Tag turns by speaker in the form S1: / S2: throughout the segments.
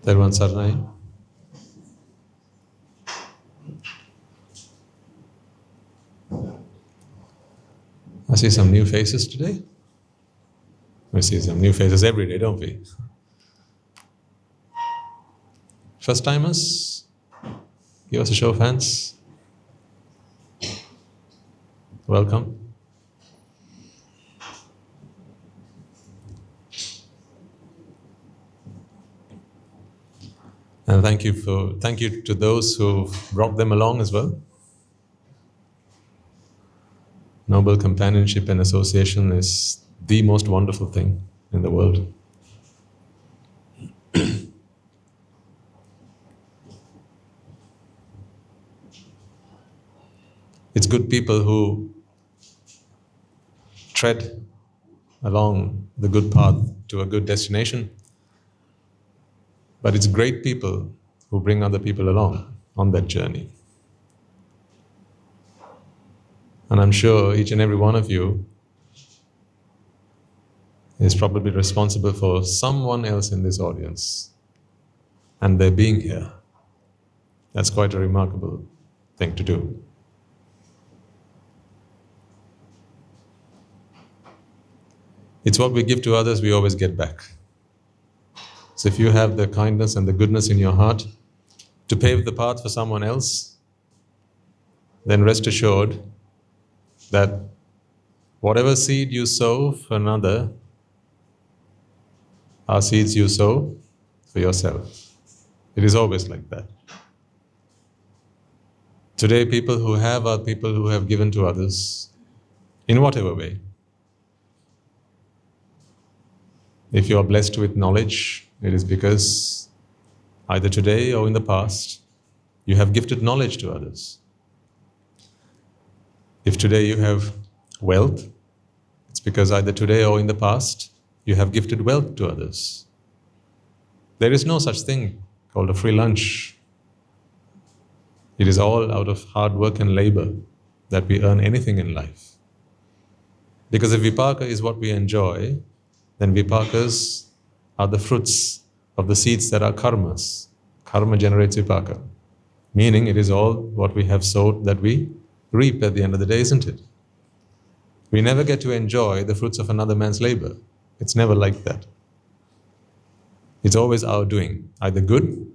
S1: Everyone Saranai. I see some new faces today. We see some new faces every day, don't we? First timers? Give us a show of hands. Welcome. And thank you to those who brought them along as well. Noble companionship and association is the most wonderful thing in the world. It's good people who tread along the good path to a good destination. But it's great people who bring other people along on that journey. And I'm sure each and every one of you is probably responsible for someone else in this audience and their being here. That's quite a remarkable thing to do. It's what we give to others, we always get back. So if you have the kindness and the goodness in your heart to pave the path for someone else, then rest assured that whatever seed you sow for another are seeds you sow for yourself. It is always like that. Today, people who have are people who have given to others in whatever way. If you are blessed with knowledge, it is because either today or in the past, you have gifted knowledge to others. If today you have wealth, it's because either today or in the past, you have gifted wealth to others. There is no such thing called a free lunch. It is all out of hard work and labor that we earn anything in life. Because if vipaka is what we enjoy, then vipakas are the fruits of the seeds that are karmas. Karma generates vipaka. Meaning it is all what we have sowed that we reap at the end of the day, isn't it? We never get to enjoy the fruits of another man's labor. It's never like that. It's always our doing, either good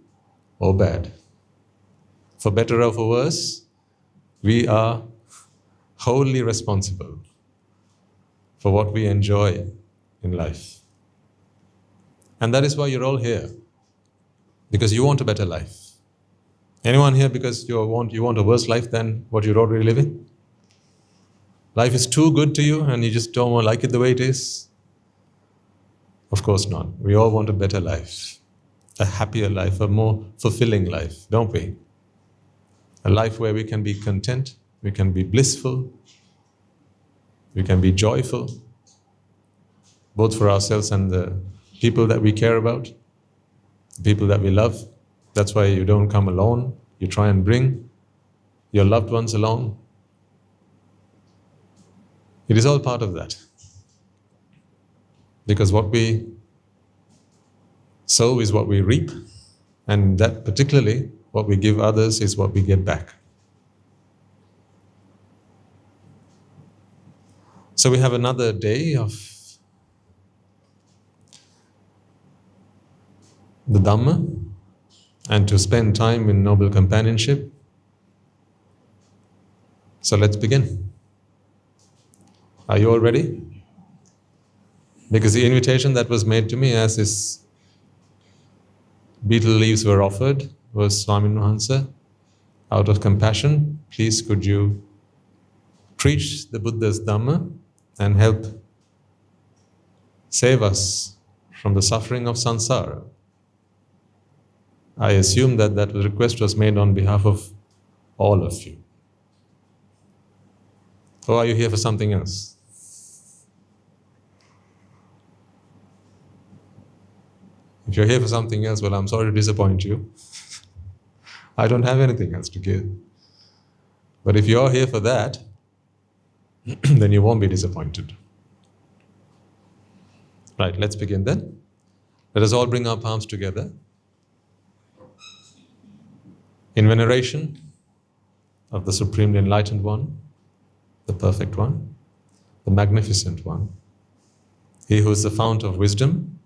S1: or bad. For better or for worse, we are wholly responsible for what we enjoy in life. And that is why you're all here. Because you want a better life. Anyone here because you want a worse life than what you're already living? Life is too good to you and you just don't want to like it the way it is? Of course not. We all want a better life. A happier life, a more fulfilling life, don't we? A life where we can be content, we can be blissful, we can be joyful, both for ourselves and the people that we care about, the people that we love. That's why you don't come alone. You try and bring your loved ones along. It is all part of that. Because what we sow is what we reap, and that particularly what we give others is what we get back. So we have another day of the Dhamma, and to spend time in noble companionship. So let's begin. Are you all ready? Because the invitation that was made to me as this betel leaves were offered was Swamin Wahanse, out of compassion, please could you preach the Buddha's Dhamma and help save us from the suffering of samsara. I assume that that request was made on behalf of all of you. Or are you here for something else? If you're here for something else, well, I'm sorry to disappoint you. I don't have anything else to give. But if you're here for that, then you won't be disappointed. Right, let's begin then. Let us all bring our palms together. in veneration of the Supremely Enlightened One, the Perfect One, the Magnificent One, He who is the fount of wisdom,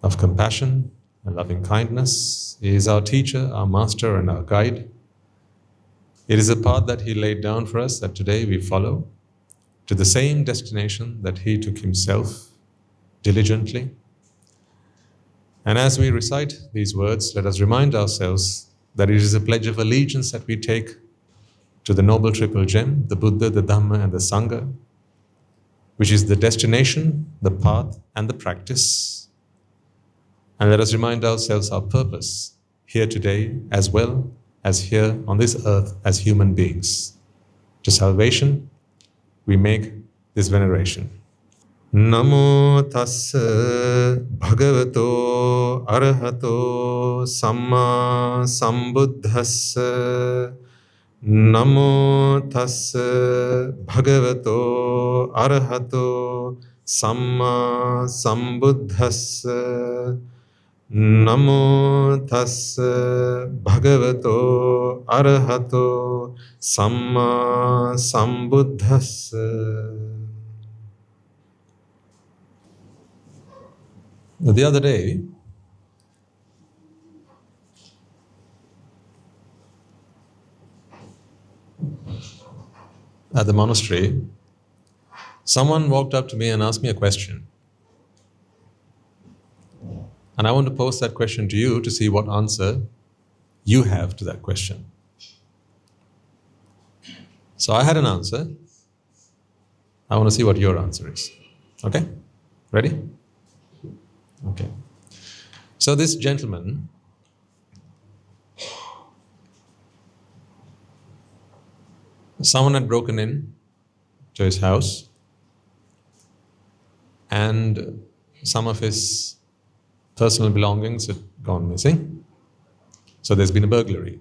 S1: of compassion and loving kindness. He is our teacher, our master, and our guide. It is a path that He laid down for us that today we follow to the same destination that He took Himself diligently. And as we recite these words, let us remind ourselves that it is a pledge of allegiance that we take to the Noble Triple Gem, the Buddha, the Dhamma, and the Sangha, which is the destination, the path, and the practice. And let us remind ourselves our purpose here today as well as here on this earth as human beings. To salvation, we make this veneration. Namo tassa bhagavato arahato samma sambuddhassa. Namo tassa bhagavato arahato samma sambuddhassa. Namo tassa bhagavato arahato samma sambuddhassa. The other day, at the monastery, someone walked up to me and asked me a question. And I want to pose that question to you to see what answer you have to that question. So I had an answer. I want to see what your answer is. Okay? Ready? Okay. So this gentleman someone had broken in to his house and some of his personal belongings had gone missing. So there's been a burglary.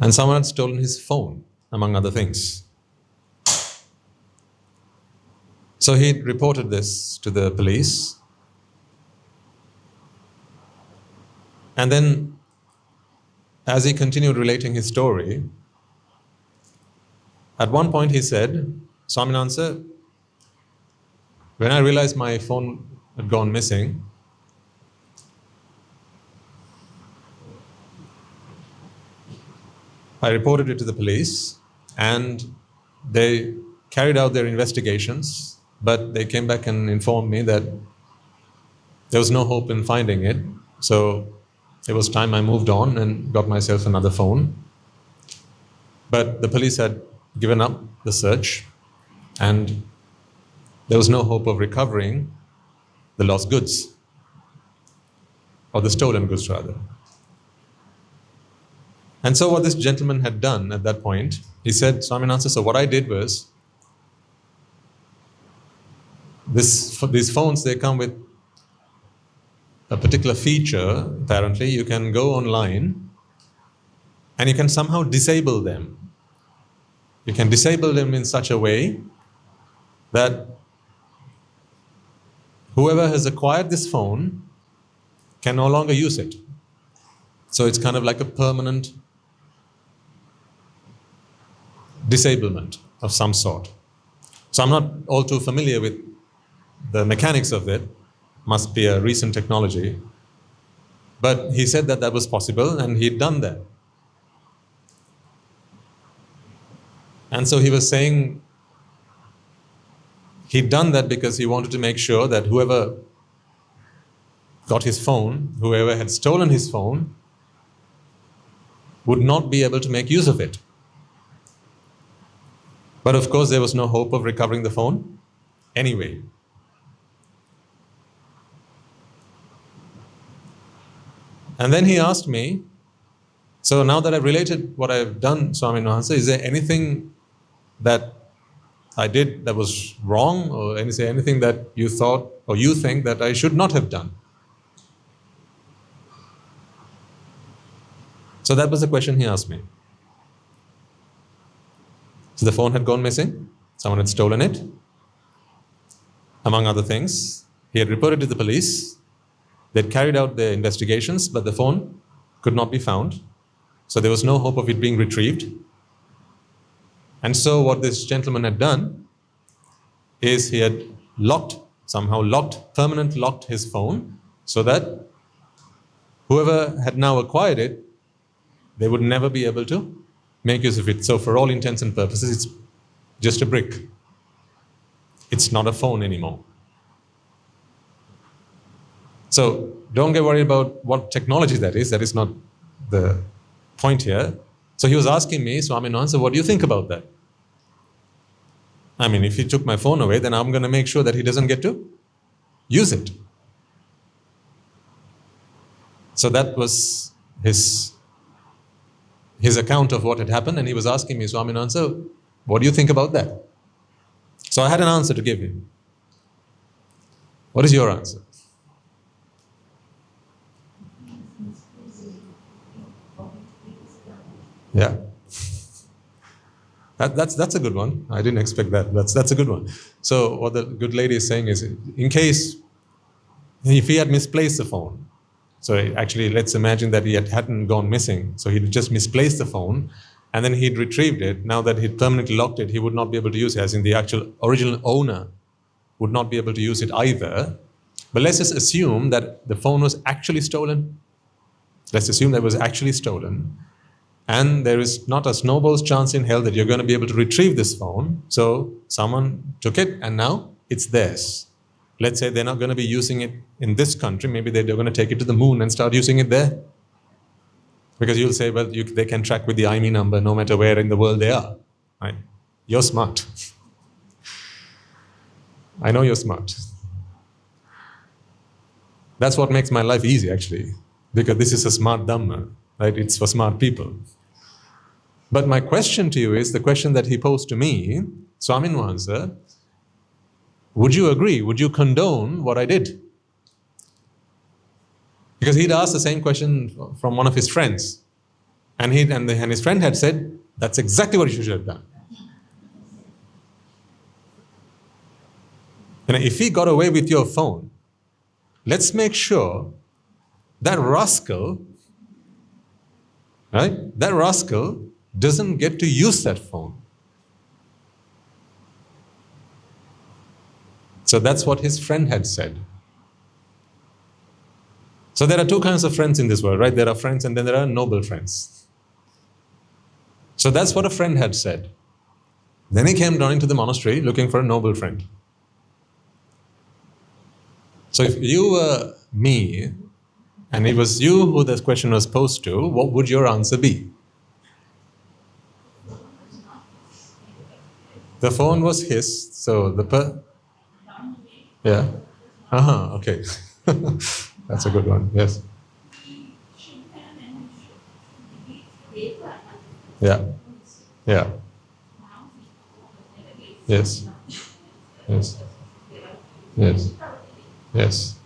S1: And someone had stolen his phone, among other things. So he reported this to the police. And then, as he continued relating his story, at one point he said, Swaminatha, when I realized my phone had gone missing, I reported it to the police and they carried out their investigations, but they came back and informed me that there was no hope in finding it. So it was time I moved on and got myself another phone. But the police had given up the search and there was no hope of recovering the lost goods, or the stolen goods rather. And so what this gentleman had done at that point, he said, Swaminatha, so what I did was, these phones, they come with a particular feature, apparently. You can go online and you can somehow disable them. You can disable them in such a way that whoever has acquired this phone can no longer use it. So it's kind of like a permanent disablement of some sort. So I'm not all too familiar with the mechanics of it. Must be a recent technology. But he said that that was possible and he'd done that. And so he was saying he'd done that because he wanted to make sure that whoever got his phone, whoever had stolen his phone, would not be able to make use of it. But of course, there was no hope of recovering the phone anyway. And then he asked me, so now that I've related what I've done, Swaminatha, is there anything that I did that was wrong, or anything that you thought or you think that I should not have done? So that was the question he asked me. So the phone had gone missing, someone had stolen it, among other things. He had reported to the police. They'd carried out their investigations, but the phone could not be found. So there was no hope of it being retrieved. And so what this gentleman had done is he had permanently locked his phone so that whoever had now acquired it, they would never be able to make use of it. So for all intents and purposes, it's just a brick. It's not a phone anymore. So don't get worried about what technology that is. That is not the point here. So he was asking me, Swaminathan, what do you think about that? I mean, if he took my phone away, then I'm going to make sure that he doesn't get to use it. So that was his account of what had happened, and he was asking me, Swaminathan, what do you think about that? So I had an answer to give him. What is your answer? Yeah. That's a good one. I didn't expect that. That's a good one. So what the good lady is saying is, in case, if he had misplaced the phone, so actually let's imagine that he hadn't gone missing, so he'd just misplaced the phone, and then he'd retrieved it. Now that he'd permanently locked it, he would not be able to use it, as in the actual original owner would not be able to use it either. But let's just assume that the phone was actually stolen. Let's assume that it was actually stolen. And there is not a snowball's chance in hell that you're going to be able to retrieve this phone. So someone took it and now it's theirs. Let's say they're not going to be using it in this country. Maybe they're going to take it to the moon and start using it there. Because you'll say, well, they can track with the IMEI number no matter where in the world they are. Right? You're smart. I know you're smart. That's what makes my life easy, actually. Because this is a smart dhamma. Right? It's for smart people. But my question to you is the question that he posed to me, Swaminathan, would you agree? Would you condone what I did? Because he'd asked the same question from one of his friends. And his friend had said, that's exactly what you should have done. And if he got away with your phone, let's make sure that rascal, right? That rascal doesn't get to use that phone. So that's what his friend had said. So there are two kinds of friends in this world, right? There are friends and then there are noble friends. So that's what a friend had said. Then he came down into the monastery looking for a noble friend. So if you were me, and it was you who this question was posed to, what would your answer be? The phone was his, so yeah. Okay. That's a good one, yes. Yeah. Yeah. Yes. Yes. Yes. Yes.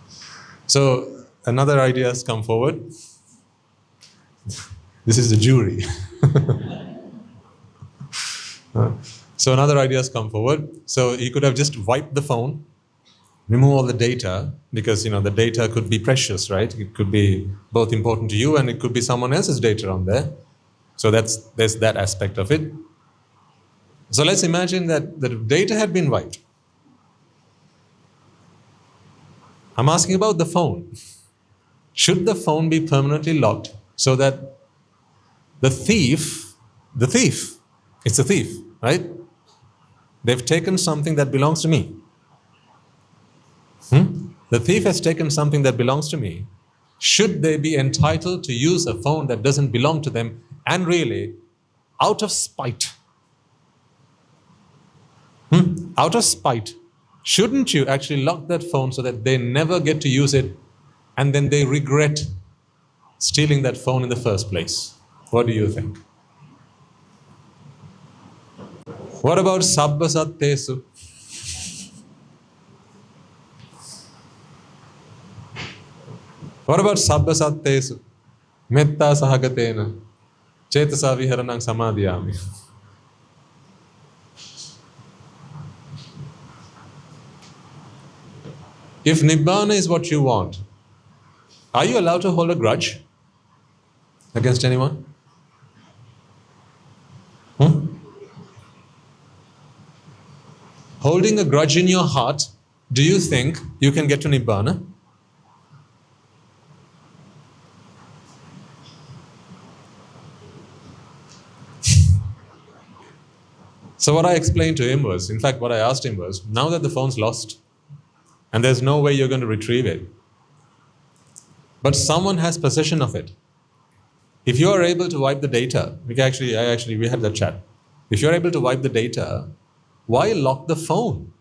S1: So another idea has come forward. This is the jury. So another idea has come forward. So he could have just wiped the phone, remove all the data, because the data could be precious, right? It could be both important to you and it could be someone else's data on there. So there's that aspect of it. So let's imagine that the data had been wiped. I'm asking about the phone. Should the phone be permanently locked so that the thief, it's a thief, right? They've taken something that belongs to me. The thief has taken something that belongs to me. Should they be entitled to use a phone that doesn't belong to them, and really, out of spite? Out of spite, shouldn't you actually lock that phone so that they never get to use it and then they regret stealing that phone in the first place? What do you think? What about sabba sattesu? What about sabba sattesu? Metta sahagatena cetasa viharanang samadhiyami. If Nibbana is what you want, are you allowed to hold a grudge against anyone? Holding a grudge in your heart, do you think you can get to Nibbana? So what I explained to him was, in fact, what I asked him was, now that the phone's lost, and there's no way you're going to retrieve it, but someone has possession of it. If you are able to wipe the data, we had that chat. If you're able to wipe the data, why lock the phone?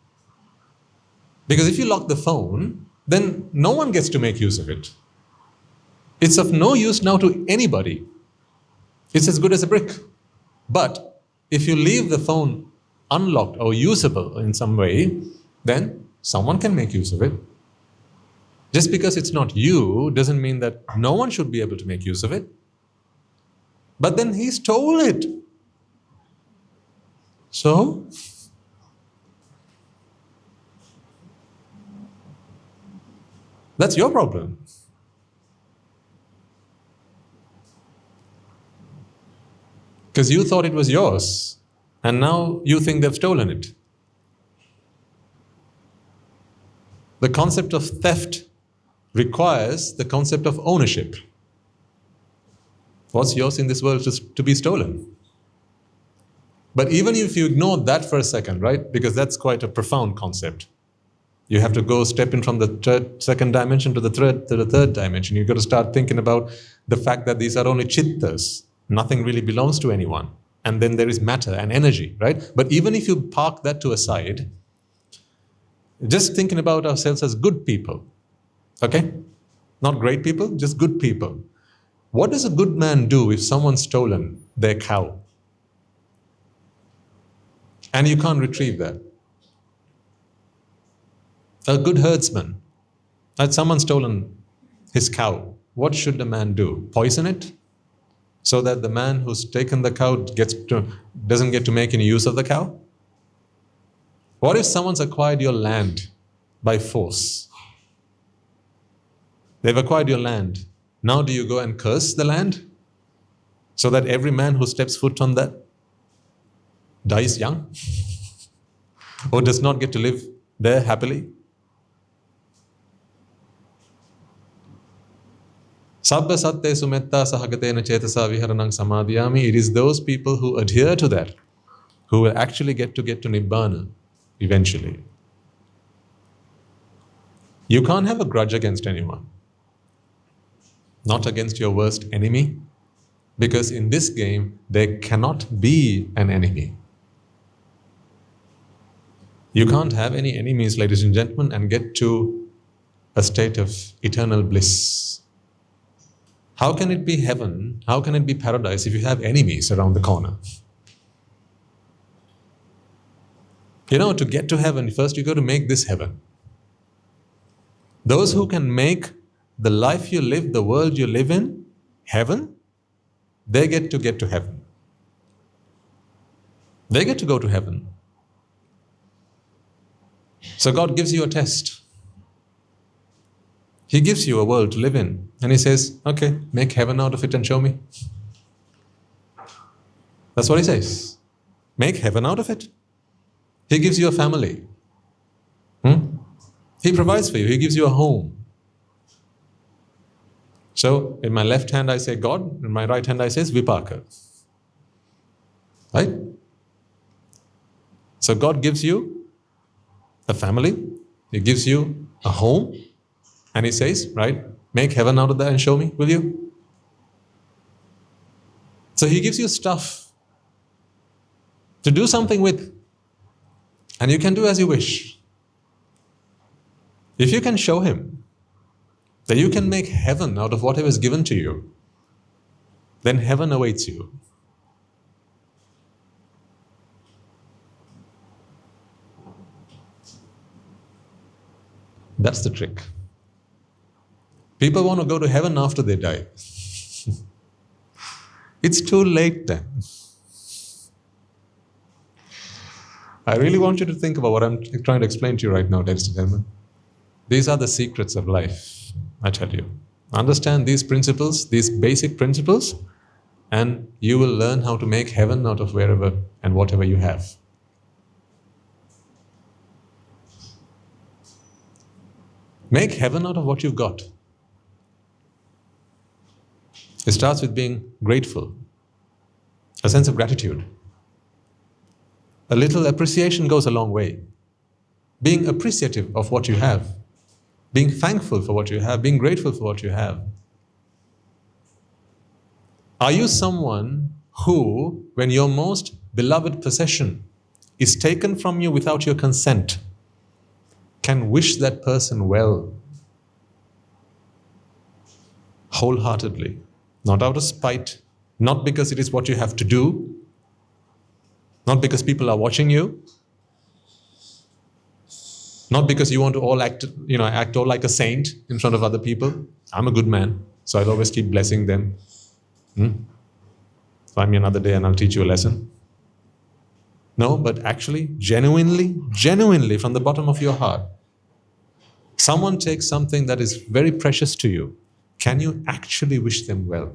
S1: Because if you lock the phone, then no one gets to make use of it. It's of no use now to anybody. It's as good as a brick. But if you leave the phone unlocked or usable in some way, then someone can make use of it. Just because it's not you doesn't mean that no one should be able to make use of it. But then he stole it. So, that's your problem. Because you thought it was yours, and now you think they've stolen it. The concept of theft requires the concept of ownership. What's yours in this world is to be stolen. But even if you ignore that for a second, right? Because that's quite a profound concept. You have to go step in from the second dimension to the third dimension. You've got to start thinking about the fact that these are only chittas. Nothing really belongs to anyone. And then there is matter and energy, right? But even if you park that to a side, just thinking about ourselves as good people, okay? Not great people, just good people. What does a good man do if someone's stolen their cow? And you can't retrieve that. A good herdsman, had someone stolen his cow, what should a man do? Poison it? So that the man who's taken the cow doesn't get to make any use of the cow? What if someone's acquired your land by force? They've acquired your land. Now do you go and curse the land? So that every man who steps foot on that dies young? Or does not get to live there happily? Sabba satte sumetta sahagatena chetasa viharanang samadhyami. It is those people who adhere to that who will actually get to Nibbana eventually. You can't have a grudge against anyone. Not against your worst enemy. Because in this game, there cannot be an enemy. You can't have any enemies, ladies and gentlemen, and get to a state of eternal bliss. How can it be heaven? How can it be paradise if you have enemies around the corner? You know, to get to heaven, first you got to make this heaven. Those who can make the life you live, the world you live in, heaven, they get to heaven. They get to go to heaven. So God gives you a test. He gives you a world to live in. And He says, okay, make heaven out of it and show me. That's what He says. Make heaven out of it. He gives you a family. He provides for you. He gives you a home. So, in my left hand I say God, in my right hand I say Vipaka. Right? So God gives you a family. He gives you a home. And He says, right, make heaven out of that and show me, will you? So He gives you stuff to do something with. And you can do as you wish. If you can show Him that you can make heaven out of whatever is given to you, then heaven awaits you. That's the trick. People want to go to heaven after they die. It's too late then. I really want you to think about what I'm trying to explain to you right now, ladies and gentlemen. These are the secrets of life, I tell you. Understand these principles, these basic principles, and you will learn how to make heaven out of wherever and whatever you have. Make heaven out of what you've got. It starts with being grateful, a sense of gratitude. A little appreciation goes a long way. Being appreciative of what you have, being thankful for what you have, being grateful for what you have. Are you someone who, when your most beloved possession is taken from you without your consent, can wish that person well, wholeheartedly, not out of spite, not because it is what you have to do, not because people are watching you, not because you want to all act all like a saint in front of other people. I'm a good man, so I'll always keep blessing them. Find me another day and I'll teach you a lesson. No, but actually, genuinely from the bottom of your heart, someone takes something that is very precious to you. Can you actually wish them well?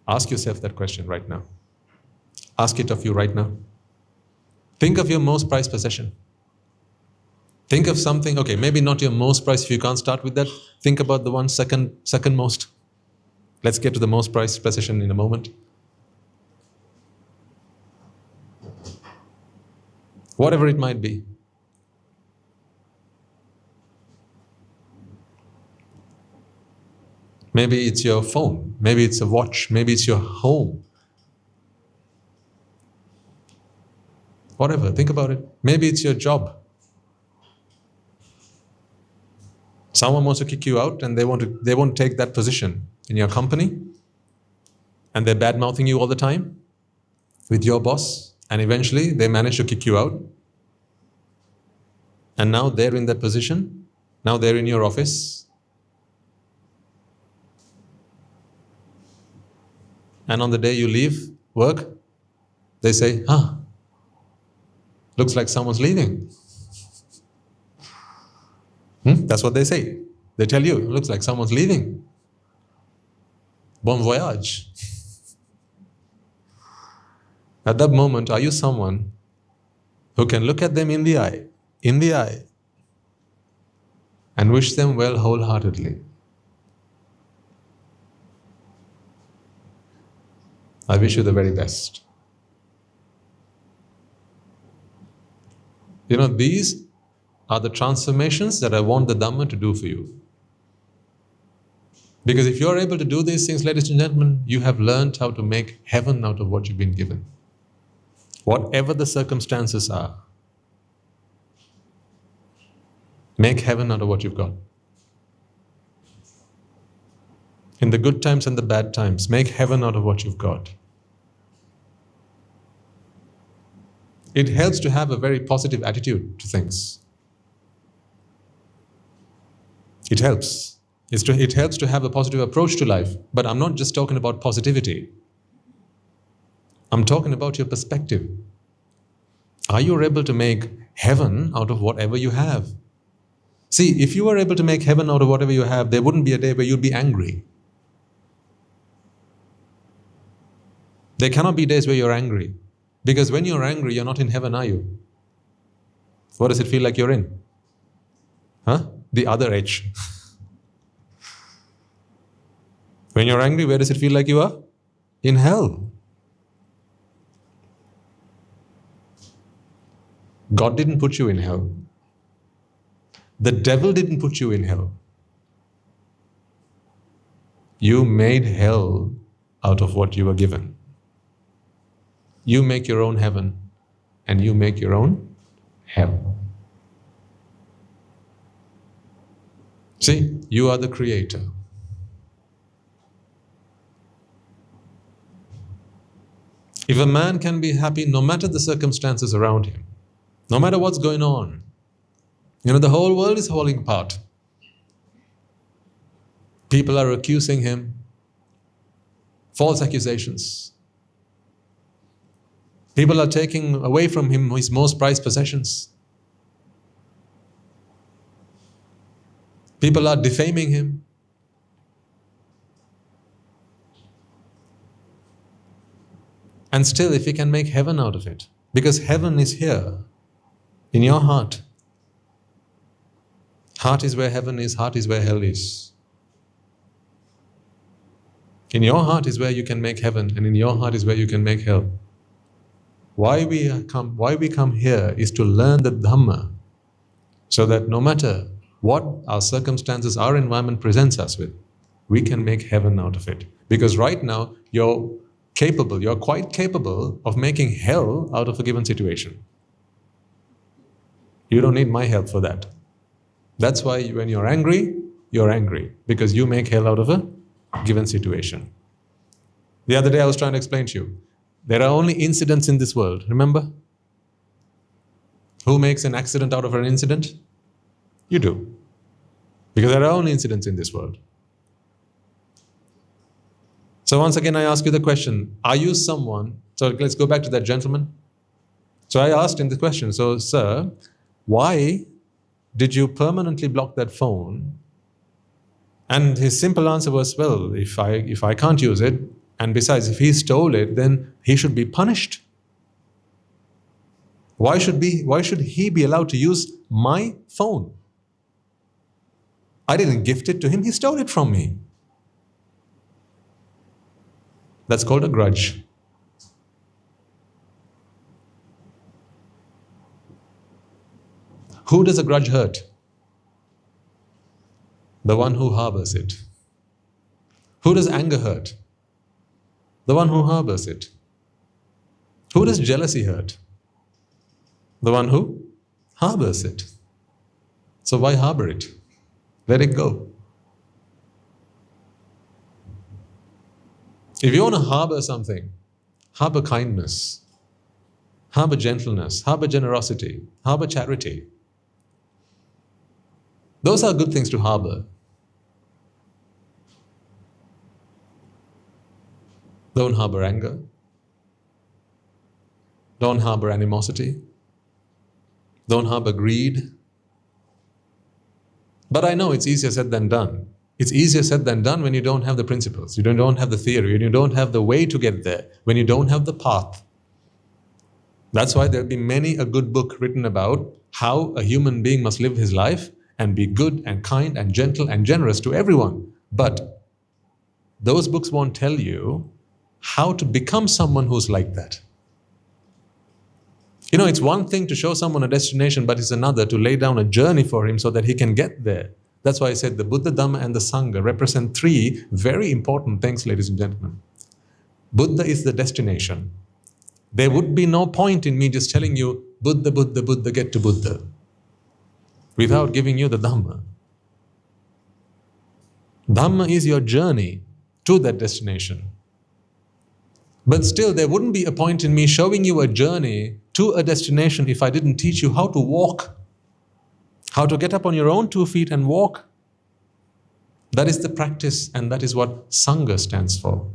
S1: Ask yourself that question right now. Ask it of you right now. Think of your most prized possession. Think of something, okay, maybe not your most prized, if you can't start with that, think about the one second most. Let's get to the most prized possession in a moment. Whatever it might be. Maybe it's your phone, maybe it's a watch, maybe it's your home. Whatever, think about it. Maybe it's your job. Someone wants to kick you out and they won't take that position in your company, and they're bad-mouthing you all the time with your boss, and eventually they manage to kick you out. And now they're in that position, now they're in your office. And on the day you leave work, they say, looks like someone's leaving. That's what they say. They tell you, looks like someone's leaving. Bon voyage. At that moment, are you someone who can look at them in the eye, and wish them well wholeheartedly? I wish you the very best. These are the transformations that I want the Dhamma to do for you. Because if you're able to do these things, ladies and gentlemen, you have learned how to make heaven out of what you've been given. Whatever the circumstances are, make heaven out of what you've got. In the good times and the bad times, make heaven out of what you've got. It helps to have a very positive attitude to things. It helps. It helps to have a positive approach to life. But I'm not just talking about positivity. I'm talking about your perspective. Are you able to make heaven out of whatever you have? See, if you were able to make heaven out of whatever you have, there wouldn't be a day where you'd be angry. There cannot be days where you're angry. Because when you're angry, you're not in heaven, are you? What does it feel like you're in? The other edge. When you're angry, where does it feel like you are? In hell. God didn't put you in hell. The devil didn't put you in hell. You made hell out of what you were given. You make your own heaven and you make your own hell. See, you are the creator. If a man can be happy no matter the circumstances around him, no matter what's going on, the whole world is falling apart. People are accusing him, false accusations. People are taking away from him his most prized possessions. People are defaming him. And still, if he can make heaven out of it, because heaven is here, in your heart. Heart is where heaven is, heart is where hell is. In your heart is where you can make heaven, and in your heart is where you can make hell. Why we come here is to learn the dhamma, so that no matter what our circumstances, our environment presents us with, we can make heaven out of it. Because right now, you're quite capable of making hell out of a given situation. You don't need my help for that. That's why when you're angry, because you make hell out of a given situation. The other day I was trying to explain to you, there are only incidents in this world, remember? Who makes an accident out of an incident? You do. Because there are only incidents in this world. So once again I ask you the question, are you someone, so let's go back to that gentleman. So I asked him the question, so sir, why did you permanently block that phone? And his simple answer was, well, if I can't use it, and besides, if he stole it, then he should be punished. Why should he be allowed to use my phone? I didn't gift it to him, he stole it from me. That's called a grudge. Who does a grudge hurt? The one who harbors it. Who does anger hurt? The one who harbors it. Who does jealousy hurt? The one who harbors it. So why harbor it? Let it go. If you want to harbor something, harbor kindness, harbor gentleness, harbor generosity, harbor charity. Those are good things to harbor. Don't harbor anger. Don't harbor animosity. Don't harbor greed. But I know it's easier said than done. It's easier said than done when you don't have the principles, you don't have the theory, when you don't have the way to get there, when you don't have the path. That's why there'll be many a good book written about how a human being must live his life and be good and kind and gentle and generous to everyone. But those books won't tell you how to become someone who's like that. You know, it's one thing to show someone a destination, but it's another to lay down a journey for him so that he can get there. That's why I said the Buddha, Dhamma and the Sangha represent three very important things, ladies and gentlemen. Buddha is the destination. There would be no point in me just telling you, Buddha, Buddha, Buddha, get to Buddha, without giving you the Dhamma. Dhamma is your journey to that destination. But still, there wouldn't be a point in me showing you a journey to a destination if I didn't teach you how to walk, how to get up on your own 2 feet and walk. That is the practice, and that is what Sangha stands for.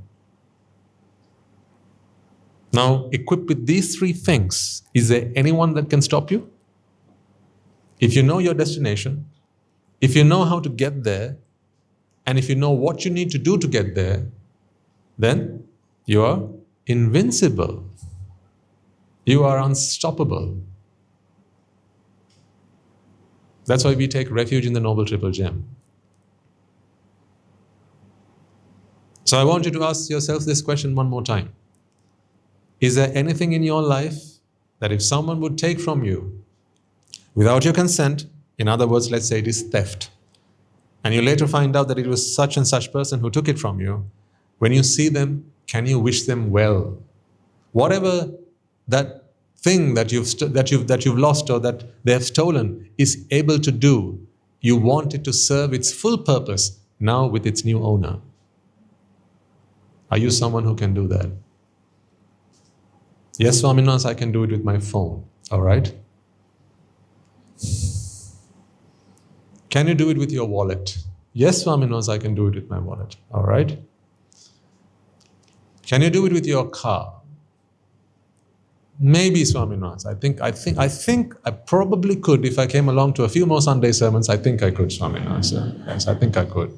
S1: Now, equipped with these three things, is there anyone that can stop you? If you know your destination, if you know how to get there, and if you know what you need to do to get there, then you are invincible. You are unstoppable. That's why we take refuge in the Noble Triple Gem. So I want you to ask yourself this question one more time. Is there anything in your life that if someone would take from you without your consent, in other words, let's say it is theft, and you later find out that it was such and such person who took it from you, when you see them, can you wish them well? Whatever that thing that you've lost or that they have stolen is able to do, you want it to serve its full purpose now with its new owner. Are you someone who can do that? Yes, Swaminas, I can do it with my phone. All right? Can you do it with your wallet? Yes, Swaminas, I can do it with my wallet. All right? Can you do it with your car? Maybe Swaminathan. I think I probably could if I came along to a few more Sunday sermons. I think I could, Swaminathan. Yes, I think I could.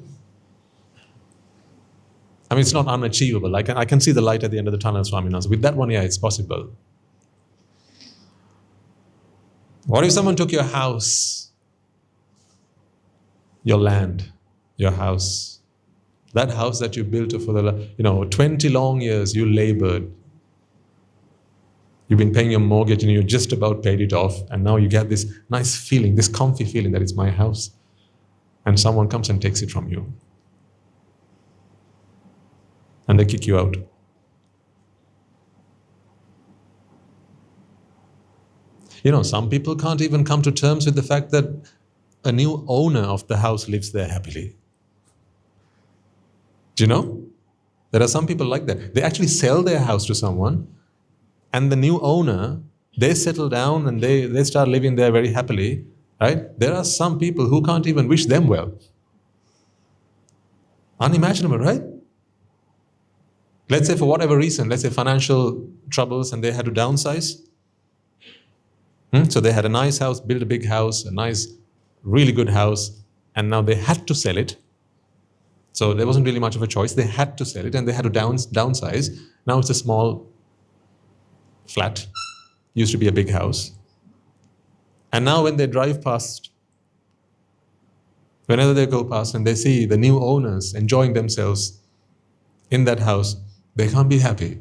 S1: I mean, it's not unachievable. I can see the light at the end of the tunnel, Swaminathan. With that one, yeah, it's possible. What if someone took your house, your land, your house, that house that you built for 20 long years, you labored. You've been paying your mortgage and you just about paid it off, and now you get this nice feeling, this comfy feeling that it's my house, and someone comes and takes it from you. And they kick you out. Some people can't even come to terms with the fact that a new owner of the house lives there happily. Do you know? There are some people like that. They actually sell their house to someone, and the new owner, they settle down and they start living there very happily, right? There are some people who can't even wish them well. Unimaginable, right? Let's say for whatever reason, let's say financial troubles, and they had to downsize. So they had a nice house, built a big house, a nice, really good house, and now they had to sell it. So there wasn't really much of a choice. They had to sell it, and they had to downsize. Now it's a small flat. Used to be a big house. And now when they drive past, whenever they go past and they see the new owners enjoying themselves in that house, they can't be happy.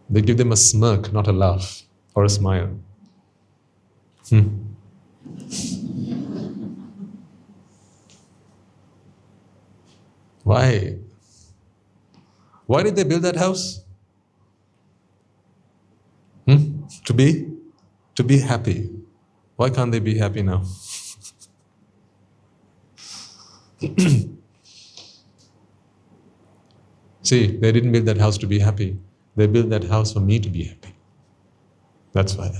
S1: They give them a smirk, not a laugh or a smile. Why? Why did they build that house? To be happy. Why can't they be happy now? See, they didn't build that house to be happy. They built that house for me to be happy. That's why.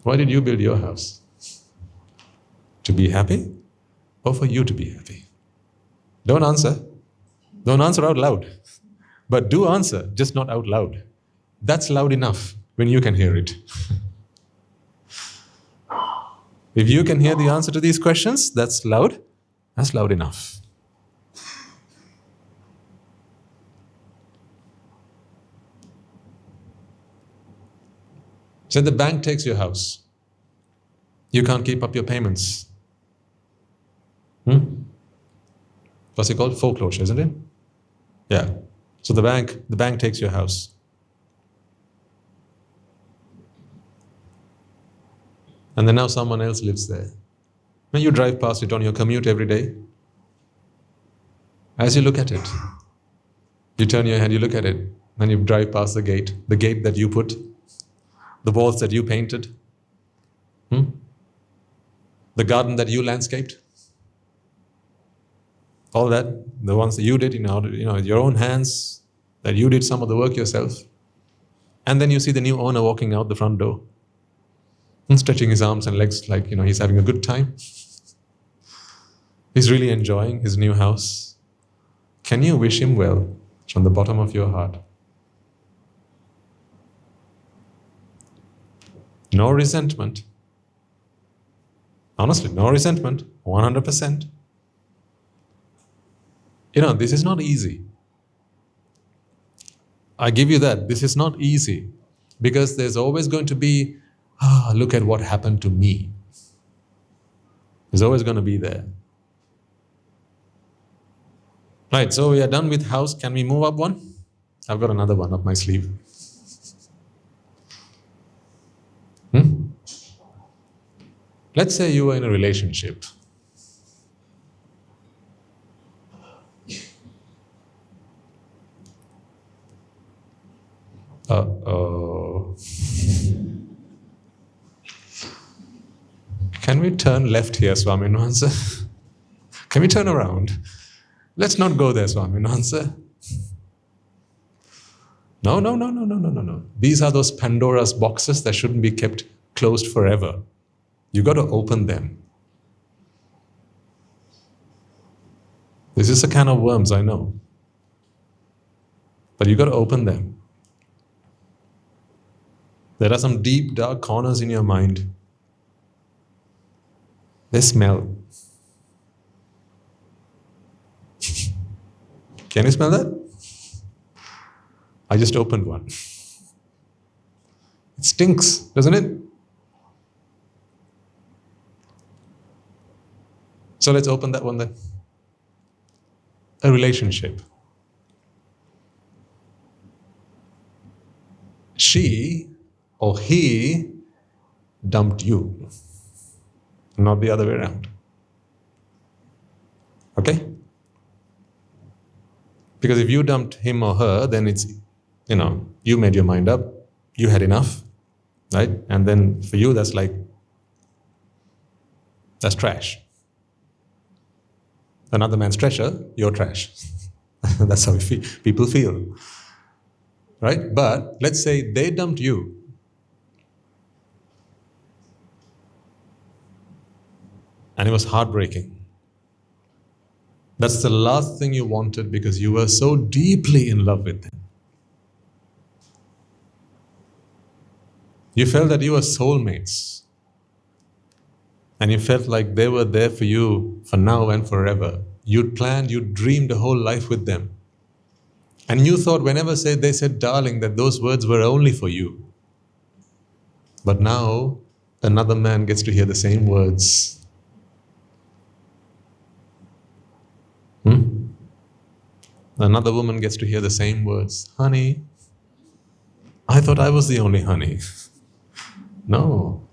S1: Why did you build your house? To be happy or for you to be happy? Don't answer. Don't answer out loud. But do answer, just not out loud. That's loud enough when you can hear it. If you can hear the answer to these questions, that's loud enough. So the bank takes your house. You can't keep up your payments. What's it called? Foreclosure, isn't it? Yeah. So the bank takes your house. And then now someone else lives there. When you drive past it on your commute every day, as you look at it, you turn your head, you look at it, and you drive past the gate that you put, the walls that you painted, the garden that you landscaped, all that, the ones that you did, your own hands, that you did some of the work yourself. And then you see the new owner walking out the front door, and stretching his arms and legs like, he's having a good time. He's really enjoying his new house. Can you wish him well from the bottom of your heart? No resentment. Honestly, no resentment, 100%. This is not easy. I give you that. This is not easy because there's always going to be, look at what happened to me. There's always going to be there. Right, so we are done with house. Can we move up one? I've got another one up my sleeve. Let's say you were in a relationship. Uh-oh. Can we turn left here, Swaminathan? Can we turn around? Let's not go there, Swaminathan. No. These are those Pandora's boxes that shouldn't be kept closed forever. You got to open them. This is a can of worms, I know. But you got to open them. There are some deep, dark corners in your mind. They smell. Can you smell that? I just opened one. It stinks, doesn't it? So let's open that one then. A relationship. She or he dumped you, not the other way around. Okay? Because if you dumped him or her, then it's, you made your mind up, you had enough, right? And then for you, that's trash. Another man's treasure, you're trash. That's how people feel. Right? But let's say they dumped you. And it was heartbreaking. That's the last thing you wanted because you were so deeply in love with them. You felt that you were soulmates. And you felt like they were there for you for now and forever. You'd planned, you'd dreamed a whole life with them. And you thought whenever they said darling, that those words were only for you. But now, another man gets to hear the same words. Another woman gets to hear the same words. Honey, I thought I was the only honey. No.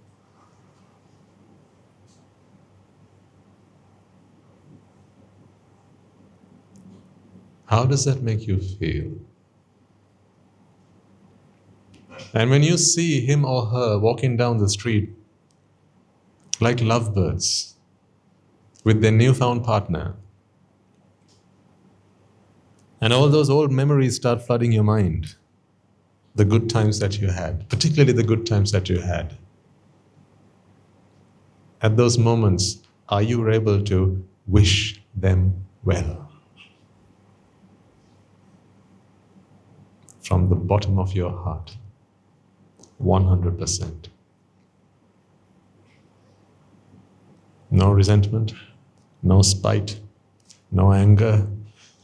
S1: How does that make you feel? And when you see him or her walking down the street like lovebirds with their newfound partner, and all those old memories start flooding your mind, the good times that you had, particularly the good times that you had. At those moments, are you able to wish them well? From the bottom of your heart, 100%. No resentment, no spite, no anger,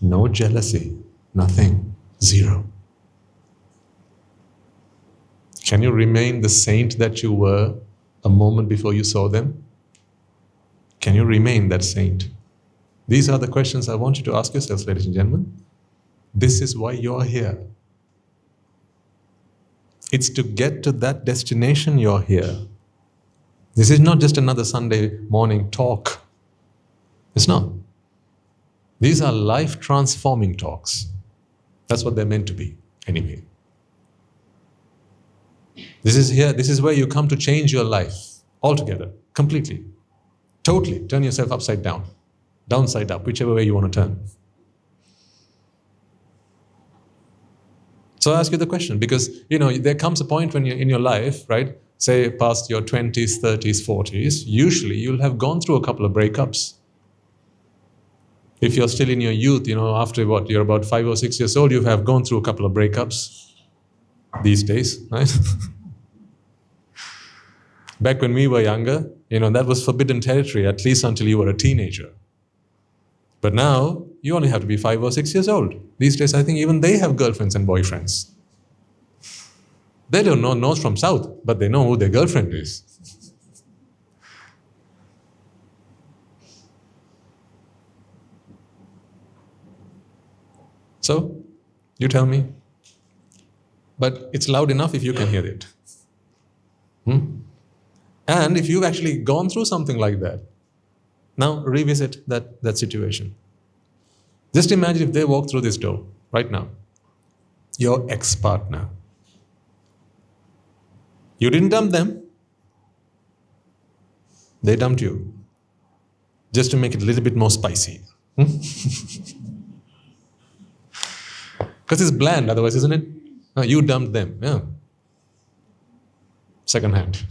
S1: no jealousy, nothing, zero. Can you remain the saint that you were a moment before you saw them? Can you remain that saint? These are the questions I want you to ask yourselves, ladies and gentlemen. This is why you're here. It's to get to that destination you're here. This is not just another Sunday morning talk. It's not. These are life-transforming talks. That's what they're meant to be, anyway. This is where you come to change your life altogether, completely, totally. Turn yourself upside down, downside up, whichever way you want to turn. So I ask you the question, because there comes a point when you're in your life, right? Say past your 20s, 30s, 40s, usually you'll have gone through a couple of breakups. If you're still in your youth, after you're about 5 or 6 years old, you have gone through a couple of breakups these days, right? Back when we were younger, that was forbidden territory, at least until you were a teenager. But now, you only have to be 5 or 6 years old. These days, I think even they have girlfriends and boyfriends. They don't know north from south, but they know who their girlfriend is. So, you tell me. But it's loud enough if you can hear it. And if you've actually gone through something like that, now revisit that situation. Just imagine if they walk through this door right now. Your ex-partner. You didn't dump them. They dumped you. Just to make it a little bit more spicy. Because it's bland otherwise, isn't it? You dumped them. Yeah. Second hand.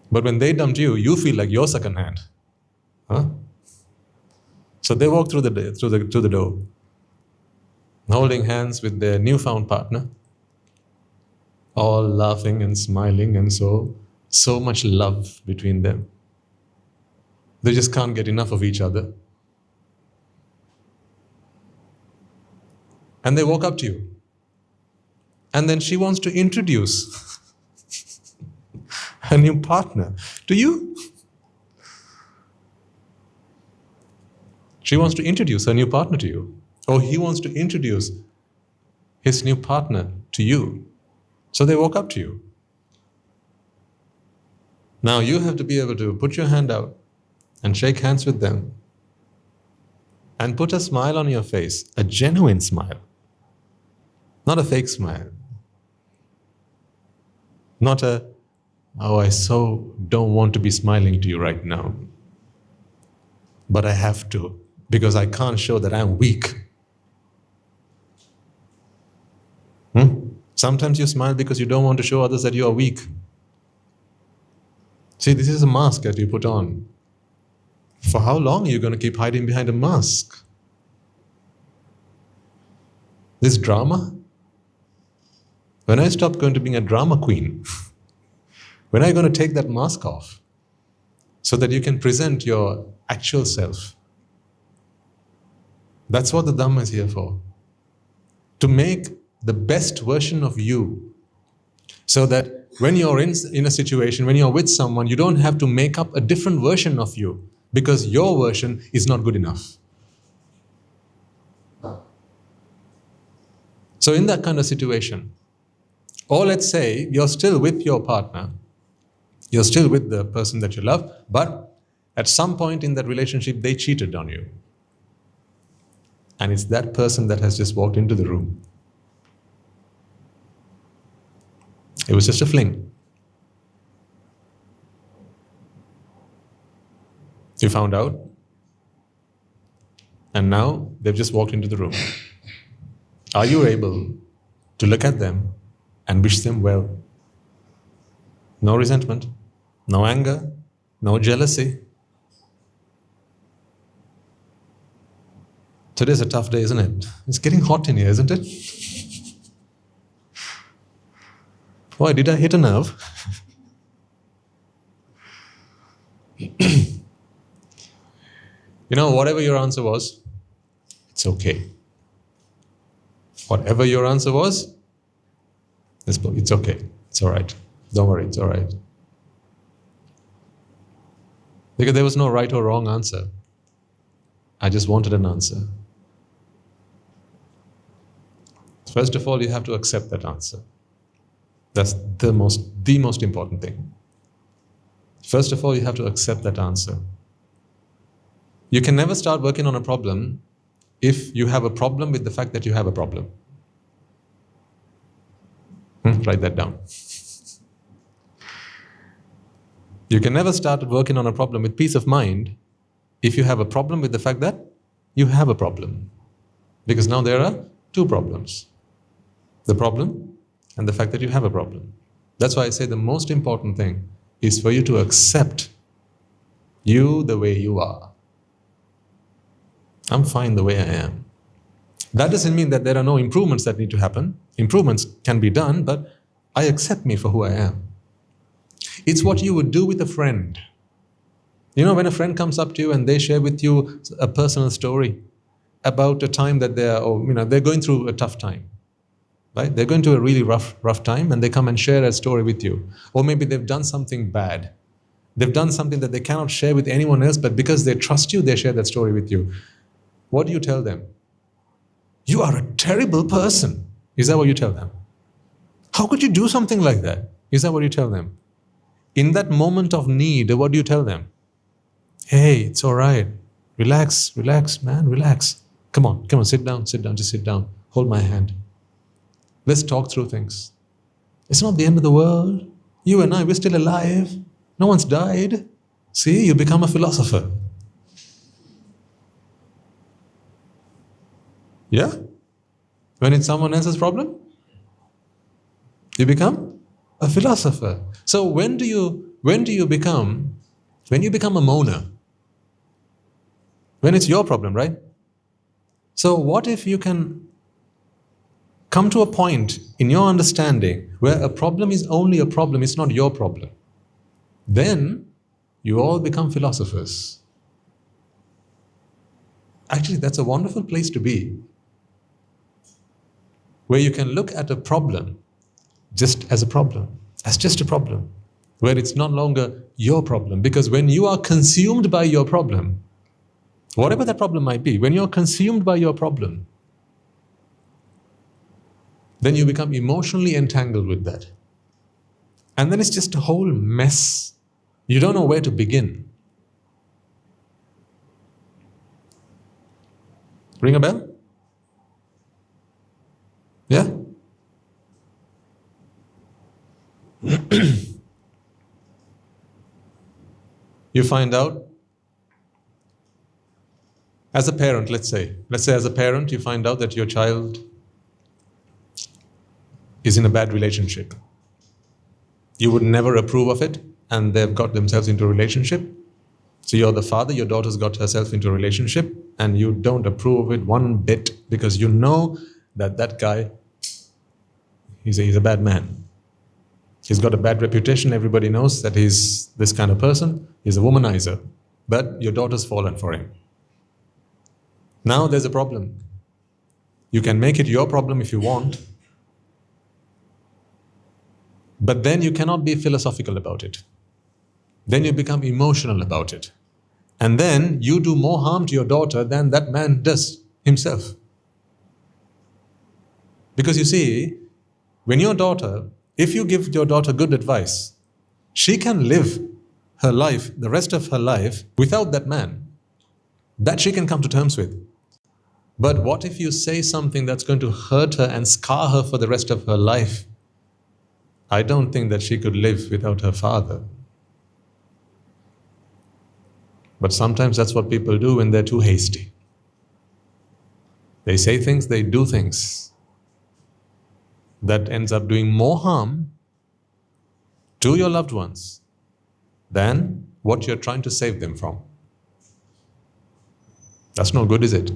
S1: But when they dumped you, you feel like you're second hand. Huh? So they walk through the door, holding hands with their newfound partner, all laughing and smiling, and so much love between them. They just can't get enough of each other. And they walk up to you. And then she wants to introduce her new partner to you. She wants to introduce her new partner to you. Or he wants to introduce his new partner to you. So they walk up to you. Now you have to be able to put your hand out and shake hands with them and put a smile on your face, a genuine smile, not a fake smile. Not a, oh, I so don't want to be smiling to you right now, but I have to because I can't show that I'm weak. Sometimes you smile because you don't want to show others that you are weak. See, this is a mask that you put on. For how long are you going to keep hiding behind a mask? This drama? When I stop going to being a drama queen, when are you going to take that mask off so that you can present your actual self? That's what the Dhamma is here for. To make the best version of you so that when you're in a situation, when you're with someone, you don't have to make up a different version of you because your version is not good enough. So in that kind of situation, or let's say you're still with your partner, you're still with the person that you love, but at some point in that relationship, they cheated on you. And it's that person that has just walked into the room. It was just a fling. You found out, and now they've just walked into the room. Are you able to look at them and wish them well? No resentment, no anger, no jealousy. Today's a tough day, isn't it? It's getting hot in here, isn't it? Why, did I hit a nerve? Whatever your answer was, it's okay. Whatever your answer was, it's okay. It's all right. Don't worry, it's all right. Because there was no right or wrong answer. I just wanted an answer. First of all, you have to accept that answer. That's the most important thing. First of all, you have to accept that answer. You can never start working on a problem if you have a problem with the fact that you have a problem. Write that down. You can never start working on a problem with peace of mind if you have a problem with the fact that you have a problem. Because now there are two problems. The problem and the fact that you have a problem. That's why I say the most important thing is for you to accept you the way you are. I'm fine the way I am. That doesn't mean that there are no improvements that need to happen. Improvements can be done, but I accept me for who I am. It's what you would do with a friend. When a friend comes up to you and they share with you a personal story about a time that they're going through a tough time. Right? They're going through a really rough time and they come and share a story with you. Or maybe they've done something bad. They've done something that they cannot share with anyone else, but because they trust you, they share that story with you. What do you tell them? You are a terrible person. Is that what you tell them? How could you do something like that? Is that what you tell them? In that moment of need, what do you tell them? Hey, it's all right. Relax, man, relax. Come on, sit down, just sit down. Hold my hand. Let's talk through things. It's not the end of the world. You and I, we're still alive. No one's died. See, you become a philosopher. Yeah? When it's someone else's problem, you become a philosopher. So when you become a moaner, When it's your problem, right? So what if you can come to a point in your understanding where a problem is only a problem, it's not your problem? Then you all become philosophers. Actually, that's a wonderful place to be, where you can look at a problem just as a problem, as just a problem, where it's no longer your problem. Because when you are consumed by your problem, whatever that problem might be, when you're consumed by your problem, then you become emotionally entangled with that. And then it's just a whole mess. You don't know where to begin. Ring a bell? Yeah? You find out, as a parent, let's say as a parent, you find out that your child is in a bad relationship. You would never approve of it, and they've got themselves into a relationship. So you're the father, your daughter's got herself into a relationship, and you don't approve of it one bit, because you know that guy, he's a bad man. He's got a bad reputation. Everybody knows that he's this kind of person. He's a womanizer. But your daughter's fallen for him. Now there's a problem. You can make it your problem if you want, but then you cannot be philosophical about it. Then you become emotional about it. And then you do more harm to your daughter than that man does himself. Because you see, when your daughter, if you give your daughter good advice, she can live her life, the rest of her life, without that man. That she can come to terms with. But what if you say something that's going to hurt her and scar her for the rest of her life? I don't think that she could live without her father. But sometimes that's what people do when they're too hasty. They say things, they do things that ends up doing more harm to your loved ones than what you're trying to save them from. That's no good, is it?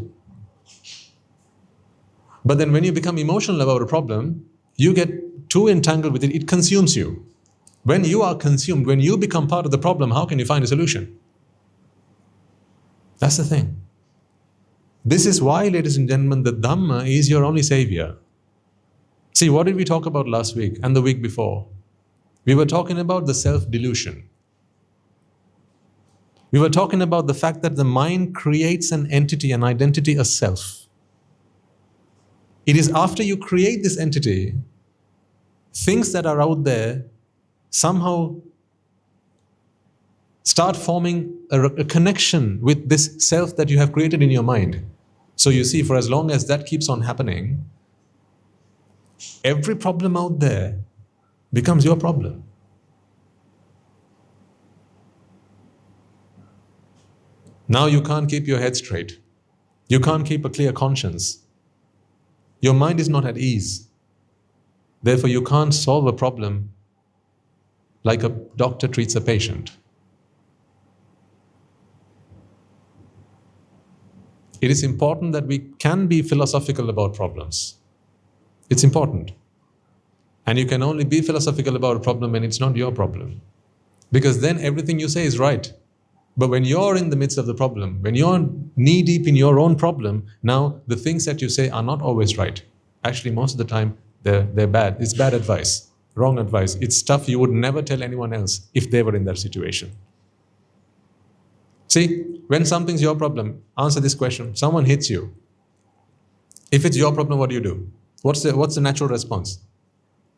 S1: But then when you become emotional about a problem, you get too entangled with it, it consumes you. When you are consumed, when you become part of the problem, how can you find a solution? That's the thing. This is why, ladies and gentlemen, the Dhamma is your only savior. See, what did we talk about last week and the week before? We were talking about the self-delusion. We were talking about the fact that the mind creates an entity, an identity, a self. It is after you create this entity, things that are out there somehow start forming a connection with this self that you have created in your mind. So you see, for as long as that keeps on happening, every problem out there becomes your problem. Now you can't keep your head straight. You can't keep a clear conscience. Your mind is not at ease. Therefore, you can't solve a problem like a doctor treats a patient. It is important that we can be philosophical about problems. It's important. And you can only be philosophical about a problem when it's not your problem. Because then everything you say is right. But when you're in the midst of the problem, when you're knee-deep in your own problem, now the things that you say are not always right. Actually, most of the time, they're bad. It's bad advice, wrong advice. It's stuff you would never tell anyone else if they were in that situation. See, when something's your problem, answer this question. Someone hits you. If it's your problem, what do? What's the natural response?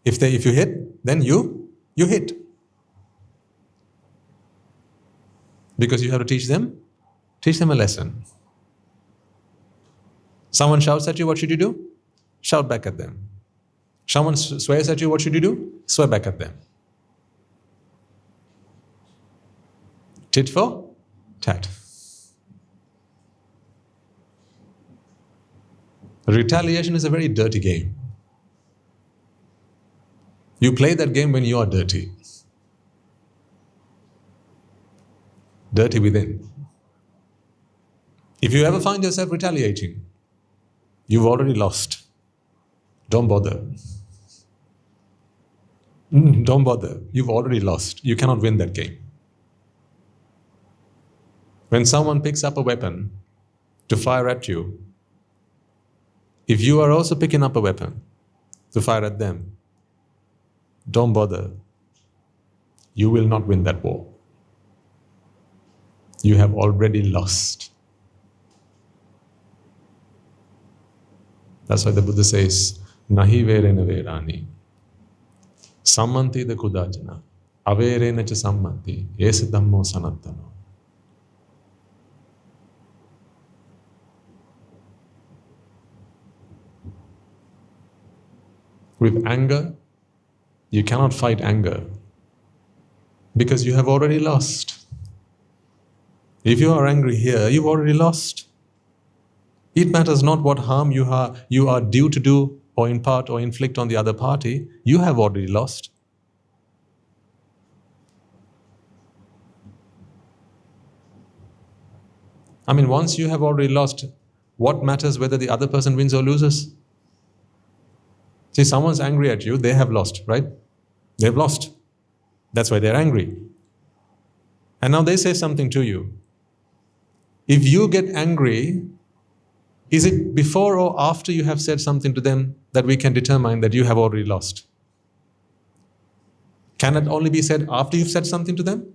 S1: If you hit, then you hit. Because you have to teach them a lesson. Someone shouts at you, what should you do? Shout back at them. Someone swears at you, what should you do? Swear back at them. Tit for tat. Retaliation is a very dirty game. You play that game when you are dirty. Dirty within. If you ever find yourself retaliating, you've already lost. Don't bother. Don't bother. You've already lost. You cannot win that game. When someone picks up a weapon to fire at you, if you are also picking up a weapon to fire at them, don't bother. You will not win that war. You have already lost. That's why the Buddha says, Nahi verena verani. Sammanti da kudajana. Averena cha sammanti. Esa dhammo sanattano. With anger, you cannot fight anger because you have already lost. If you are angry here, you've already lost. It matters not what harm you are due to do or impart or inflict on the other party, you have already lost. I mean, once you have already lost, what matters whether the other person wins or loses? See, someone's angry at you, they have lost, right? They've lost. That's why they're angry. And now they say something to you. If you get angry, is it before or after you have said something to them that we can determine that you have already lost? Can it only be said after you've said something to them?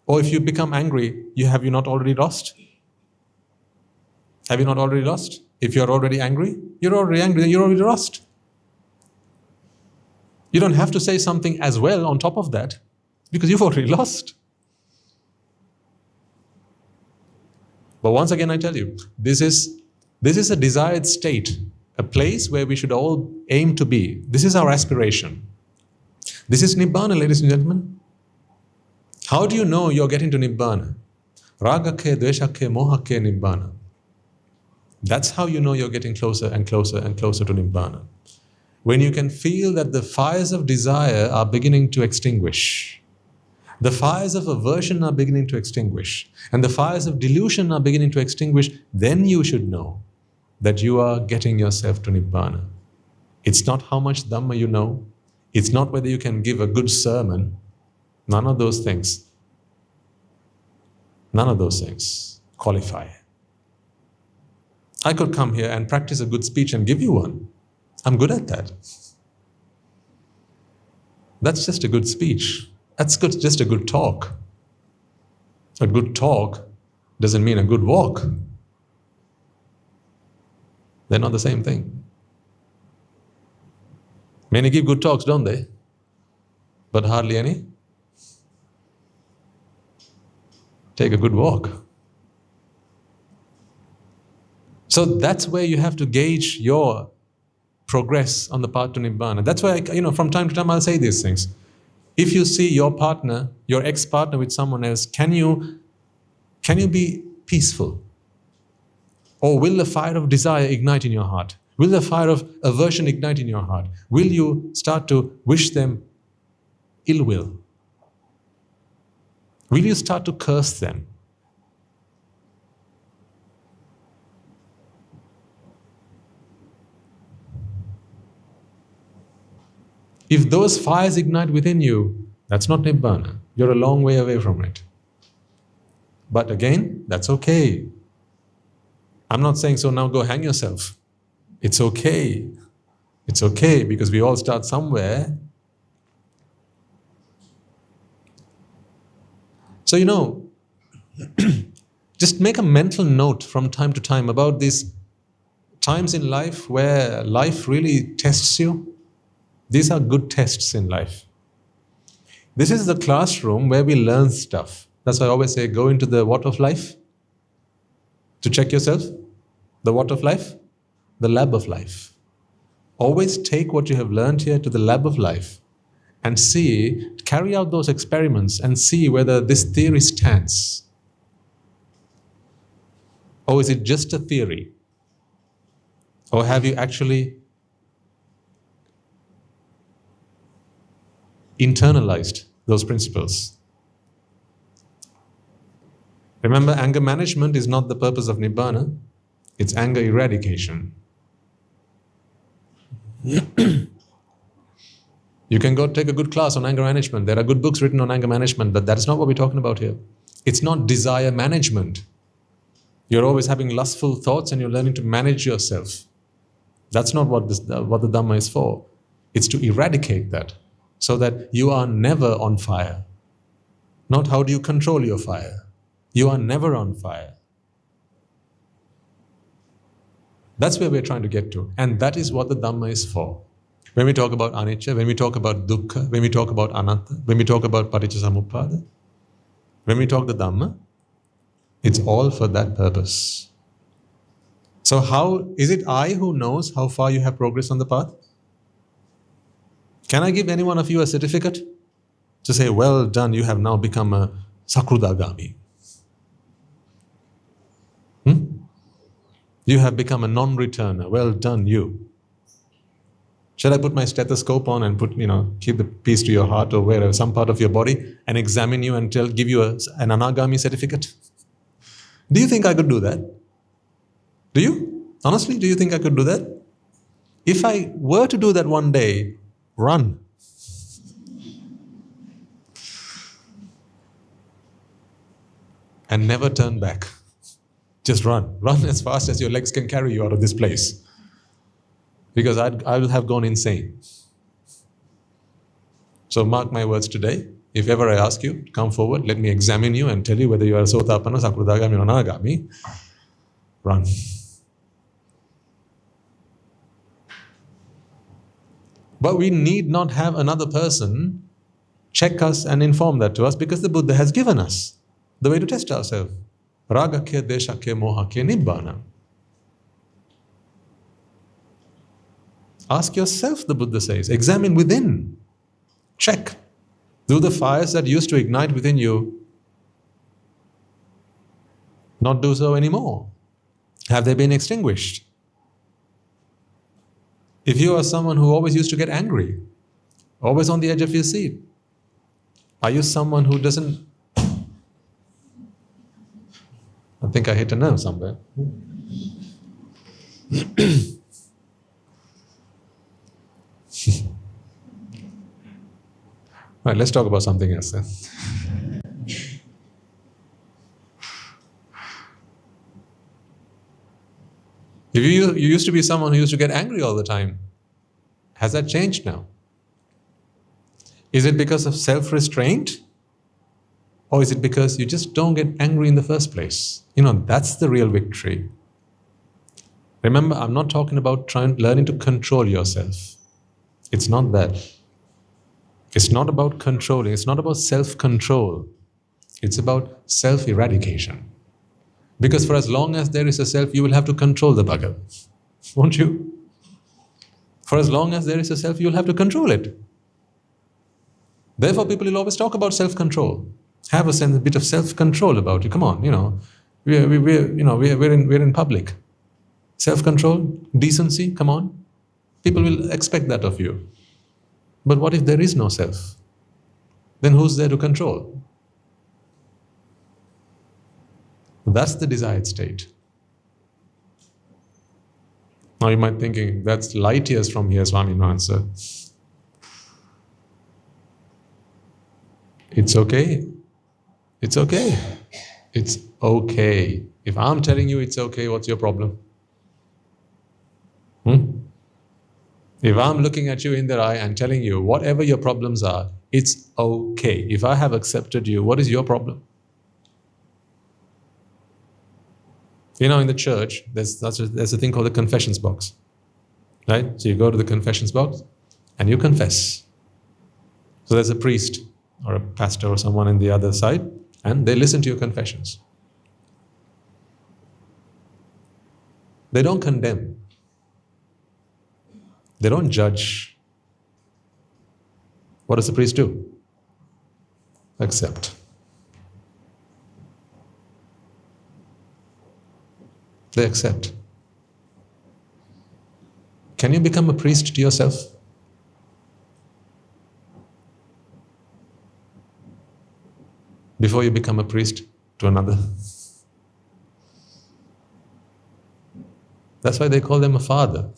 S1: Or if you become angry, have you not already lost? Have you not already lost? If you're already angry, you're already angry, then you're already lost. You don't have to say something as well on top of that because you've already lost. But once again, I tell you, this is a desired state, a place where we should all aim to be. This is our aspiration. This is Nibbāna, ladies and gentlemen. How do you know you're getting to Nibbāna? Ragakke, dveshakke, mohakke, Nibbāna. That's how you know you're getting closer and closer and closer to Nibbāna. When you can feel that the fires of desire are beginning to extinguish, the fires of aversion are beginning to extinguish, and the fires of delusion are beginning to extinguish, then you should know that you are getting yourself to Nibbāna. It's not how much dhamma you know. It's not whether you can give a good sermon. None of those things qualify. I could come here and practice a good speech and give you one. I'm good at that. That's just a good speech. That's just a good talk. A good talk doesn't mean a good walk. They're not the same thing. Many give good talks, don't they? But hardly any take a good walk. So that's where you have to gauge your progress on the path to Nibbāna. That's why, from time to time I'll say these things. If you see your partner, your ex-partner with someone else, can you be peaceful? Or will the fire of desire ignite in your heart? Will the fire of aversion ignite in your heart? Will you start to wish them ill will? Will you start to curse them? If those fires ignite within you, that's not Nibbāna. You're a long way away from it. But again, that's okay. I'm not saying, so now go hang yourself. It's okay. It's okay because we all start somewhere. So, just make a mental note from time to time about these times in life where life really tests you. These are good tests in life. This is the classroom where we learn stuff. That's why I always say, go into the what of life to check yourself. The what of life? The lab of life. Always take what you have learned here to the lab of life and carry out those experiments and see whether this theory stands. Or is it just a theory? Or have you actually internalized those principles? Remember, anger management is not the purpose of Nibbana. It's anger eradication. You can go take a good class on anger management. There are good books written on anger management, but that is not what we're talking about here. It's not desire management. You're always having lustful thoughts and you're learning to manage yourself. That's not what the Dhamma is for. It's to eradicate that so that you are never on fire. Not how do you control your fire. You are never on fire. That's where we're trying to get to. And that is what the Dhamma is for. When we talk about anicca, when we talk about dukkha, when we talk about anatta, when we talk about paticcasamuppada, when we talk the Dhamma, it's all for that purpose. So how is it I who knows how far you have progressed on the path? Can I give any one of you a certificate to say, well done, you have now become a sakrudagami? You have become a non-returner. Well done, you. Should I put my stethoscope on and keep the piece to your heart or wherever, some part of your body, and examine you and give you an anagami certificate? Do you think I could do that? Do you? Honestly, do you think I could do that? If I were to do that one day, run. And never turn back. Just run. Run as fast as your legs can carry you out of this place. Because I will have gone insane. So mark my words today. If ever I ask you, come forward, let me examine you and tell you whether you are a Sotapanna, Sakrudagami or Anagami. Run. But we need not have another person check us and inform that to us because the Buddha has given us the way to test ourselves. Ragakya, deshakya, mohakya, Nibbāna. Ask yourself, the Buddha says. Examine within. Check. Do the fires that used to ignite within you not do so anymore? Have they been extinguished? If you are someone who always used to get angry, always on the edge of your seat, are you someone who doesn't... I think I hit a nerve somewhere. Right, let's talk about something else then. If you used to be someone who used to get angry all the time, has that changed now? Is it because of self-restraint? Or is it because you just don't get angry in the first place? That's the real victory. Remember, I'm not talking about learning to control yourself. It's not that. It's not about controlling. It's not about self-control. It's about self-eradication. Because for as long as there is a self, you will have to control the bugger. Won't you? For as long as there is a self, you will have to control it. Therefore, people will always talk about self-control. Have a bit of self-control about you. Come on, we're in public. Self-control, decency, come on. People will expect that of you. But what if there is no self? Then who's there to control? That's the desired state. Now you might be thinking, that's light years from here, Swami. No answer. It's okay. It's okay. It's okay. If I'm telling you it's okay, what's your problem? If I'm looking at you in the eye and telling you whatever your problems are, it's okay. If I have accepted you, what is your problem? In the church, there's a thing called the confessions box. Right? So you go to the confessions box and you confess. So there's a priest or a pastor or someone on the other side and they listen to your confessions. They don't condemn. They don't judge. What does the priest do? Accept. They accept. Can you become a priest to yourself? Before you become a priest, to another. That's why they call them a father.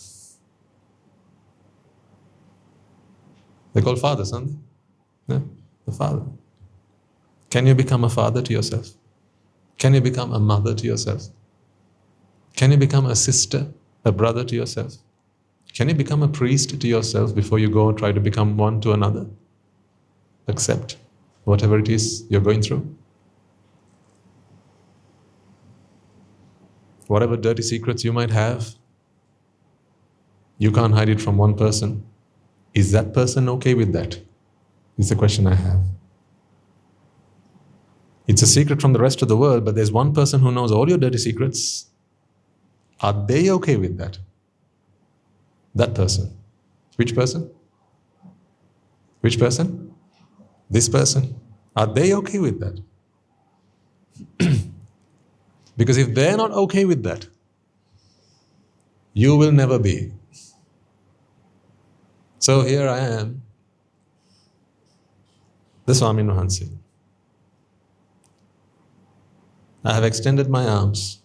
S1: They call fathers, aren't they? Yeah? The father. Can you become a father to yourself? Can you become a mother to yourself? Can you become a sister, a brother to yourself? Can you become a priest to yourself before you go and try to become one to another? Accept whatever it is you're going through. Whatever dirty secrets you might have, you can't hide it from one person. Is that person okay with that? Is the question I have. It's a secret from the rest of the world, but there's one person who knows all your dirty secrets. Are they okay with that? That person. Which person? Which person? This person. Are they okay with that? Because if they're not okay with that, you will never be. So here I am, the Swami Nuhansi. I have extended my arms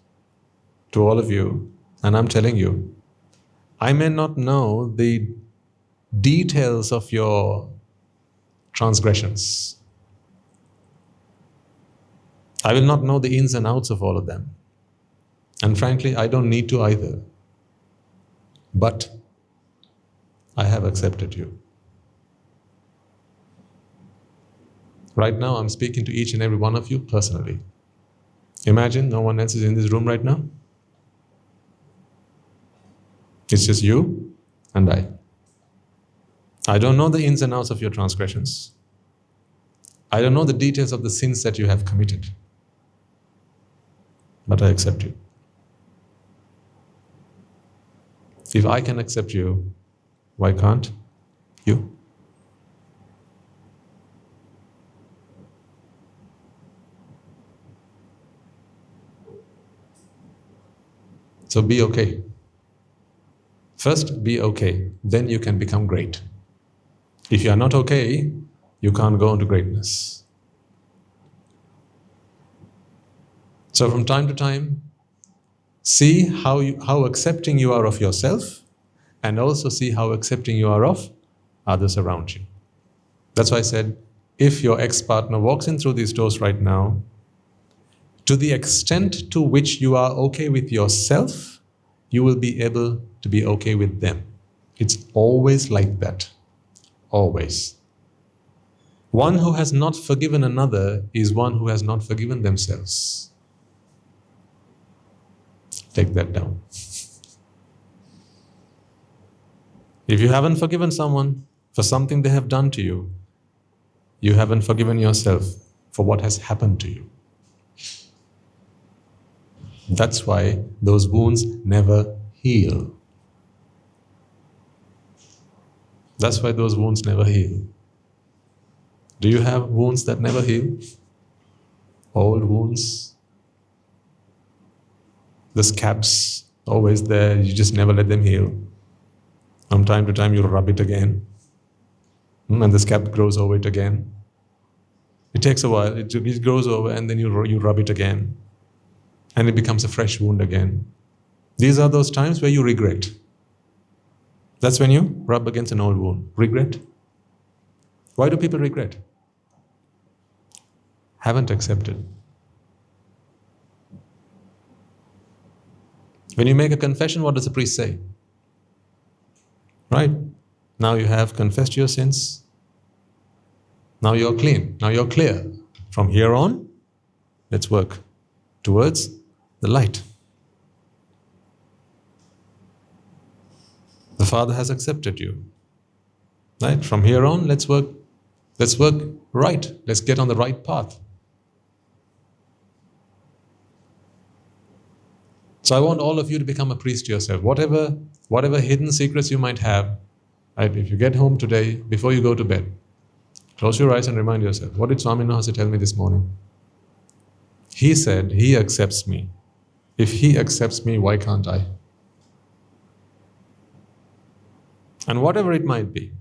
S1: to all of you, and I'm telling you, I may not know the details of your transgressions. I will not know the ins and outs of all of them. And frankly, I don't need to either. But I have accepted you. Right now, I'm speaking to each and every one of you personally. Imagine no one else is in this room right now. It's just you and I. I don't know the ins and outs of your transgressions. I don't know the details of the sins that you have committed. But I accept you. If I can accept you, why can't you? So be okay. First, be okay. Then you can become great. If you are not okay, you can't go into greatness. So from time to time, see how accepting you are of yourself, and also see how accepting you are of others around you. That's why I said, if your ex-partner walks in through these doors right now, to the extent to which you are okay with yourself, you will be able to be okay with them. It's always like that. Always. One who has not forgiven another is one who has not forgiven themselves. Take that down. If you haven't forgiven someone for something they have done to you, you haven't forgiven yourself for what has happened to you. That's why those wounds never heal. That's why those wounds never heal. Do you have wounds that never heal? Old wounds? The scabs always there, you just never let them heal. From time to time you rub it again, and the scab grows over it again. It takes a while, it grows over, and then you rub it again, and it becomes a fresh wound again. These are those times where you regret. That's when you rub against an old wound. Regret. Why do people regret? Haven't accepted. When you make a confession, what does the priest say? Right? Now you have confessed your sins. Now you're clean. Now you're clear. From here on, let's work towards the light. The Father has accepted you. Right? From here on, let's work right. Let's get on the right path. So I want all of you to become a priest yourself. Whatever hidden secrets you might have, right? If you get home today, before you go to bed, close your eyes and remind yourself, what did Swami Nuhansi tell me this morning? He said, he accepts me. If he accepts me, why can't I? And whatever it might be,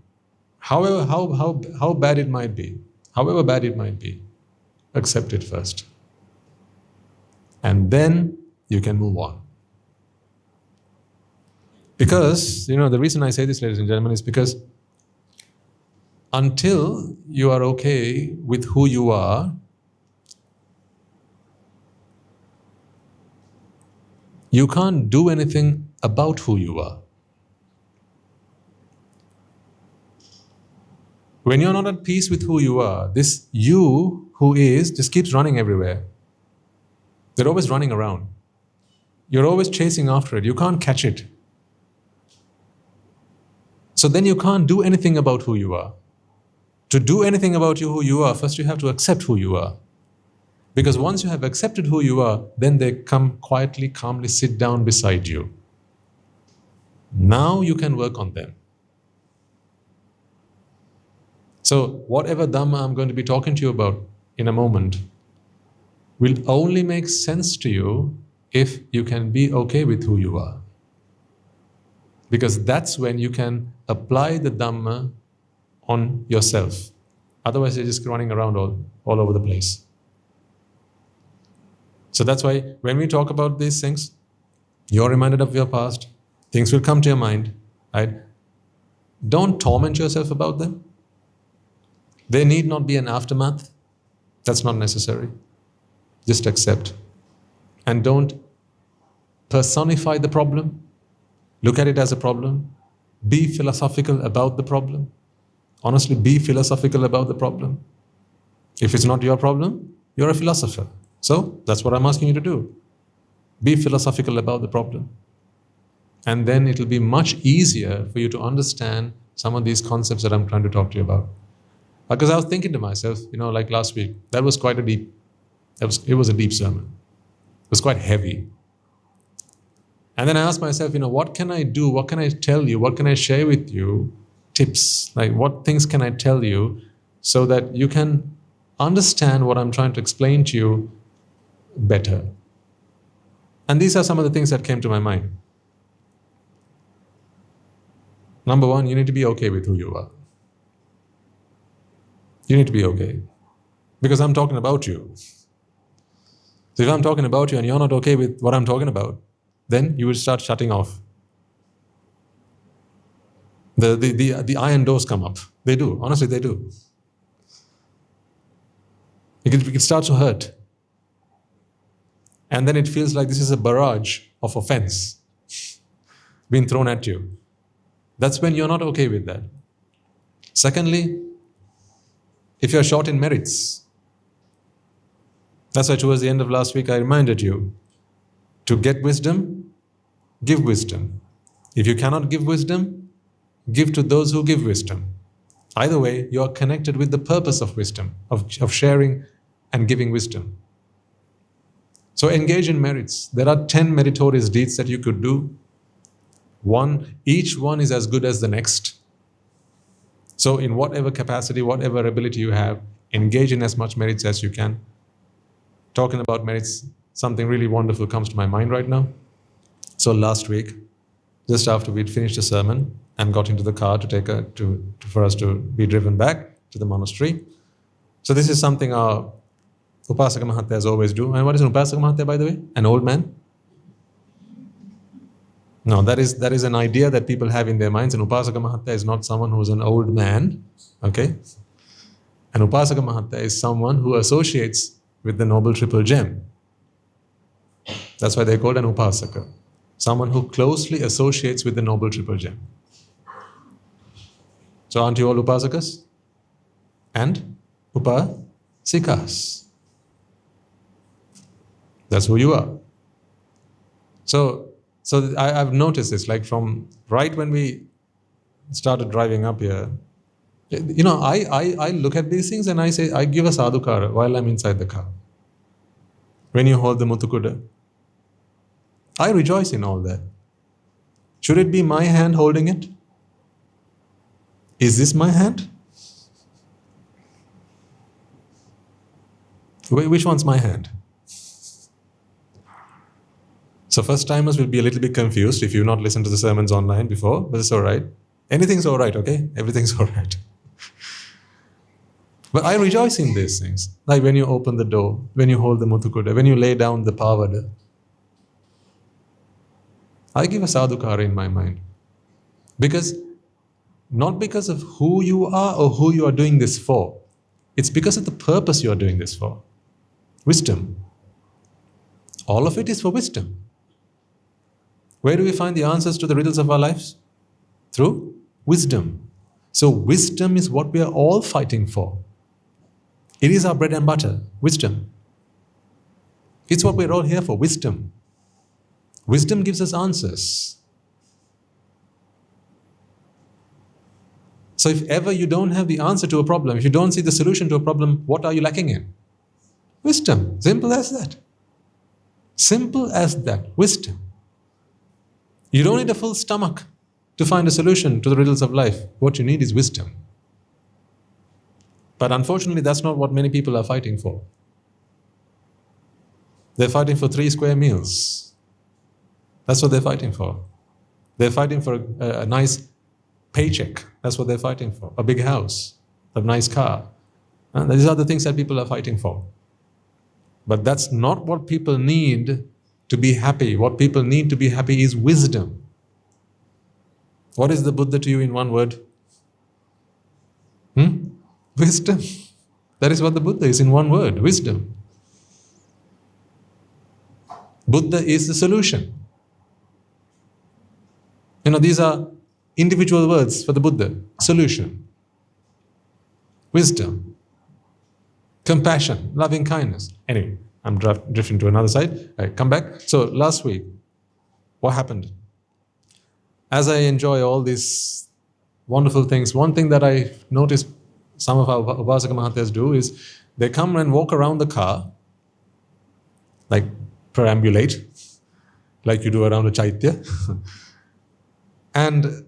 S1: however, how bad it might be, however bad it might be, accept it first. And then you can move on. Because, the reason I say this, ladies and gentlemen, is because until you are okay with who you are, you can't do anything about who you are. When you're not at peace with who you are, this you who is just keeps running everywhere. They're always running around. You're always chasing after it. You can't catch it. So then you can't do anything about who you are. To do anything about who you are, first you have to accept who you are. Because once you have accepted who you are, then they come quietly, calmly sit down beside you. Now you can work on them. So whatever Dhamma I'm going to be talking to you about in a moment will only make sense to you if you can be okay with who you are. Because that's when you can apply the Dhamma on yourself. Otherwise you're just running around all over the place. So that's why when we talk about these things, you're reminded of your past, things will come to your mind, right? Don't torment yourself about them. There need not be an aftermath. That's not necessary. Just accept. And don't personify the problem. Look at it as a problem. Be philosophical about the problem. Honestly, be philosophical about the problem. If it's not your problem, you're a philosopher. So that's what I'm asking you to do. Be philosophical about the problem. And then it'll be much easier for you to understand some of these concepts that I'm trying to talk to you about. Because I was thinking to myself, like last week, that was quite it was a deep sermon. It was quite heavy. And then I asked myself, what can I do? What can I tell you? What can I share with you? Tips, like what things can I tell you so that you can understand what I'm trying to explain to you better. And these are some of the things that came to my mind. Number one, you need to be okay with who you are. You need to be okay. Because I'm talking about you. So if I'm talking about you and you're not okay with what I'm talking about, then you will start shutting off. The iron doors come up. They do. Honestly, they do. It starts to hurt. And then it feels like this is a barrage of offense being thrown at you. That's when you're not okay with that. Secondly, if you're short in merits, that's why towards the end of last week I reminded you to get wisdom, give wisdom. If you cannot give wisdom, give to those who give wisdom. Either way, you are connected with the purpose of wisdom, of sharing and giving wisdom. So engage in merits. There are 10 meritorious deeds that you could do. Each one is as good as the next. So in whatever capacity, whatever ability you have, engage in as much merits as you can. Talking about merits, something really wonderful comes to my mind right now. So last week, just after we'd finished the sermon and got into the car for us to be driven back to the monastery. So this is something our Upasaka Mahatyas always do. And what is an Upasaka Mahatya, by the way? An old man? No, that is an idea that people have in their minds. An Upasaka Mahatya is not someone who is an old man. Okay? An Upasaka Mahatya is someone who associates with the Noble Triple Gem. That's why they're called an Upasaka. Someone who closely associates with the Noble Triple Gem. So aren't you all Upasakas? And Upasikas. That's who you are. So I've noticed this, like from right when we started driving up here, I look at these things and I say, I give a sadhukara while I'm inside the car. When you hold the Muthukuda, I rejoice in all that. Should it be my hand holding it? Is this my hand? Which one's my hand? So first timers will be a little bit confused if you've not listened to the sermons online before, but it's all right. Anything's all right, okay? Everything's all right. But I rejoice in these things. Like when you open the door, when you hold the muthukuda, when you lay down the pavada. I give a sadhukara in my mind. Not because of who you are or who you are doing this for. It's because of the purpose you are doing this for. Wisdom. All of it is for wisdom. Where do we find the answers to the riddles of our lives? Through wisdom. So wisdom is what we are all fighting for. It is our bread and butter, wisdom. It's what we're all here for, wisdom. Wisdom gives us answers. So if ever you don't have the answer to a problem, if you don't see the solution to a problem, what are you lacking in? Wisdom. Simple as that. Simple as that. Wisdom. You don't need a full stomach to find a solution to the riddles of life. What you need is wisdom. But unfortunately, that's not what many people are fighting for. They're fighting for 3 square meals. That's what they're fighting for. They're fighting for a nice paycheck. That's what they're fighting for. A big house, a nice car. And these are the things that people are fighting for. But that's not what people need to be happy. What people need to be happy is wisdom. What is the Buddha to you in one word? Wisdom. That is what the Buddha is in one word, wisdom. Buddha is the solution. These are individual words for the Buddha. Solution. Wisdom. Compassion. Loving kindness. Anyway, I'm drifting to another side. All right, come back. So last week, what happened? As I enjoy all these wonderful things, one thing that I noticed some of our Upasaka Mahathas do is they come and walk around the car, like perambulate, like you do around a chaitya. And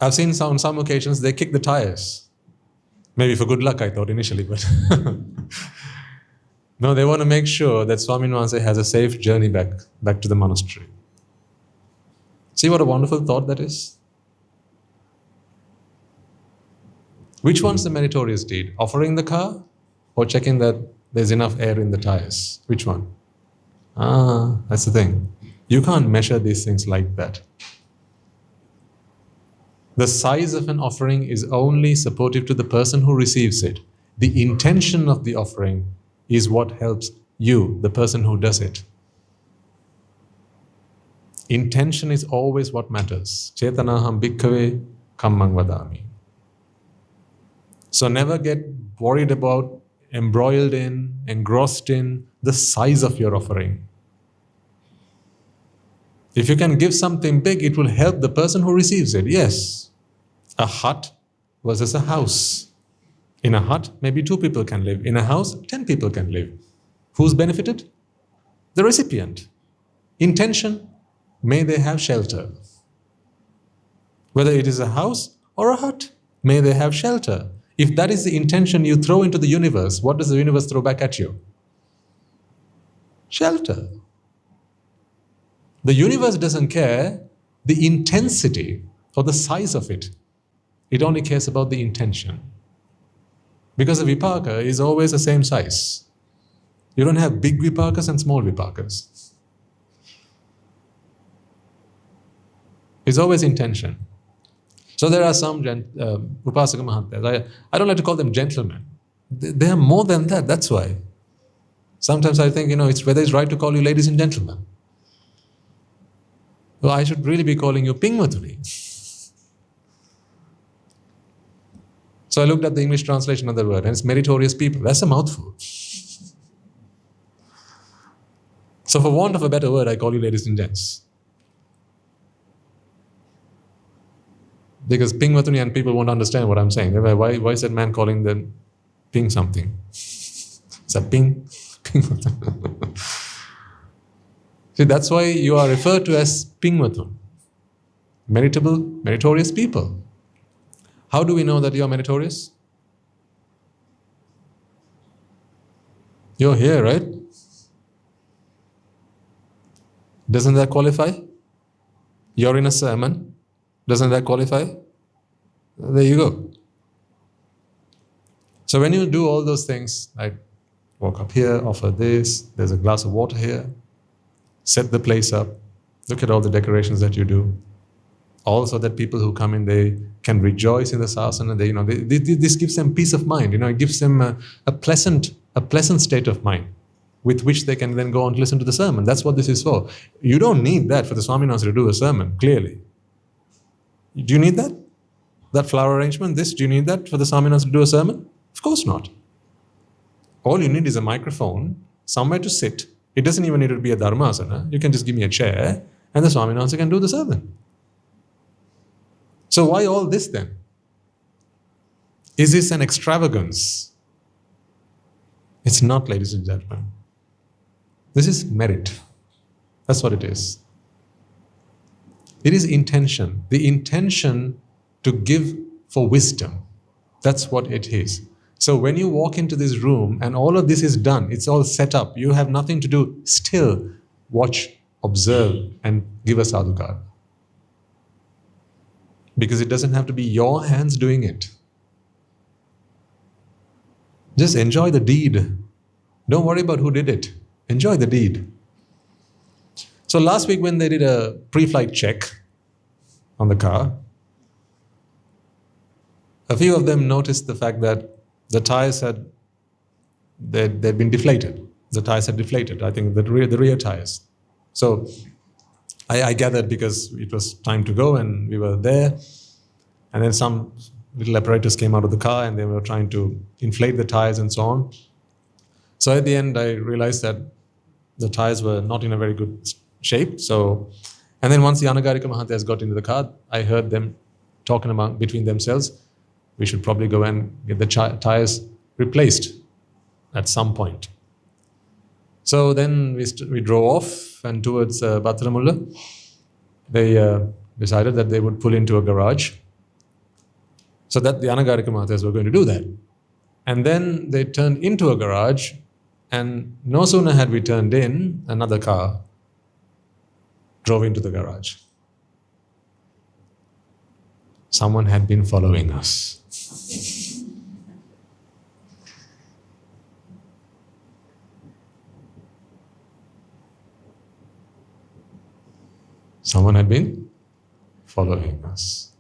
S1: I've seen on some occasions they kick the tires. Maybe for good luck, I thought initially, but no, they want to make sure that Swamin Wahanse has a safe journey back to the monastery. See what a wonderful thought that is? Which one's the meritorious deed? Offering the car or checking that there's enough air in the tires? Which one? That's the thing. You can't measure these things like that. The size of an offering is only supportive to the person who receives it. The intention of the offering is what helps you, the person who does it. Intention is always what matters. Chetanaham bhikkhave kammang vadami. So never get worried about, embroiled in, engrossed in the size of your offering. If you can give something big, it will help the person who receives it. Yes, a hut versus a house. In a hut, maybe 2 people can live. In a house, 10 people can live. Who's benefited? The recipient. Intention, may they have shelter. Whether it is a house or a hut, may they have shelter. If that is the intention you throw into the universe, what does the universe throw back at you? Shelter. The universe doesn't care the intensity or the size of it. It only cares about the intention. Because the vipaka is always the same size. You don't have big vipakas and small vipakas. It's always intention. So there are some Upasaka Mahathas. I don't like to call them gentlemen. They are more than that, that's why. Sometimes I think, it's whether it's right to call you ladies and gentlemen. Well, I should really be calling you Pingmaturi. So I looked at the English translation of the word, and it's meritorious people. That's a mouthful. So for want of a better word, I call you ladies and gents. Because Pingmatuni and people won't understand what I'm saying. They're like, why is that man calling them Ping something? It's a Ping. See, that's why you are referred to as Pingmatun. Meritorious people. How do we know that you are meritorious? You're here, right? Doesn't that qualify? You're in a sermon. Doesn't that qualify? There you go. So when you do all those things, like walk up here, offer this, there's a glass of water here, set the place up, look at all the decorations that you do. Also that people who come in, they can rejoice in the sasana. This gives them peace of mind. It gives them a pleasant state of mind with which they can then go on to listen to the sermon. That's what this is for. You don't need that for the Swaminatha to do a sermon, clearly. Do you need that? That flower arrangement, do you need that for the Swaminatha to do a sermon? Of course not. All you need is a microphone, somewhere to sit. It doesn't even need to be a dharmasana. You can just give me a chair and the Swaminatha can do the sermon. So why all this then? Is this an extravagance? It's not, ladies and gentlemen. This is merit. That's what it is. It is intention. The intention to give for wisdom. That's what it is. So when you walk into this room and all of this is done, it's all set up, you have nothing to do, still watch, observe and give a sadhukar. Because it doesn't have to be your hands doing it. Just enjoy the deed. Don't worry about who did it. Enjoy the deed. So last week when they did a pre-flight check on the car, a few of them noticed the fact that the tires they'd been deflated. The tires had deflated, I think the rear tires. So I gathered because it was time to go and we were there. And then some little apparatus came out of the car and they were trying to inflate the tires and so on. So at the end, I realized that the tires were not in a very good shape. And then once the Anagarika Mahathas got into the car, I heard them talking about between themselves, we should probably go and get the tires replaced at some point. So then we drove off and towards Battaramulla. They decided that they would pull into a garage. So that the Anagarika Mahathas were going to do that. And then they turned into a garage, and no sooner had we turned in, another car drove into the garage. Someone had been following us. Someone had been following us.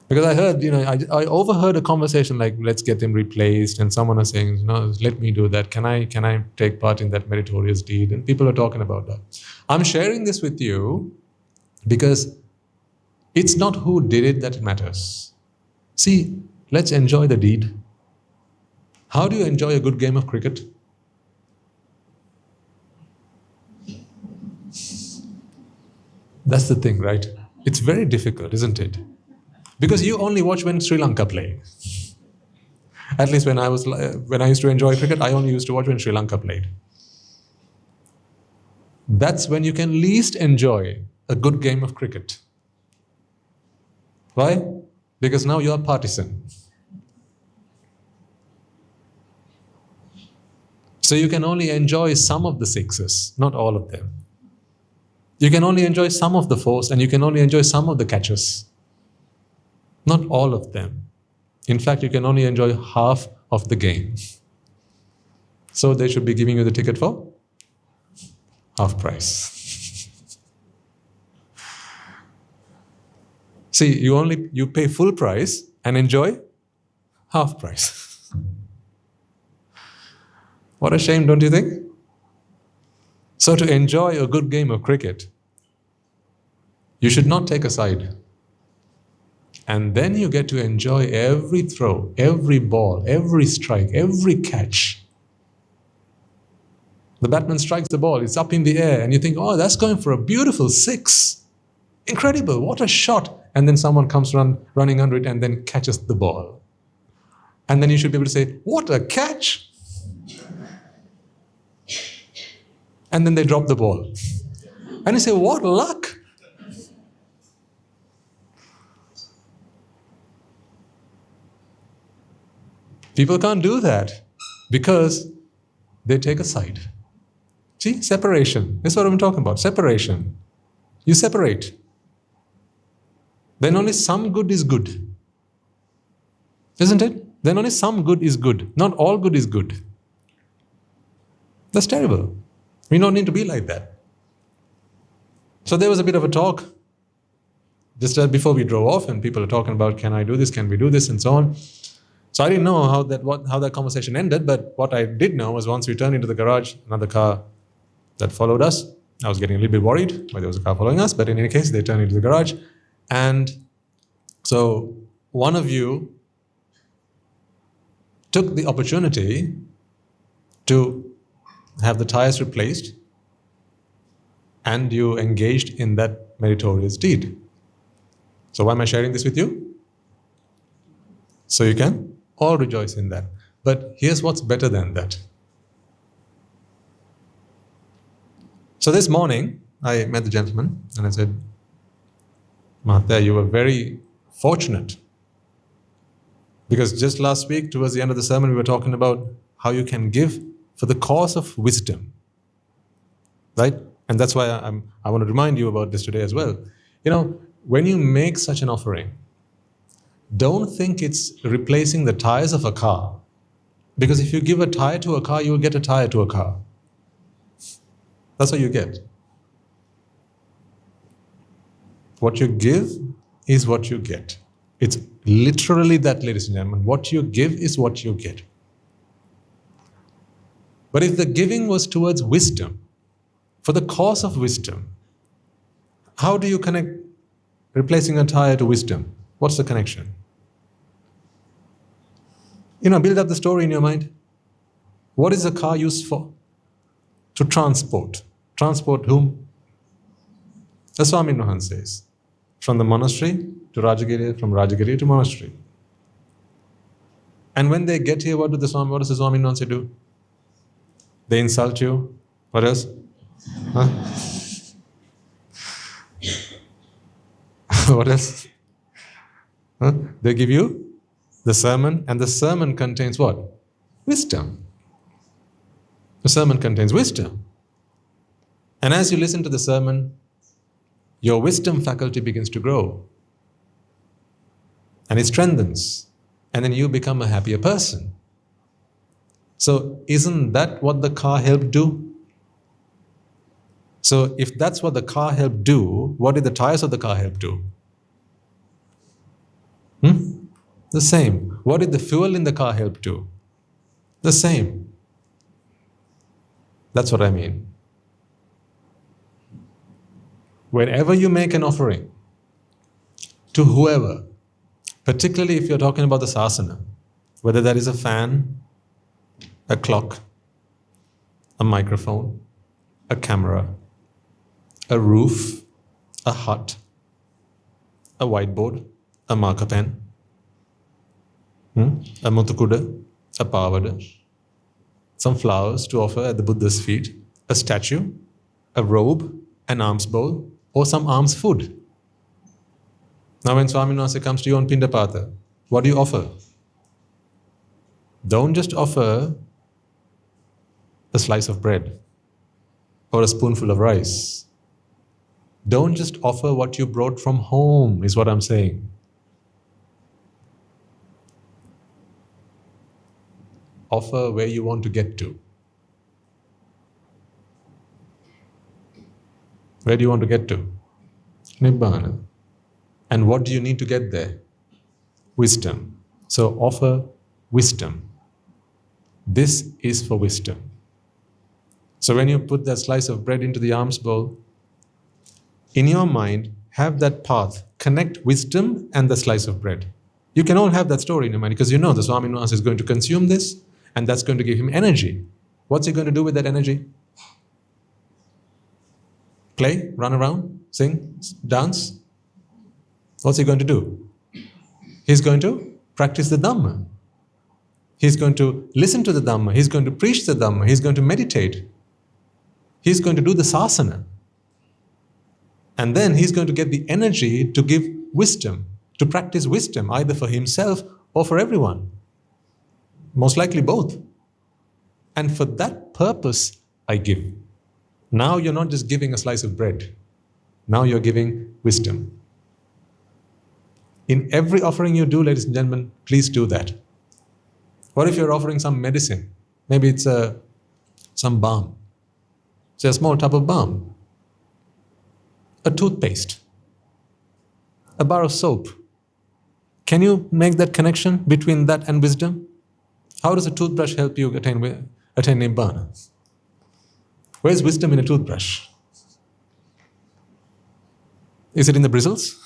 S1: Because I heard, I overheard a conversation like, let's get them replaced, and someone was saying, no, let me do that. Can I take part in that meritorious deed? And people are talking about that. I'm sharing this with you because it's not who did it that matters. See, let's enjoy the deed. How do you enjoy a good game of cricket? That's the thing, right? It's very difficult, isn't it? Because you only watch when Sri Lanka play. At least when I used to enjoy cricket, I only used to watch when Sri Lanka played. That's when you can least enjoy a good game of cricket. Why? Because now you are partisan. So you can only enjoy some of the sixes, not all of them. You can only enjoy some of the fours and you can only enjoy some of the catches. Not all of them. In fact, you can only enjoy half of the game. So they should be giving you the ticket for half price. See, you pay full price and enjoy half price. What a shame, don't you think? So to enjoy a good game of cricket, you should not take a side. And then you get to enjoy every throw, every ball, every strike, every catch. The batsman strikes the ball, it's up in the air, and you think, oh, that's going for a beautiful six. Incredible, what a shot. And then someone comes running under it and then catches the ball. And then you should be able to say, what a catch. And then they drop the ball. And you say, what luck. People can't do that because they take a side. See, separation. That's what I'm talking about, separation. You separate. Then only some good is good. Isn't it? then only some good is good. Not all good is good. That's terrible. We don't need to be like that. So there was a bit of a talk just before we drove off, and people are talking about, can I do this, can we do this, and so on. So I didn't know how that conversation ended, but what I did know was once we turned into the garage, another car that followed us. I was getting a little bit worried why there was a car following us, but in any case, they turned into the garage. And so one of you took the opportunity to have the tires replaced, and you engaged in that meritorious deed. So why am I sharing this with you? So you can all rejoice in that. But here's what's better than that. So this morning, I met the gentleman and I said, Mahatya, you were very fortunate. Because just last week, towards the end of the sermon, we were talking about how you can give for the cause of wisdom. Right? And that's why I want to remind you about this today as well. You know, when you make such an offering, don't think it's replacing the tires of a car. Because if you give a tire to a car, you will get a tire to a car. That's what you get. What you give is what you get. It's literally that, ladies and gentlemen. What you give is what you get. But if the giving was towards wisdom, for the cause of wisdom, how do you connect replacing a tire to wisdom? What's the connection? You know, build up the story in your mind. What is a car used for? To transport. Transport whom? The Swami Nuhan says. From the monastery to Rajagiriya, from Rajagiriya to monastery. And when they get here, what does the Swami Nuhan say do? They insult you. What else? Huh? What else? Huh? They give you the sermon, and the sermon contains what? Wisdom. The sermon contains wisdom. And as you listen to the sermon, your wisdom faculty begins to grow. And it strengthens. And then you become a happier person. So isn't that what the car helped do? So if that's what the car helped do, what did the tires of the car help do? The same. What did the fuel in the car help do? The same. That's what I mean. Whenever you make an offering to whoever, particularly if you're talking about the sasana, whether that is a fan, a clock, a microphone, a camera, a roof, a hut, a whiteboard, a marker pen, a muthukuda, a pavada, some flowers to offer at the Buddha's feet, a statue, a robe, an alms bowl, or some alms food. Now when Swami Nasa comes to you on Pindapata, what do you offer? Don't just offer a slice of bread or a spoonful of rice. Don't just offer what you brought from home, is what I'm saying. Offer where you want to get to. Where do you want to get to? Nibbāna. And what do you need to get there? Wisdom. So offer wisdom. This is for wisdom. So when you put that slice of bread into the alms bowl, in your mind, have that path, connect wisdom and the slice of bread. You can all have that story in your mind because you know the Swami Nasa is going to consume this and that's going to give him energy. What's he going to do with that energy? Play, run around, sing, dance? What's he going to do? He's going to practice the dhamma. He's going to listen to the dhamma. He's going to preach the dhamma. He's going to meditate. He's going to do the sasana. And then he's going to get the energy to give wisdom, to practice wisdom, either for himself or for everyone. Most likely both. And for that purpose, I give. Now you're not just giving a slice of bread. Now you're giving wisdom. In every offering you do, ladies and gentlemen, please do that. What if you're offering some medicine? Maybe it's some balm. Say a small tub of balm, a toothpaste, a bar of soap. Can you make that connection between that and wisdom? How does a toothbrush help you attain Nibbāna? Where's wisdom in a toothbrush? Is it in the bristles?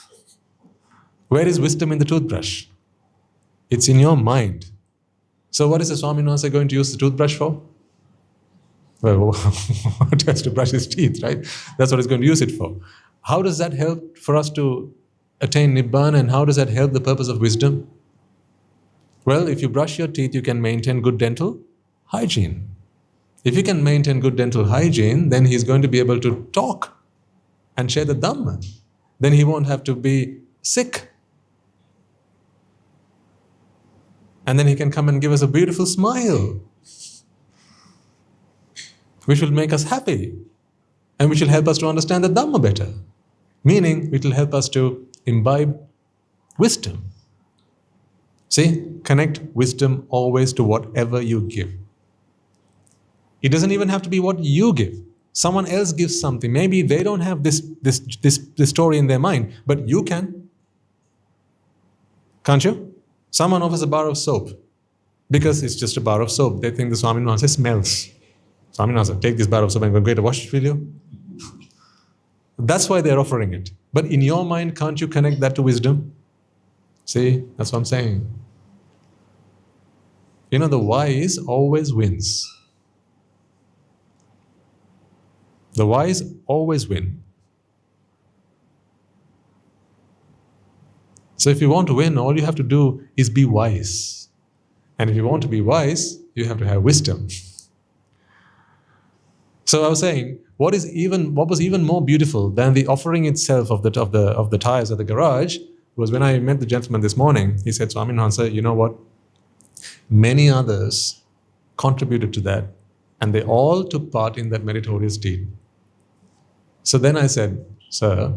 S1: Where is wisdom in the toothbrush? It's in your mind. So what is the Swami Nasa going to use the toothbrush for? Well, just to brush his teeth, right? That's what he's going to use it for. How does that help for us to attain Nibbana, and how does that help the purpose of wisdom? Well, if you brush your teeth, you can maintain good dental hygiene. If you can maintain good dental hygiene, then he's going to be able to talk and share the dhamma. Then he won't have to be sick. And then he can come and give us a beautiful smile, which will make us happy, and which will help us to understand the dhamma better. Meaning, it will help us to imbibe wisdom. See, connect wisdom always to whatever you give. It doesn't even have to be what you give. Someone else gives something. Maybe they don't have this story in their mind, but you can. Can't you? Someone offers a bar of soap because it's just a bar of soap. They think the Swami Nasa smells. Swami Nasa, take this bar of soap and go get a wash, will you? That's why they're offering it. But in your mind, can't you connect that to wisdom? See, that's what I'm saying. You know, the wise always wins. The wise always win. So if you want to win, all you have to do is be wise. And if you want to be wise, you have to have wisdom. So I was saying, what was even more beautiful than the offering itself of the tires at the garage was when I met the gentleman this morning. He said, Swami Nasa, you know what? Many others contributed to that, and they all took part in that meritorious deed. So then I said, sir,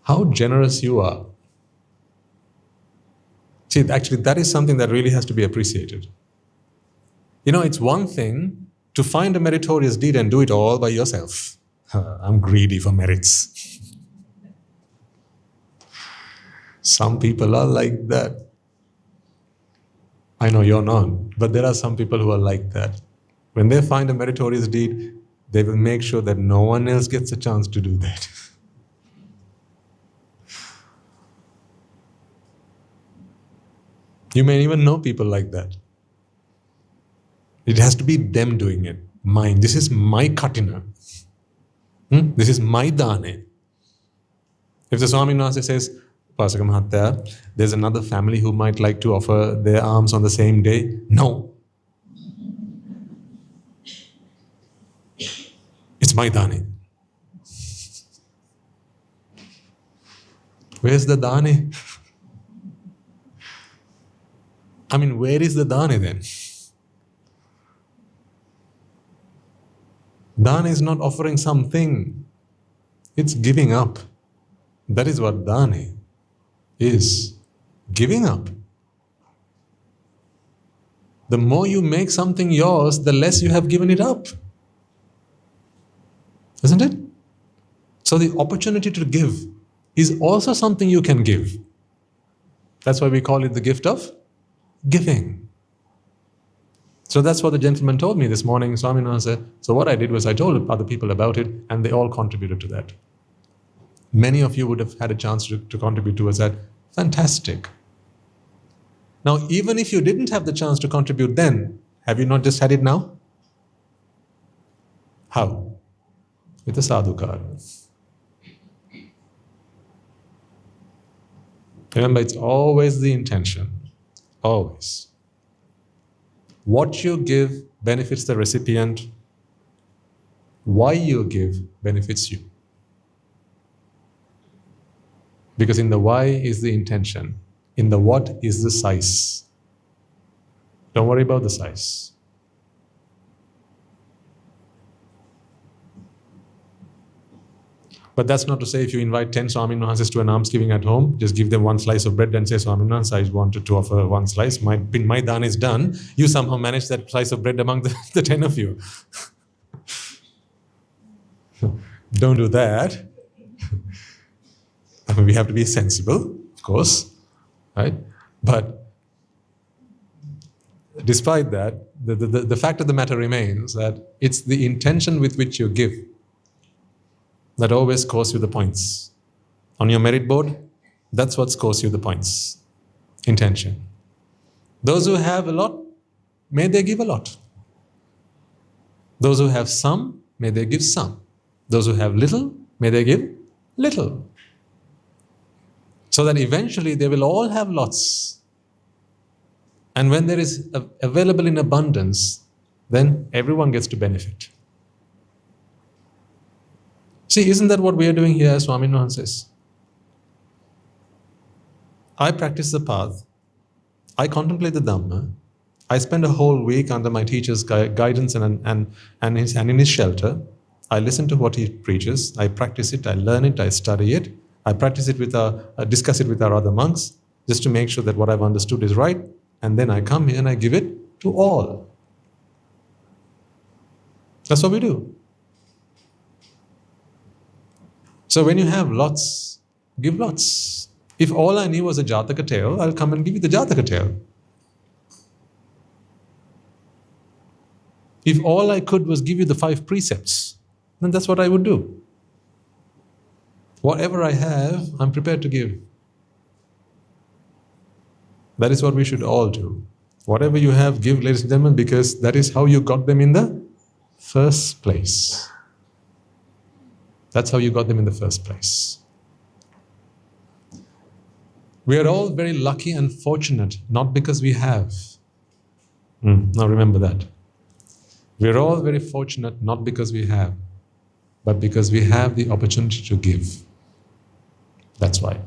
S1: how generous you are. See, actually, that is something that really has to be appreciated. You know, it's one thing to find a meritorious deed and do it all by yourself. I'm greedy for merits. Some people are like that. I know you're not, but there are some people who are like that. When they find a meritorious deed, they will make sure that no one else gets a chance to do that. You may even know people like that. It has to be them doing it. Mine. This is my katina. This is my dane. If the Swami Nasa says, Pasaka Mahatya, there's another family who might like to offer their alms on the same day. No. It's my dane. Where's the dane? I mean, where is the dane then? Dana is not offering something. It's giving up. That is what dana is. Giving up. The more you make something yours, the less you have given it up. Isn't it? So the opportunity to give is also something you can give. That's why we call it the gift of giving. So that's what the gentleman told me this morning, Swami Nasa. So what I did was I told other people about it, and they all contributed to that. Many of you would have had a chance to contribute towards that. Fantastic. Now, even if you didn't have the chance to contribute then, have you not just had it now? How? With a sadhu card. Remember, it's always the intention. Always. What you give benefits the recipient. Why you give benefits you. Because in the why is the intention. In the what is the size. Don't worry about the size. But that's not to say if you invite 10 Swami Mahansis to an almsgiving at home, just give them one slice of bread and say, Swami Mahansa, I wanted to offer one slice. My dana is done. You somehow manage that slice of bread among the 10 of you. Don't do that. I mean, we have to be sensible, of course, right? But despite that, the fact of the matter remains that it's the intention with which you give that always scores you the points. On your merit board, that's what scores you the points. Intention. Those who have a lot, may they give a lot. Those who have some, may they give some. Those who have little, may they give little. So that eventually they will all have lots. And when there is available in abundance, then everyone gets to benefit. See, isn't that what we are doing here as Swami Nohan says? I practice the path. I contemplate the Dhamma. I spend a whole week under my teacher's guidance and in his shelter. I listen to what he preaches. I practice it. I learn it. I study it. I practice it discuss it with our other monks, just to make sure that what I've understood is right. And then I come here and I give it to all. That's what we do. So when you have lots, give lots. If all I knew was a Jataka tale, I'll come and give you the Jataka tale. If all I could was give you the 5 precepts, then that's what I would do. Whatever I have, I'm prepared to give. That is what we should all do. Whatever you have, give, ladies and gentlemen, because that is how you got them in the first place. That's how you got them in the first place. We are all very lucky and fortunate, not because we have. Now remember that. We are all very fortunate, not because we have, but because we have the opportunity to give. That's why.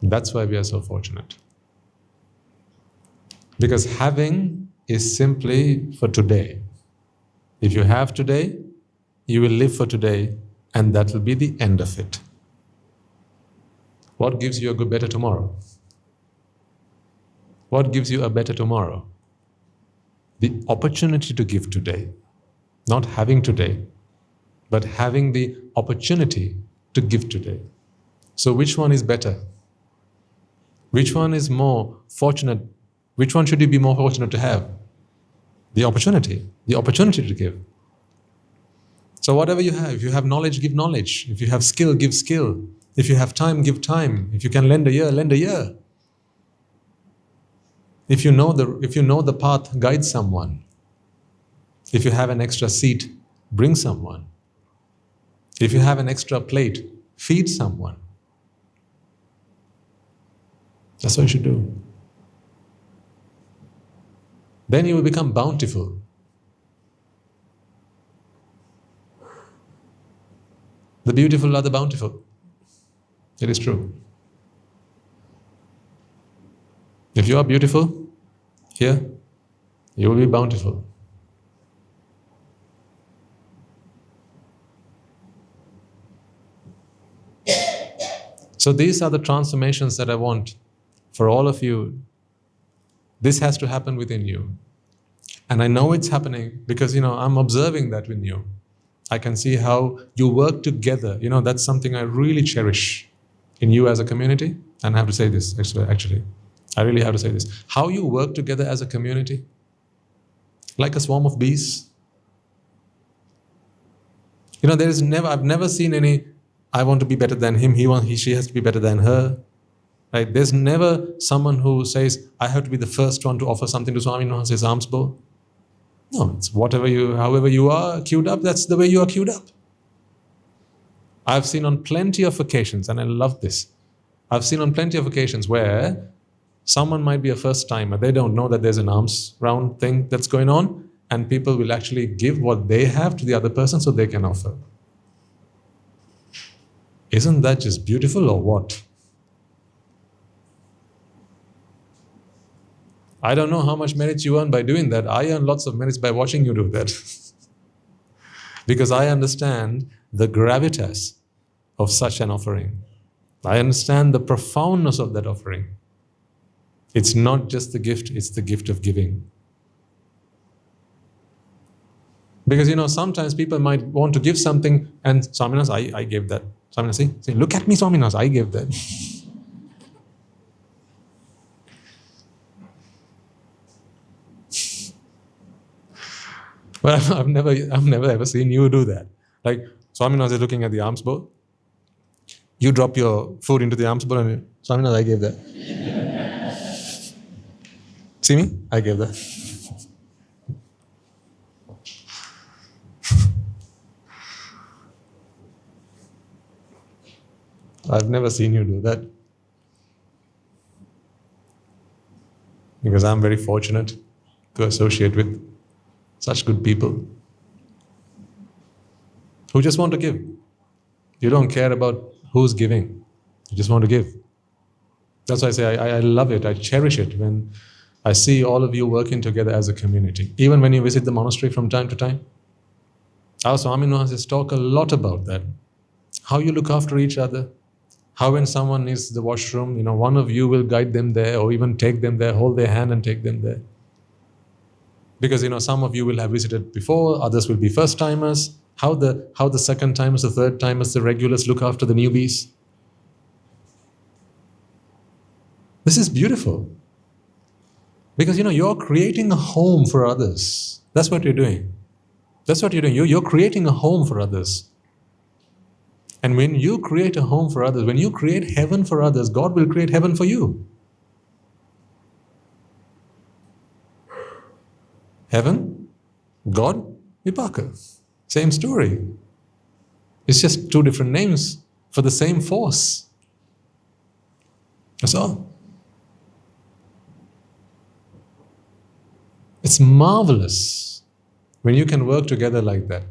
S1: That's why we are so fortunate. Because having is simply for today. If you have today, you will live for today, and that will be the end of it. What gives you a better tomorrow? What gives you a better tomorrow? The opportunity to give today. Not having today, but having the opportunity to give today. So which one is better? Which one is more fortunate? Which one should you be more fortunate to have? The opportunity to give. So whatever you have, if you have knowledge, give knowledge. If you have skill, give skill. If you have time, give time. If you can lend a year, lend a year. If you know the path, guide someone. If you have an extra seat, bring someone. If you have an extra plate, feed someone. That's what you should do. Then you will become bountiful. The beautiful are the bountiful. It is true. If you are beautiful, here, you will be bountiful. So these are the transformations that I want for all of you. This has to happen within you. And I know it's happening because, I'm observing that in you. I can see how you work together. That's something I really cherish in you as a community. And I have to say this, actually. I really have to say this. How you work together as a community, like a swarm of bees. I've never seen any, I want to be better than him, she has to be better than her. Right? There's never someone who says, I have to be the first one to offer something to Swami Mahansa's alms bowl. No, it's however you are queued up, that's the way you are queued up. I've seen on plenty of occasions, and I love this. I've seen on plenty of occasions where someone might be a first timer. They don't know that there's an alms round thing that's going on, and people will actually give what they have to the other person so they can offer. Isn't that just beautiful or what? I don't know how much merits you earn by doing that. I earn lots of merits by watching you do that. Because I understand the gravitas of such an offering. I understand the profoundness of that offering. It's not just the gift, it's the gift of giving. Because sometimes people might want to give something and Swaminas, I gave that. Swaminas, say, look at me, Swaminas, I gave that. But I've never ever seen you do that. Like Swaminas is looking at the alms bowl. You drop your food into the alms bowl and Swaminas, I gave that. See me? I gave that. I've never seen you do that. Because I'm very fortunate to associate with such good people who just want to give. You don't care about who's giving. You just want to give. That's why I say I love it. I cherish it when I see all of you working together as a community. Even when you visit the monastery from time to time. Our Swami Maharaj talk a lot about that. How you look after each other. How when someone needs the washroom, one of you will guide them there or even take them there, hold their hand and take them there. Because some of you will have visited before, others will be first timers. How the second timers, the third timers, the regulars look after the newbies. This is beautiful. Because you're creating a home for others. That's what you're doing. That's what you're doing. You're creating a home for others. And when you create a home for others, when you create heaven for others, God will create heaven for you. Heaven, God, Vipaka. Same story. It's just two different names for the same force. That's all. It's marvelous when you can work together like that.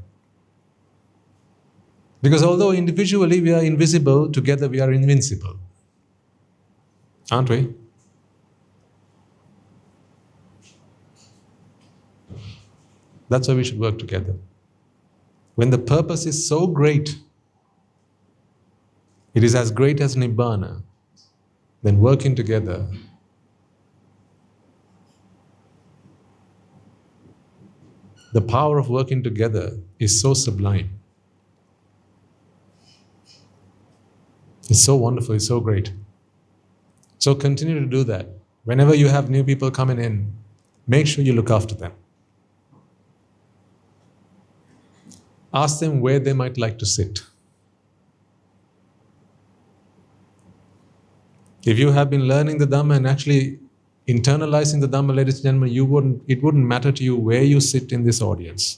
S1: Because although individually we are invisible, together we are invincible. Aren't we? That's why we should work together. When the purpose is so great, it is as great as Nibbāna, then working together the power of working together is so sublime. It's so wonderful, it's so great. So continue to do that. Whenever you have new people coming in, make sure you look after them. Ask them where they might like to sit. If you have been learning the Dhamma and actually internalizing the Dhamma, ladies and gentlemen, it wouldn't matter to you where you sit in this audience.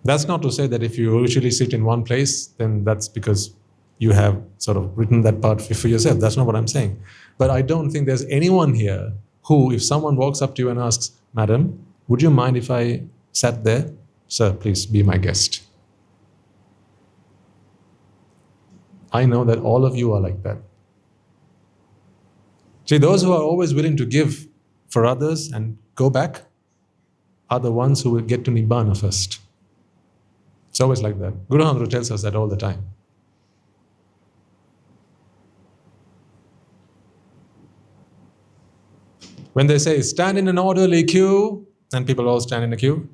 S1: That's not to say that if you usually sit in one place, then that's because you have sort of written that part for yourself. That's not what I'm saying. But I don't think there's anyone here who, if someone walks up to you and asks, "Madam, would you mind if I sat there?" "Sir, please be my guest." I know that all of you are like that. See, those who are always willing to give for others and go back are the ones who will get to Nibbāna first. It's always like that. Guru Maharaj tells us that all the time. When they say, stand in an orderly queue, and people all stand in a queue,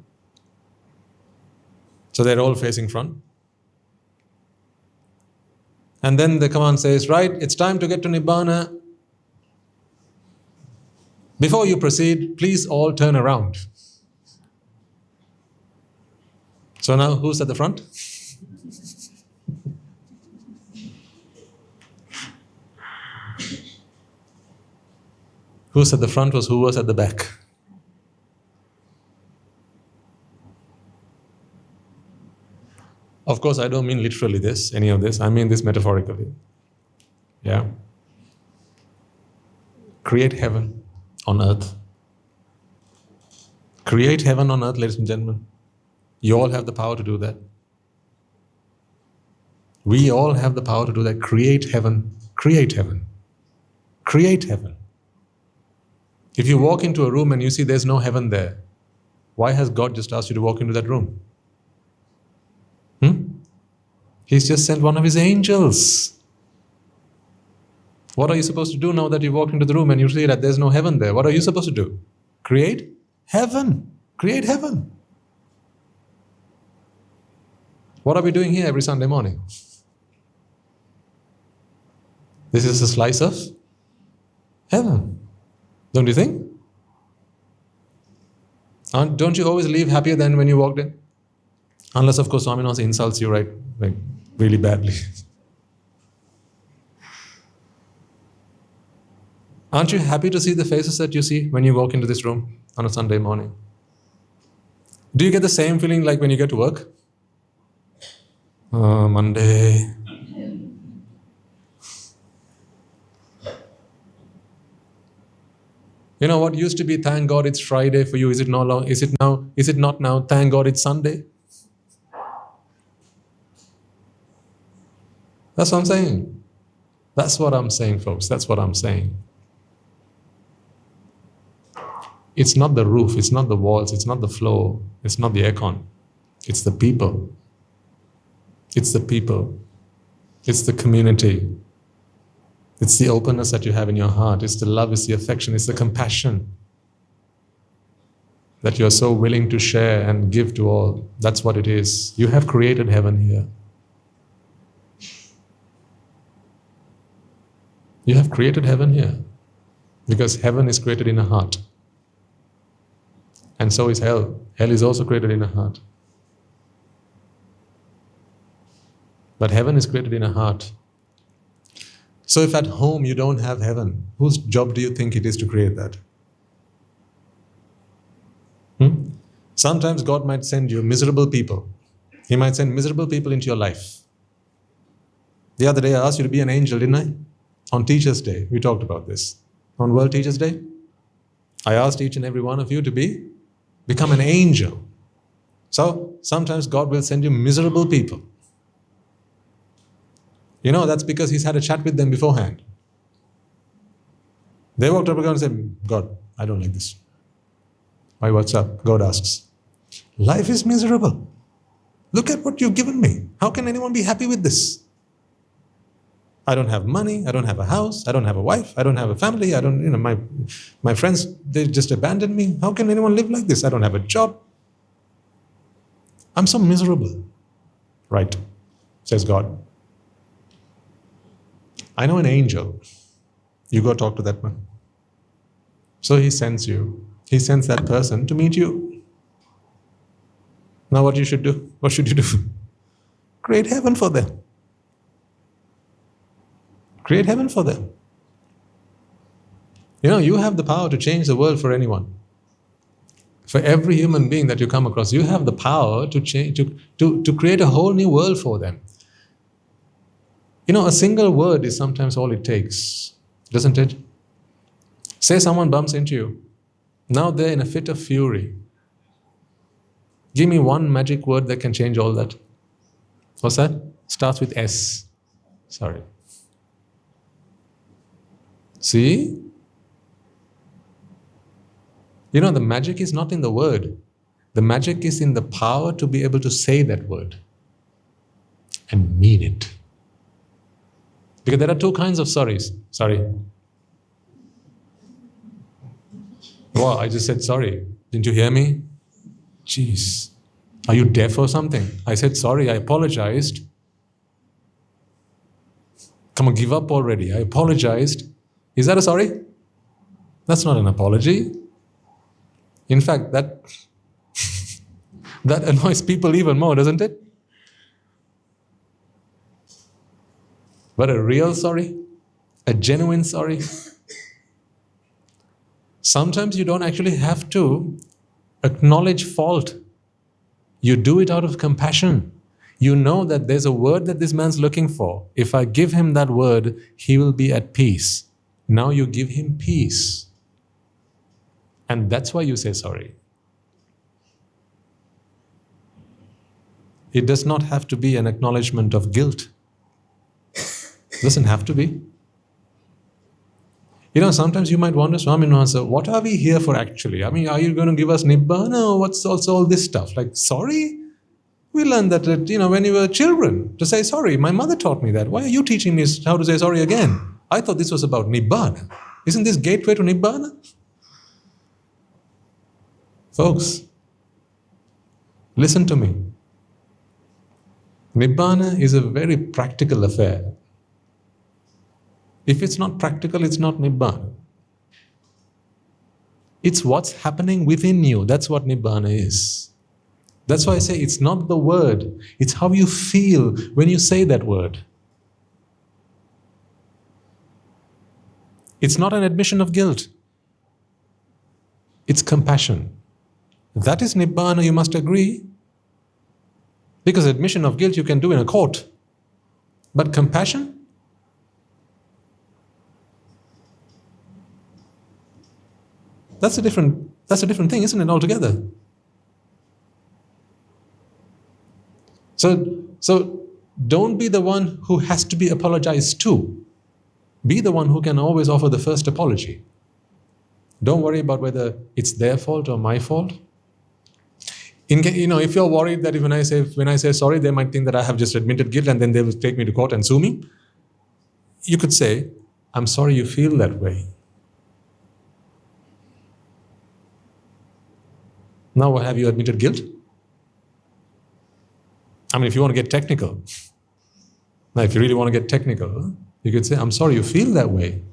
S1: so they're all facing front. And then the command says, right, it's time to get to Nibbāna. Before you proceed, please all turn around. So now, who's at the front? Who's at the front was who was at the back. Of course, I don't mean literally any of this. I mean this metaphorically. Yeah. Create heaven on earth. Create heaven on earth, ladies and gentlemen. You all have the power to do that. We all have the power to do that. Create heaven. Create heaven. Create heaven. If you walk into a room and you see there's no heaven there, why has God just asked you to walk into that room? He's just sent one of his angels. What are you supposed to do now that you walk into the room and you see that there's no heaven there? What are you supposed to do? Create heaven. Create heaven. What are we doing here every Sunday morning? This is a slice of heaven. Don't you think? Don't you always leave happier than when you walked in? Unless, of course, Swaminathan insults you, right? Like, really badly. Aren't you happy to see the faces that you see when you walk into this room on a Sunday morning? Do you get the same feeling like when you get to work? Monday. You know what used to be, thank God it's Friday for you, is it not now, thank God it's Sunday? That's what I'm saying. That's what I'm saying, folks. That's what I'm saying. It's not the roof, it's not the walls, it's not the floor, it's not the aircon. It's the people. It's the people. It's the community. It's the openness that you have in your heart. It's the love, it's the affection, it's the compassion that you are so willing to share and give to all. That's what it is. You have created heaven here. You have created heaven here. Because heaven is created in a heart. And so is hell. Hell is also created in a heart. But heaven is created in a heart. So if at home you don't have heaven, whose job do you think it is to create that? Sometimes God might send you miserable people. He might send miserable people into your life. The other day I asked you to be an angel, didn't I? On Teachers' Day, we talked about this. On World Teachers' Day, I asked each and every one of you to become an angel. So sometimes God will send you miserable people. You know, that's because He's had a chat with them beforehand. They walked up to God and said, God, I don't like this. Why, what's up? God asks. Life is miserable. Look at what you've given me. How can anyone be happy with this? I don't have money. I don't have a house. I don't have a wife. I don't have a family. My friends, they just abandoned me. How can anyone live like this? I don't have a job. I'm so miserable. Right, says God. I know an angel. You go talk to that one. So He sends you. He sends that person to meet you. Now what you should do? What should you do? Create heaven for them. Create heaven for them. You know, you have the power to change the world for anyone. For every human being that you come across, you have the power to change, to create a whole new world for them. You know, a single word is sometimes all it takes, doesn't it? Say someone bumps into you. Now they're in a fit of fury. Give me one magic word that can change all that. What's that? Starts with S. Sorry. See? You know, the magic is not in the word. The magic is in the power to be able to say that word and mean it. Because there are two kinds of sorries. Sorry. Wow, I just said sorry. Didn't you hear me? Jeez. Are you deaf or something? I said sorry, I apologized. Come on, give up already. I apologized. Is that a sorry? That's not an apology. In fact, that annoys people even more, doesn't it? But a real sorry, a genuine sorry. Sometimes you don't actually have to acknowledge fault. You do it out of compassion. You know that there's a word that this man's looking for. If I give him that word, he will be at peace. Now you give him peace. And that's why you say sorry. It does not have to be an acknowledgement of guilt. It doesn't have to be. Sometimes you might wonder, Swami Nuhansa, what are we here for actually? I mean, are you going to give us Nibbana or what's also all this stuff? Like, sorry? We learned that, when we were children, to say sorry. My mother taught me that. Why are you teaching me how to say sorry again? I thought this was about Nibbana. Isn't this gateway to Nibbana? Folks, listen to me. Nibbana is a very practical affair. If it's not practical, it's not Nibbana. It's what's happening within you. That's what Nibbana is. That's why I say it's not the word. It's how you feel when you say that word. It's not an admission of guilt. It's compassion. That is Nibbana, you must agree. Because admission of guilt you can do in a court. But compassion? That's a different thing, isn't it, altogether? So don't be the one who has to be apologized to. Be the one who can always offer the first apology. Don't worry about whether it's their fault or my fault. If you're worried that when I say sorry, they might think that I have just admitted guilt and then they will take me to court and sue me, you could say, I'm sorry you feel that way. Now have you admitted guilt? I mean, if you want to get technical. Now, if you really want to get technical, you could say, I'm sorry you feel that way.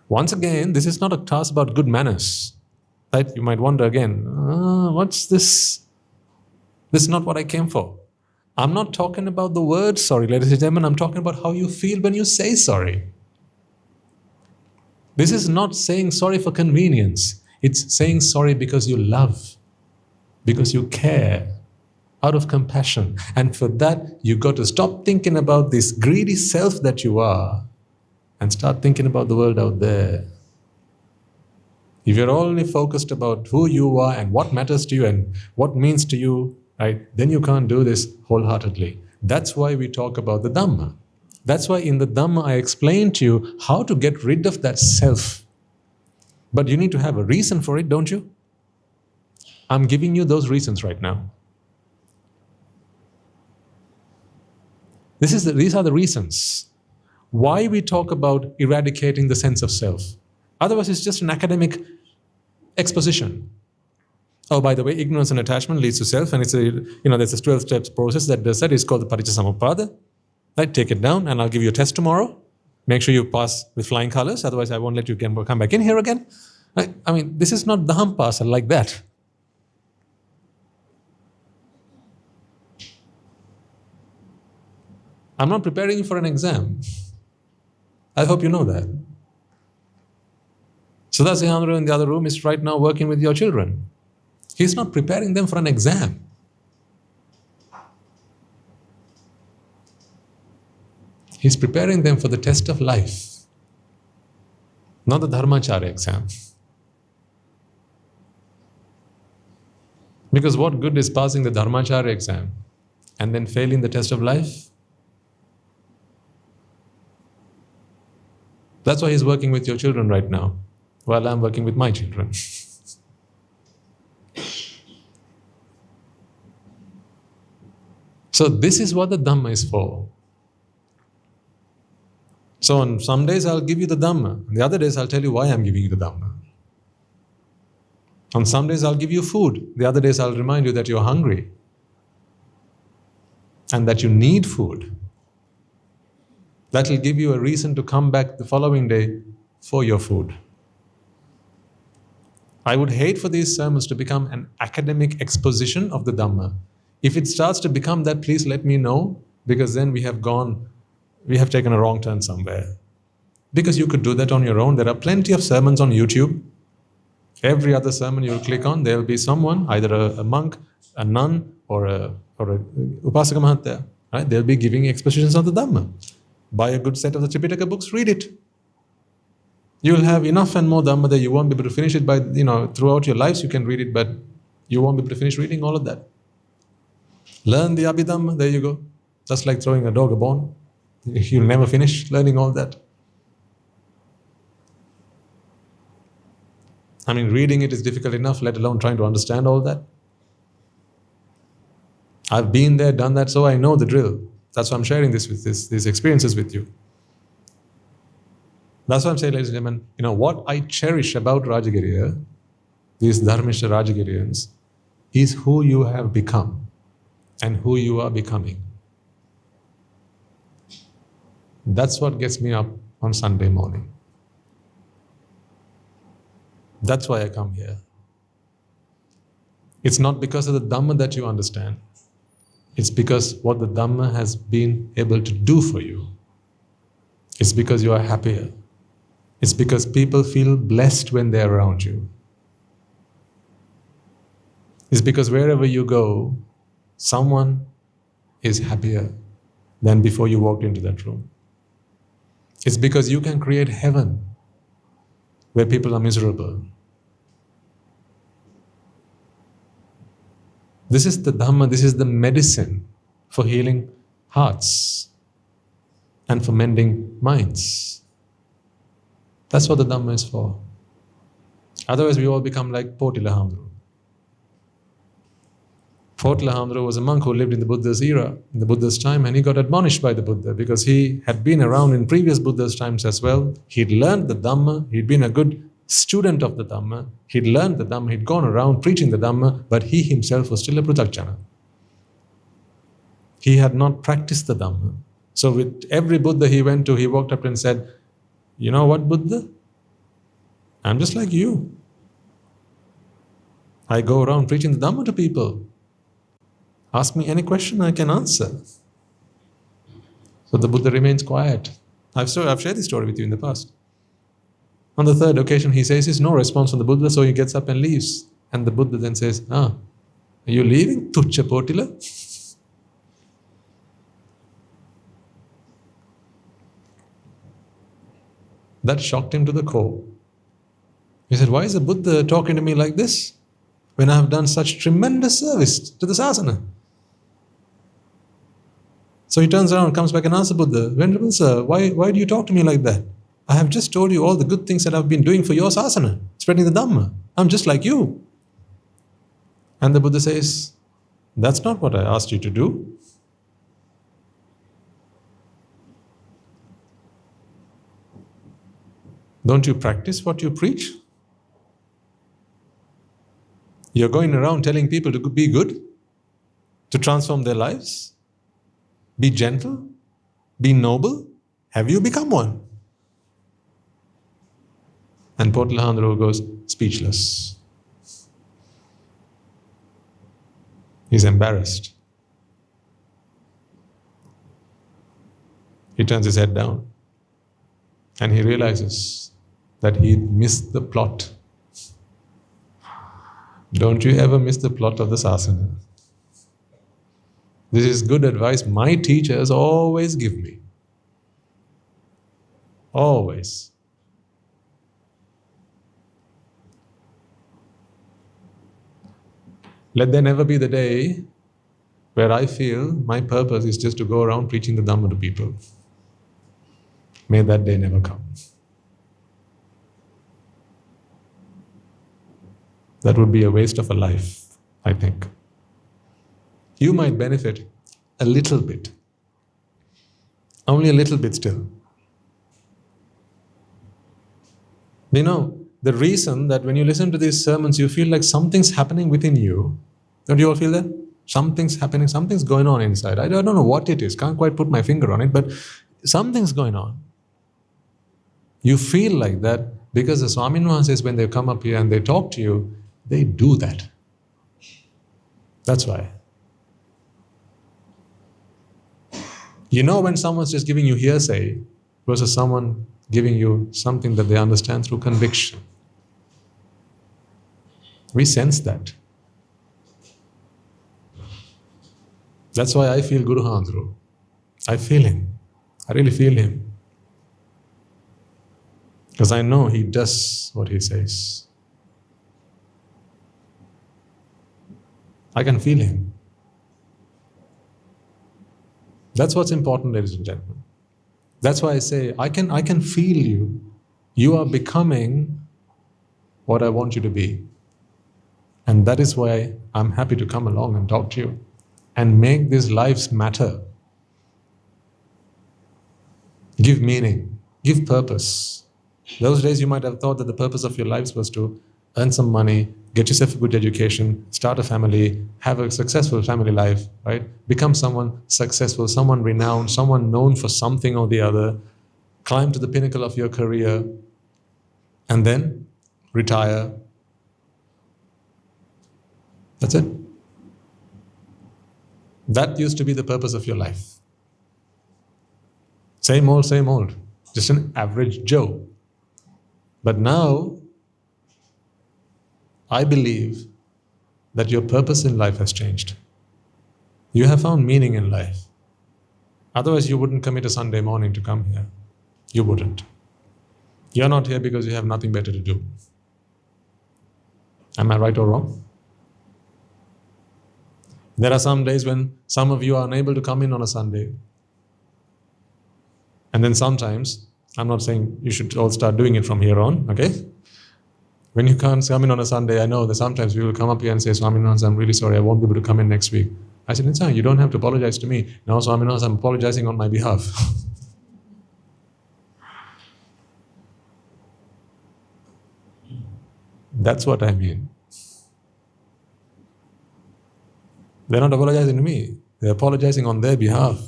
S1: Once again, this is not a class about good manners. Right? You might wonder again, what's this? This is not what I came for. I'm not talking about the word sorry, ladies and gentlemen. I'm talking about how you feel when you say sorry. This is not saying sorry for convenience. It's saying sorry because you love, because you care, out of compassion. And for that, you've got to stop thinking about this greedy self that you are and start thinking about the world out there. If you're only focused about who you are and what matters to you and what means to you, right, then you can't do this wholeheartedly. That's why we talk about the Dhamma. That's why in the Dhamma I explain to you how to get rid of that self. But you need to have a reason for it, don't you? I'm giving you those reasons right now. These are the reasons why we talk about eradicating the sense of self. Otherwise, it's just an academic exposition. Oh, by the way, ignorance and attachment leads to self, and it's there's a 12 steps process that does that. It's called the Paticcasamuppada. Right, take it down, and I'll give you a test tomorrow. Make sure you pass with flying colors, otherwise I won't let you come back in here again. Right? I mean, this is not Dhampasa like that. I'm not preparing you for an exam. I hope you know that. Sudhasihandra in the other room is right now working with your children. He's not preparing them for an exam. He's preparing them for the test of life, not the Dharmacharya exam. Because what good is passing the Dharmacharya exam and then failing the test of life? That's why he's working with your children right now, while I'm working with my children. So this is what the Dhamma is for. So on some days I'll give you the Dhamma, the other days I'll tell you why I'm giving you the Dhamma. On some days I'll give you food, the other days I'll remind you that you're hungry and that you need food. That will give you a reason to come back the following day for your food. I would hate for these sermons to become an academic exposition of the Dhamma. If it starts to become that, please let me know, because then we have taken a wrong turn somewhere. Because you could do that on your own. There are plenty of sermons on YouTube. Every other sermon you click on, there will be someone, either a monk, a nun, or a Upasaka Mahatya. Right? They'll be giving expositions of the Dhamma. Buy a good set of the Tripitaka books, read it. You will have enough and more Dhamma that you won't be able to finish it by, throughout your lives you can read it, but you won't be able to finish reading all of that. Learn the Abhidhamma, there you go. Just like throwing a dog a bone. You'll never finish learning all that. I mean, reading it is difficult enough, let alone trying to understand all that. I've been there, done that, so I know the drill. That's why I'm sharing these experiences with you. That's why I'm saying, ladies and gentlemen, what I cherish about Rajagiriya, these Dharmishta Rajagiriyans, is who you have become and who you are becoming. That's what gets me up on Sunday morning. That's why I come here. It's not because of the Dhamma that you understand. It's because what the Dhamma has been able to do for you. It's because you are happier. It's because people feel blessed when they're around you. It's because wherever you go, someone is happier than before you walked into that room. It's because you can create heaven where people are miserable. This is the Dhamma, this is the medicine for healing hearts and for mending minds. That's what the Dhamma is for. Otherwise we all become like Potila Hamdru. Potila Hamdru was a monk who lived in the Buddha's era, in the Buddha's time, and he got admonished by the Buddha because he had been around in previous Buddha's times as well. He'd learned the Dhamma, he'd been a good student of the Dhamma, he'd learned the Dhamma, he'd gone around preaching the Dhamma, but he himself was still a Pruthakjana. He had not practiced the Dhamma. So with every Buddha he went to, he walked up and said, "You know what, Buddha? I'm just like you. I go around preaching the Dhamma to people. Ask me any question, I can answer." So the Buddha remains quiet. I've shared this story with you in the past. On the third occasion, he says there's no response from the Buddha, so he gets up and leaves. And the Buddha then says, "Are you leaving, Tuchcha Potila?" That shocked him to the core. He said, "Why is the Buddha talking to me like this when I have done such tremendous service to the sasana?" So he turns around, comes back and asks the Buddha, "Venerable sir, why do you talk to me like that? I have just told you all the good things that I've been doing for your sasana, spreading the Dhamma. I'm just like you." And the Buddha says, "That's not what I asked you to do. Don't you practice what you preach? You're going around telling people to be good, to transform their lives, be gentle, be noble. Have you become one?" And Potila Hamdru goes speechless. He's embarrassed. He turns his head down and he realizes that he missed the plot. Don't you ever miss the plot of the sasana. This is good advice my teachers always give me. Always. Let there never be the day where I feel my purpose is just to go around preaching the Dhamma to people. May that day never come. That would be a waste of a life, I think. You might benefit a little bit. Only a little bit still. You know, the reason that when you listen to these sermons, you feel like something's happening within you. Don't you all feel that? Something's happening, something's going on inside. I don't know what it is, can't quite put my finger on it, but something's going on. You feel like that because the Swaminwaha says when they come up here and they talk to you, they do that. That's why. You know when someone's just giving you hearsay versus someone giving you something that they understand through conviction. We sense that. That's why I feel Guru Hamdru. I feel him. I really feel him. Because I know he does what he says. I can feel him. That's what's important, ladies and gentlemen. That's why I say, I can feel you. You are becoming what I want you to be. And that is why I'm happy to come along and talk to you and make these lives matter. Give meaning, give purpose. Those days you might have thought that the purpose of your lives was to earn some money, get yourself a good education, start a family, have a successful family life, right? Become someone successful, someone renowned, someone known for something or the other, climb to the pinnacle of your career, and then retire. That's it. That used to be the purpose of your life. Same old, just an average Joe. But now, I believe that your purpose in life has changed. You have found meaning in life. Otherwise, you wouldn't commit a Sunday morning to come here. You wouldn't. You're not here because you have nothing better to do. Am I right or wrong? There are some days when some of you are unable to come in on a Sunday. And then sometimes, I'm not saying you should all start doing it from here on, okay? When you can't come in on a Sunday, I know that sometimes we will come up here and say, Swaminathan, I'm really sorry, I won't be able to come in next week. I said, it's fine, you don't have to apologize to me. No, Swaminathan, I'm apologizing on my behalf. That's what I mean. They're not apologizing to me. They're apologizing on their behalf.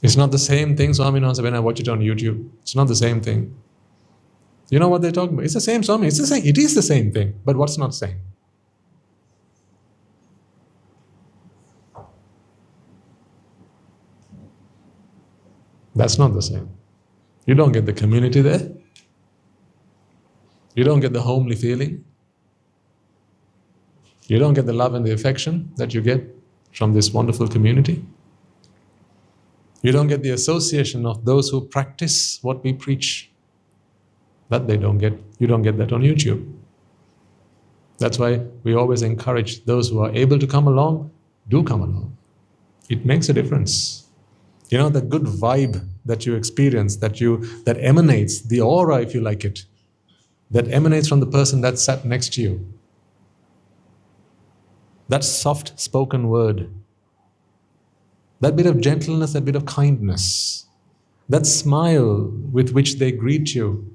S1: It's not the same thing, Swaminathan, when I watch it on YouTube. It's not the same thing. You know what they're talking about? It's the same, Swami. It's the same. It is the same thing. But what's not same? That's not the same. You don't get the community there. You don't get the homely feeling. You don't get the love and the affection that you get from this wonderful community. You don't get the association of those who practice what we preach. That they don't get. You don't get that on YouTube. That's why we always encourage those who are able to come along, do come along. It makes a difference. You know, the good vibe that you experience, that emanates, the aura, if you like it, that emanates from the person that sat next to you. That soft spoken word, that bit of gentleness, that bit of kindness, that smile with which they greet you,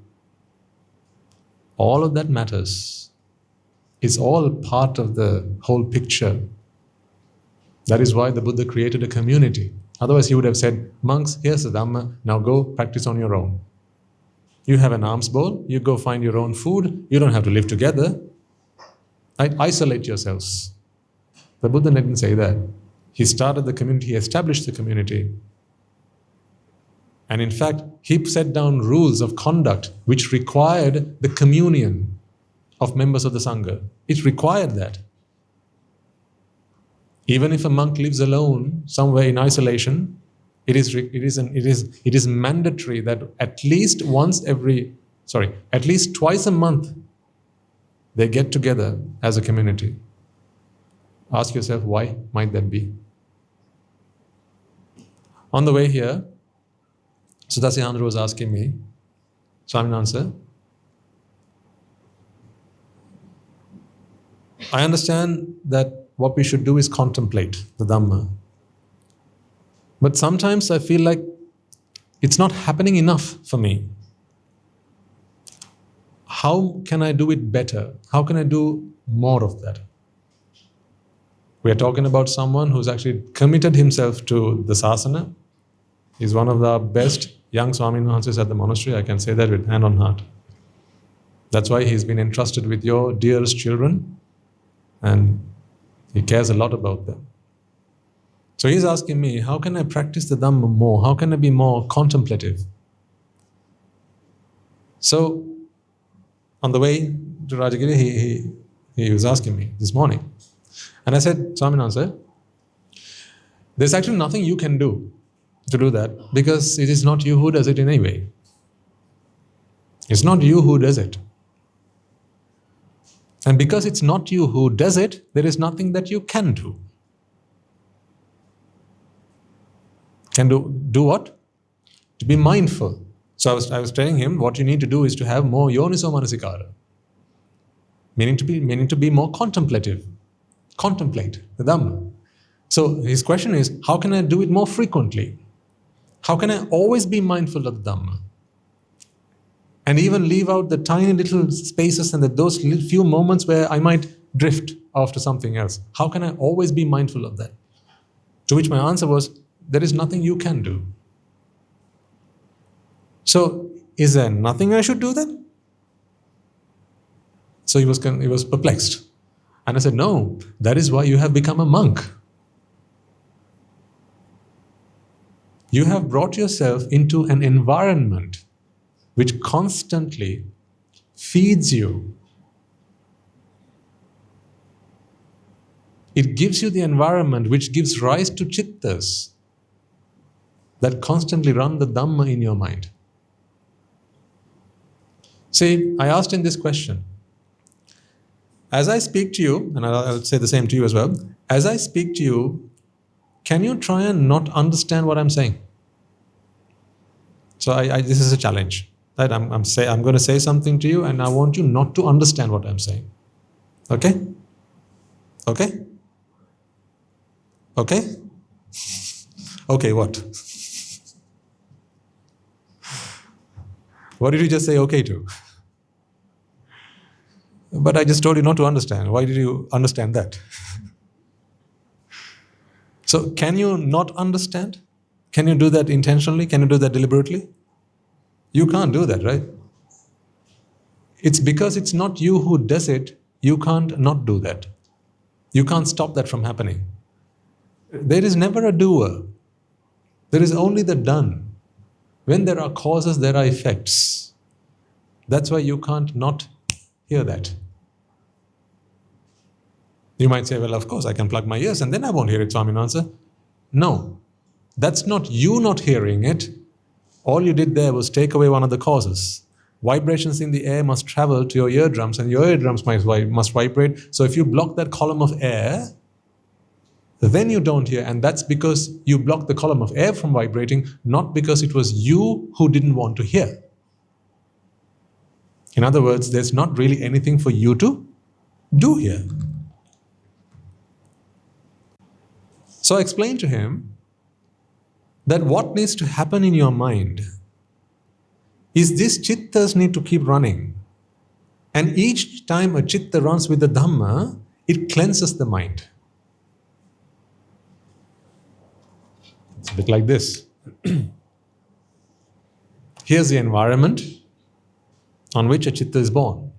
S1: all of that matters. It's all part of the whole picture. That is why the Buddha created a community. Otherwise he would have said, monks, here's the Dhamma, now go practice on your own. You have an alms bowl, you go find your own food, you don't have to live together. Isolate yourselves. The Buddha didn't say that. He started the community, he established the community. And in fact, he set down rules of conduct which required the communion of members of the Sangha. It required that. Even if a monk lives alone, somewhere in isolation, it is mandatory that at least twice a month, they get together as a community. Ask yourself, why might that be? On the way here, Sudhasihandra was asking me, Swaminathan sir, I understand that what we should do is contemplate the Dhamma. But sometimes I feel like it's not happening enough for me. How can I do it better? How can I do more of that? We are talking about someone who's actually committed himself to the sasana. He's one of the best young Swaminathans at the monastery. I can say that with hand on heart. That's why he's been entrusted with your dearest children, and he cares a lot about them. So he's asking me, how can I practice the Dhamma more? How can I be more contemplative? So on the way to Rajagiriya, he was asking me this morning. And I said, Swaminathan sir, there's actually nothing you can do to do that, because it is not you who does it in any way. It's not you who does it. And because it's not you who does it, there is nothing that you can do. Can do what? To be mindful. So I was telling him, what you need to do is to have more yoniso manasikara, meaning to be more contemplative, contemplate the Dhamma. So his question is, how can I do it more frequently? How can I always be mindful of the Dhamma? And even leave out the tiny little spaces and those few moments where I might drift off to something else. How can I always be mindful of that? To which my answer was, there is nothing you can do. So, is there nothing I should do then? So he was perplexed. And I said, no, that is why you have become a monk. You have brought yourself into an environment which constantly feeds you. It gives you the environment which gives rise to chittas that constantly run the Dhamma in your mind. See, I asked him this question. As I speak to you, and I'll say the same to you as well, as I speak to you, can you try and not understand what I'm saying? So this is a challenge. Right? I'm going to say something to you and I want you not to understand what I'm saying. Okay? Okay? Okay? Okay, what? What did you just say okay to? But I just told you not to understand. Why did you understand that? So can you not understand? Can you do that intentionally? Can you do that deliberately? You can't do that, right? It's because it's not you who does it, you can't not do that. You can't stop that from happening. There is never a doer. There is only the done. When there are causes, there are effects. That's why you can't not hear that. You might say, well, of course, I can plug my ears and then I won't hear it, Swami answer. No, that's not you not hearing it. All you did there was take away one of the causes. Vibrations in the air must travel to your eardrums and your eardrums must vibrate. So if you block that column of air, then you don't hear. And that's because you blocked the column of air from vibrating, not because it was you who didn't want to hear. In other words, there's not really anything for you to do here. So I explained to him that what needs to happen in your mind is these chittas need to keep running. And each time a chitta runs with the Dhamma, it cleanses the mind. It's a bit like this. Here's the environment on which a chitta is born.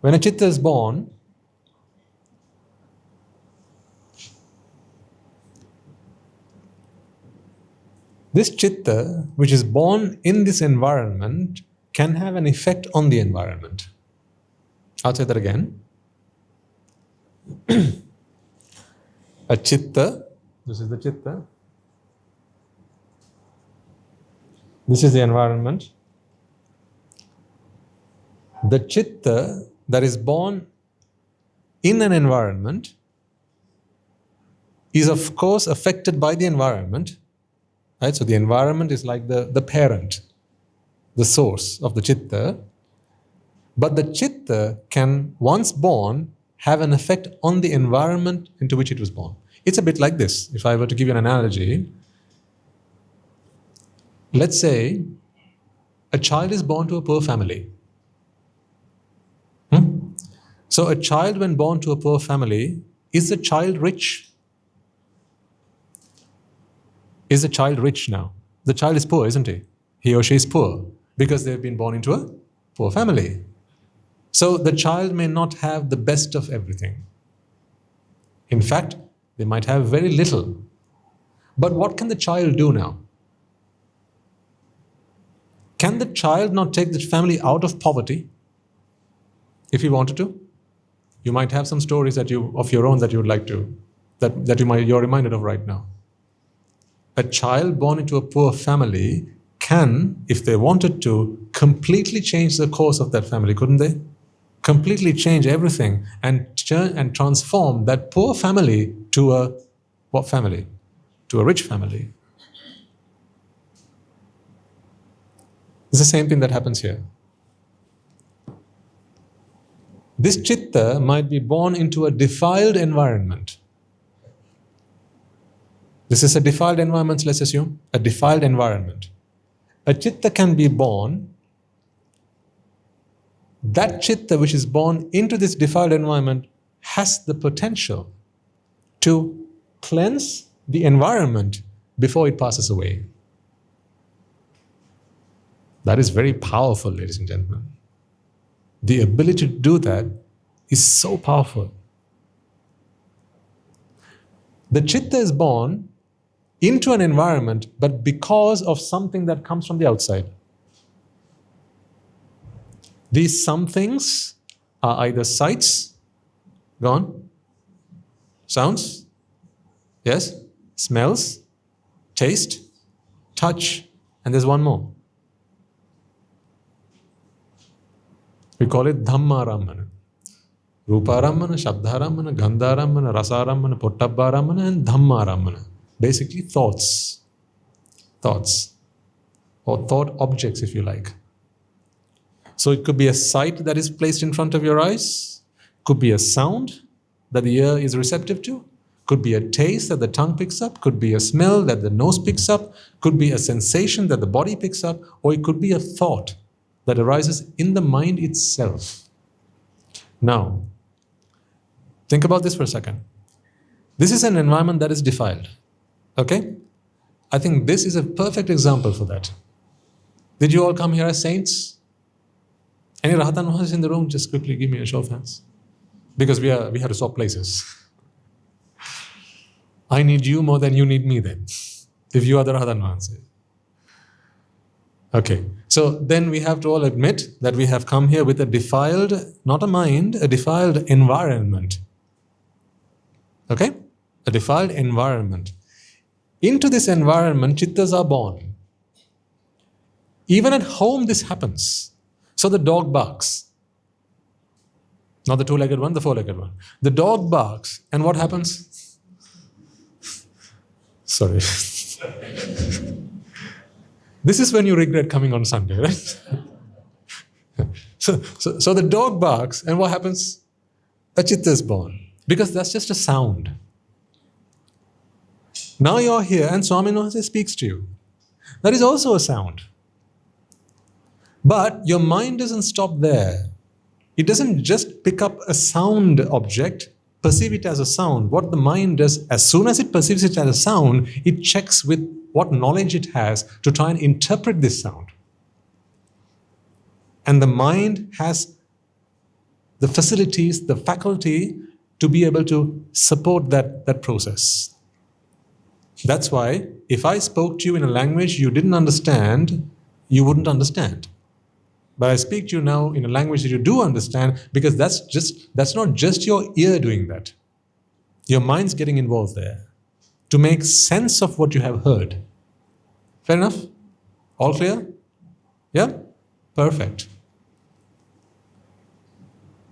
S1: When a chitta is born, this chitta, which is born in this environment, can have an effect on the environment. I'll say that again. A chitta, this is the chitta. This is the environment. The chitta that is born in an environment is of course affected by the environment. Right? So the environment is like the parent, the source of the chitta. But the chitta can, once born, have an effect on the environment into which it was born. It's a bit like this. If I were to give you an analogy, let's say a child is born to a poor family. So a child, when born to a poor family, is the child rich? Is the child rich now? The child is poor, isn't he? He or she is poor because they've been born into a poor family. So the child may not have the best of everything. In fact, they might have very little. But what can the child do now? Can the child not take the family out of poverty if he wanted to? You might have some stories of your own that you would like to, you're reminded of right now. A child born into a poor family can, if they wanted to, completely change the course of that family, couldn't they? Completely change everything and transform that poor family to a what family? To a rich family. It's the same thing that happens here. This chitta might be born into a defiled environment. This is a defiled environment, let's assume, a defiled environment. A chitta can be born. That chitta which is born into this defiled environment has the potential to cleanse the environment before it passes away. That is very powerful, ladies and gentlemen. The ability to do that is so powerful. The chitta is born into an environment, but because of something that comes from the outside. These some things are either sights, gone, sounds, yes, smells, taste, touch, and there's one more. We call it dhamma. Ruparammana, Shabdharammana, Gandharammana, Rasarammana, Pottabharammana, and Dhammaramana. Basically thoughts. Thoughts. Or thought objects, if you like. So it could be a sight that is placed in front of your eyes. Could be a sound that the ear is receptive to. Could be a taste that the tongue picks up. Could be a smell that the nose picks up. Could be a sensation that the body picks up. Or it could be a thought that arises in the mind itself. Now, think about this for a second. This is an environment that is defiled. Okay? I think this is a perfect example for that. Did you all come here as saints? Any Rahatan Mahas in the room? Just quickly give me a show of hands. Because we have to swap places. I need you more than you need me then. If you are the Rahatan Mahas. Okay. So then we have to all admit that we have come here with a defiled, not a mind, a defiled environment. Okay? A defiled environment. Into this environment, chittas are born. Even at home, this happens. So the dog barks. Not the two-legged one, the four-legged one. The dog barks, and what happens? Sorry. This is when you regret coming on Sunday, right? So the dog barks, and what happens? A chitta is born. Because that's just a sound. Now you're here and Swami Namaste speaks to you. That is also a sound. But your mind doesn't stop there. It doesn't just pick up a sound object, perceive it as a sound. What the mind does, as soon as it perceives it as a sound, it checks with what knowledge it has to try and interpret this sound. And the mind has the facilities, the faculty to be able to support that process. That's why if I spoke to you in a language you didn't understand, you wouldn't understand. But I speak to you now in a language that you do understand, because that's not just your ear doing that. Your mind's getting involved there to make sense of what you have heard. Fair enough? All clear? Yeah? Perfect.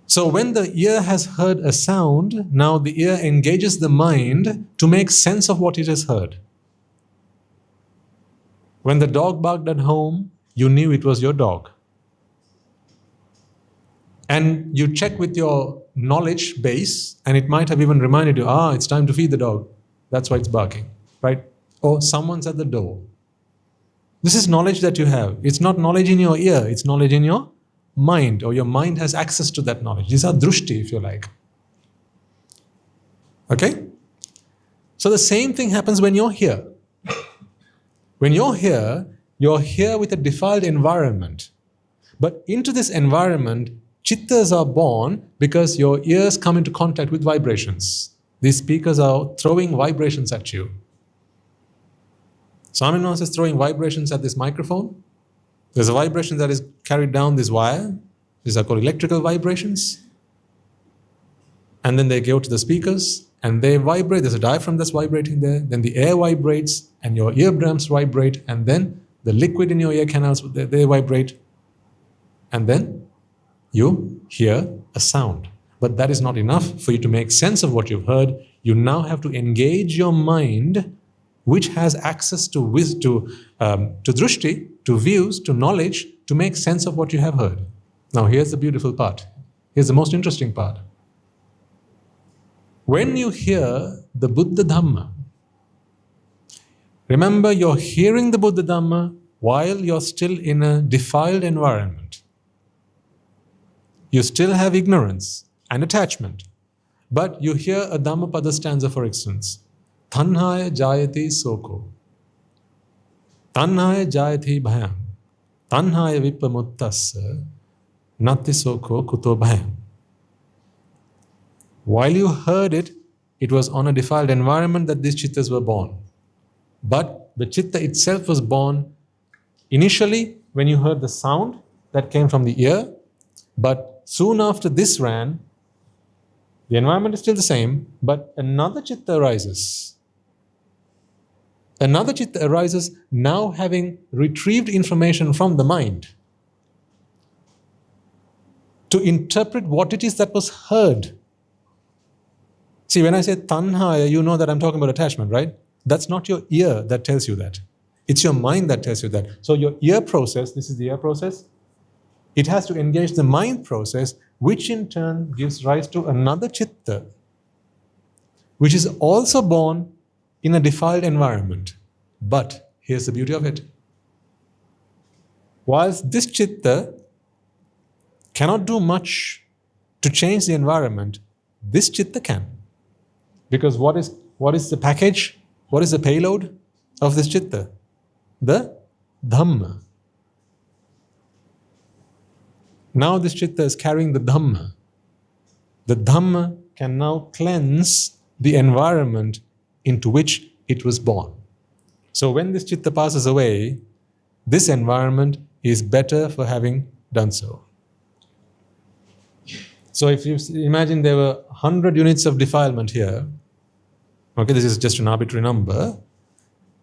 S1: So when the ear has heard a sound, now the ear engages the mind to make sense of what it has heard. When the dog barked at home, you knew it was your dog. And you check with your knowledge base, and it might have even reminded you, it's time to feed the dog. That's why it's barking, right? Or someone's at the door. This is knowledge that you have. It's not knowledge in your ear, it's knowledge in your mind, or your mind has access to that knowledge. These are drushti, if you like. Okay? So the same thing happens when you're here. When you're here with a defiled environment. But into this environment, chittas are born because your ears come into contact with vibrations. These speakers are throwing vibrations at you. Swami Namaste is throwing vibrations at this microphone. There's a vibration that is carried down this wire. These are called electrical vibrations. And then they go to the speakers and they vibrate. There's a diaphragm that's vibrating there. Then the air vibrates and your eardrums vibrate. And then the liquid in your ear canals, they vibrate. And then you hear a sound. But that is not enough for you to make sense of what you've heard. You now have to engage your mind which has access to drishti, to views, to knowledge, to make sense of what you have heard. Now here's the beautiful part. Here's the most interesting part. When you hear the Buddha Dhamma, remember you're hearing the Buddha Dhamma while you're still in a defiled environment. You still have ignorance and attachment, but you hear a Dhammapada stanza, for instance. Tanhaya jayati soko. Tanhaya jayati bhayam. Tanhaya vipamuttasya. Nati soko kuto bhayam. While you heard it, it was on a defiled environment that these chittas were born. But the chitta itself was born initially when you heard the sound that came from the ear, but soon after this ran, the environment is still the same, but another chitta arises. Another chitta arises now having retrieved information from the mind to interpret what it is that was heard. See, when I say tanhaya, you know that I'm talking about attachment, right? That's not your ear that tells you that. It's your mind that tells you that. So your ear process, this is the ear process, it has to engage the mind process, which in turn gives rise to another chitta, which is also born in a defiled environment. But here's the beauty of it. Whilst this chitta cannot do much to change the environment, this chitta can. Because what is the package? What is the payload of this chitta? The dhamma. Now this chitta is carrying the dhamma. The dhamma can now cleanse the environment into which it was born. So when this chitta passes away, this environment is better for having done so. So if you imagine there were 100 units of defilement here, okay, this is just an arbitrary number,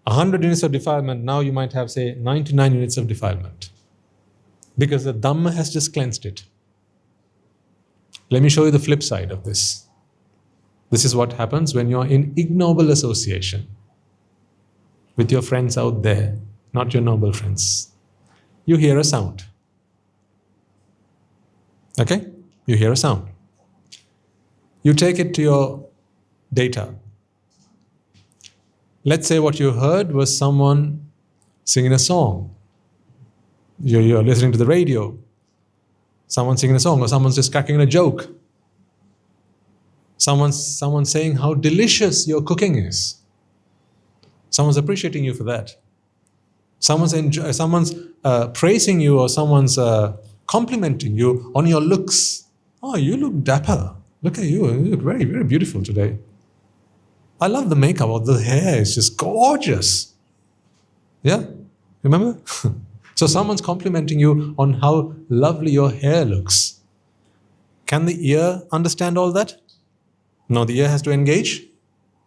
S1: 100 units of defilement, now you might have, say, 99 units of defilement. Because the Dhamma has just cleansed it. Let me show you the flip side of this. This is what happens when you're in ignoble association with your friends out there, not your noble friends. You hear a sound. Okay? You hear a sound. You take it to your data. Let's say what you heard was someone singing a song. You're listening to the radio. Someone singing a song, or someone's just cracking a joke. Someone's saying how delicious your cooking is. Someone's appreciating you for that. Someone's praising you, or someone's complimenting you on your looks. Oh, you look dapper. Look at you. You look very, very beautiful today. I love the makeup. Or the hair is just gorgeous. Yeah? Remember? So someone's complimenting you on how lovely your hair looks. Can the ear understand all that? No, the ear has to engage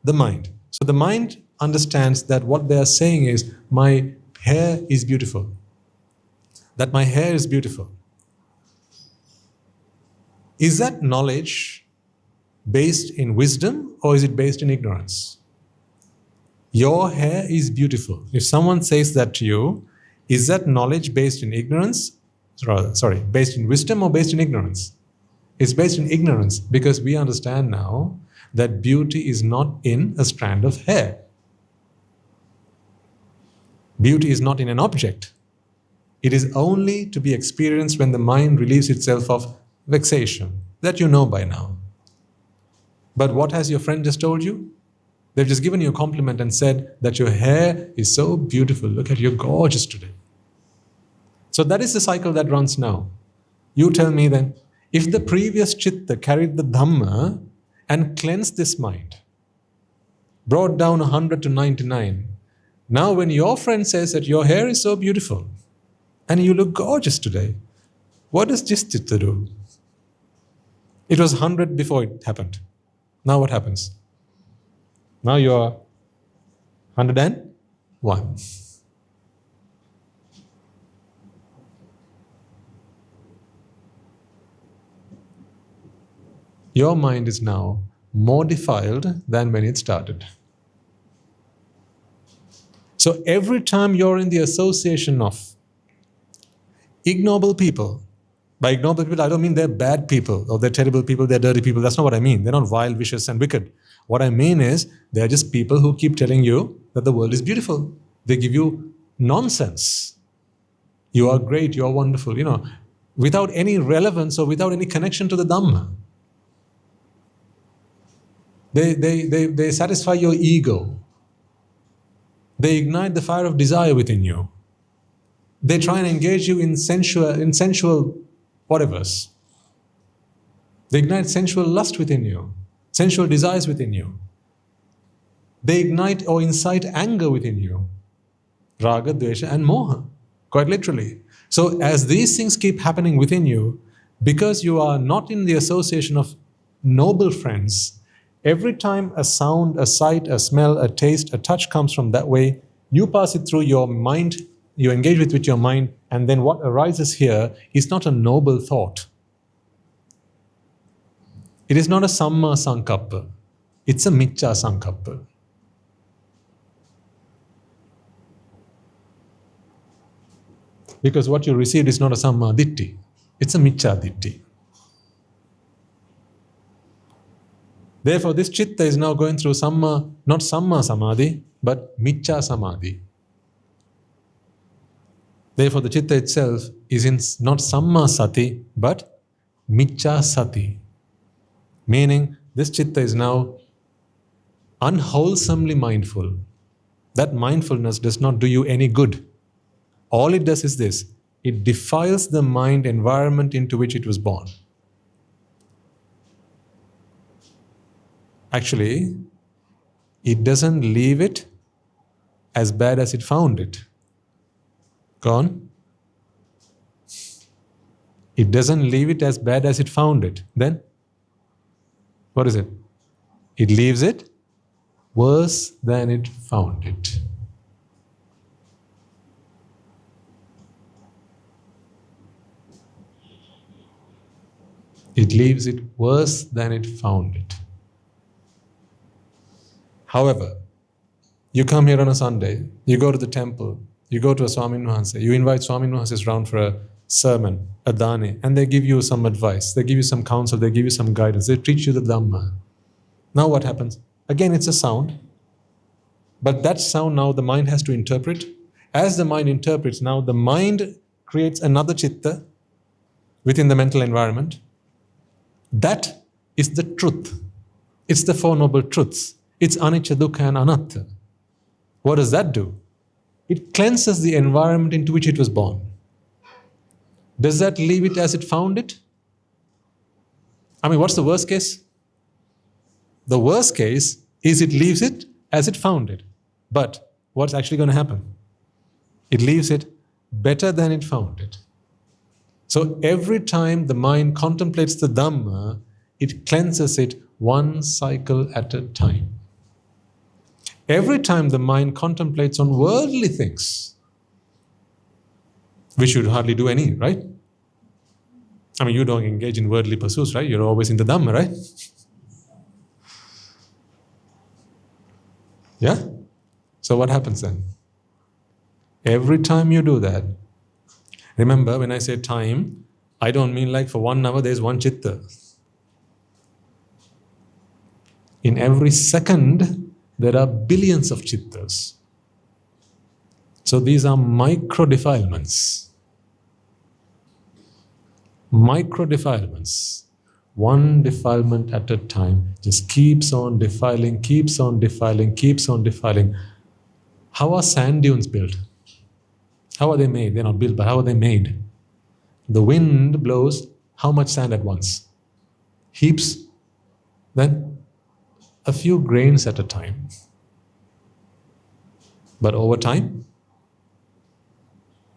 S1: the mind. So the mind understands that what they are saying is, my hair is beautiful. That my hair is beautiful. Is that knowledge based in wisdom, or is it based in ignorance? Your hair is beautiful. If someone says that to you, is that knowledge based in ignorance? Based in wisdom or based in ignorance? It's based in ignorance, because we understand now that beauty is not in a strand of hair. Beauty is not in an object. It is only to be experienced when the mind relieves itself of vexation. That you know by now. But what has your friend just told you? They've just given you a compliment and said that your hair is so beautiful. Look at you, you're gorgeous today. So that is the cycle that runs now. You tell me then, if the previous chitta carried the Dhamma and cleansed this mind, brought down 100 to 99, now when your friend says that your hair is so beautiful and you look gorgeous today, what does this chitta do? It was 100 before it happened. Now what happens? Now you are 101. Your mind is now more defiled than when it started. So every time you're in the association of ignoble people, by ignoble people, I don't mean they're bad people or they're terrible people, they're dirty people. That's not what I mean. They're not vile, vicious, and wicked. What I mean is they're just people who keep telling you that the world is beautiful. They give you nonsense. You are great, you are wonderful, without any relevance or without any connection to the Dhamma. They satisfy your ego. They ignite the fire of desire within you. They try and engage you in sensual whatevers. They ignite sensual lust within you, sensual desires within you. They ignite or incite anger within you, raga, dvesha, and moha, quite literally. So as these things keep happening within you, because you are not in the association of noble friends, every time a sound, a sight, a smell, a taste, a touch comes from that way, you pass it through your mind, you engage with your mind, and then what arises here is not a noble thought. It is not a samma sankappa. It's a micca sankappa. Because what you received is not a samma ditti. It's a micca ditti. Therefore, this chitta is now going through not samma samadhi, but micca samadhi. Therefore, the chitta itself is in not samma sati, but micca sati. Meaning, this chitta is now unwholesomely mindful. That mindfulness does not do you any good. All it does is this: it defiles the mind environment into which it was born. Actually, it doesn't leave it as bad as it found it. Gone? It doesn't leave it as bad as it found it. Then, what is it? It leaves it worse than it found it. It leaves it worse than it found it. However, you come here on a Sunday, you go to the temple, you go to a Swami Nuhanse, you invite Swami Nuhanses round for a sermon, a dane, and they give you some advice, they give you some counsel, they give you some guidance, they teach you the Dhamma. Now what happens? Again, it's a sound, but that sound now the mind has to interpret. As the mind interprets, now the mind creates another chitta within the mental environment. That is the truth. It's the Four Noble Truths. It's anicca, dukkha, and anatta. What does that do? It cleanses the environment into which it was born. Does that leave it as it found it? I mean, what's the worst case? The worst case is it leaves it as it found it. But what's actually going to happen? It leaves it better than it found it. So every time the mind contemplates the Dhamma, it cleanses it one cycle at a time. Every time the mind contemplates on worldly things, which you hardly do any, right? I mean, you don't engage in worldly pursuits, right? You're always in the Dhamma, right? Yeah? So what happens then? Every time you do that, remember when I say time, I don't mean like for 1 hour there's one chitta. In every second, there are billions of chittas. So these are micro defilements. Micro defilements. One defilement at a time just keeps on defiling, keeps on defiling, keeps on defiling. How are sand dunes built? How are they made? They're not built, but how are they made? The wind blows how much sand at once? Heaps, then a few grains at a time. But over time,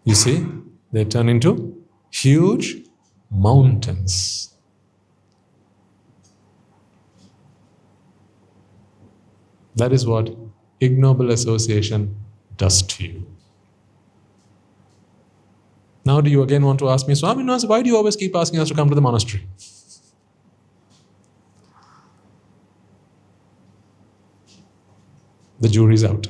S1: you see, they turn into huge mountains. That is what ignoble association does to you. Now do you again want to ask me, Swami, why do you always keep asking us to come to the monastery? The jury's out.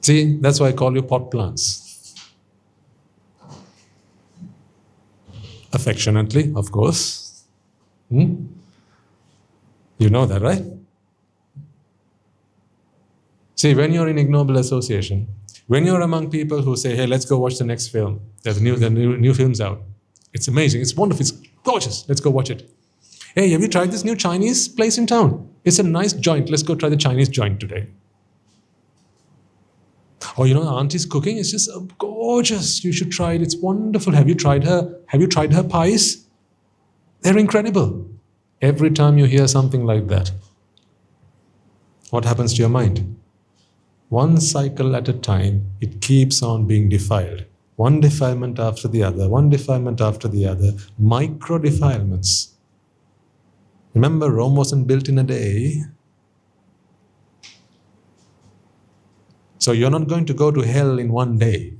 S1: See, that's why I call you pot plants. Affectionately, of course. You know that, right? See, when you're in ignoble association, when you're among people who say, hey, let's go watch the next film. There's new films out. It's amazing. It's wonderful. It's gorgeous. Let's go watch it. Hey, have you tried this new Chinese place in town? It's a nice joint. Let's go try the Chinese joint today. Oh, you know, auntie's cooking is just gorgeous. You should try it. It's wonderful. Have you tried her pies? They're incredible. Every time you hear something like that, what happens to your mind? One cycle at a time, it keeps on being defiled. One defilement after the other, one defilement after the other, micro defilements. Remember, Rome wasn't built in a day. So you're not going to go to hell in one day.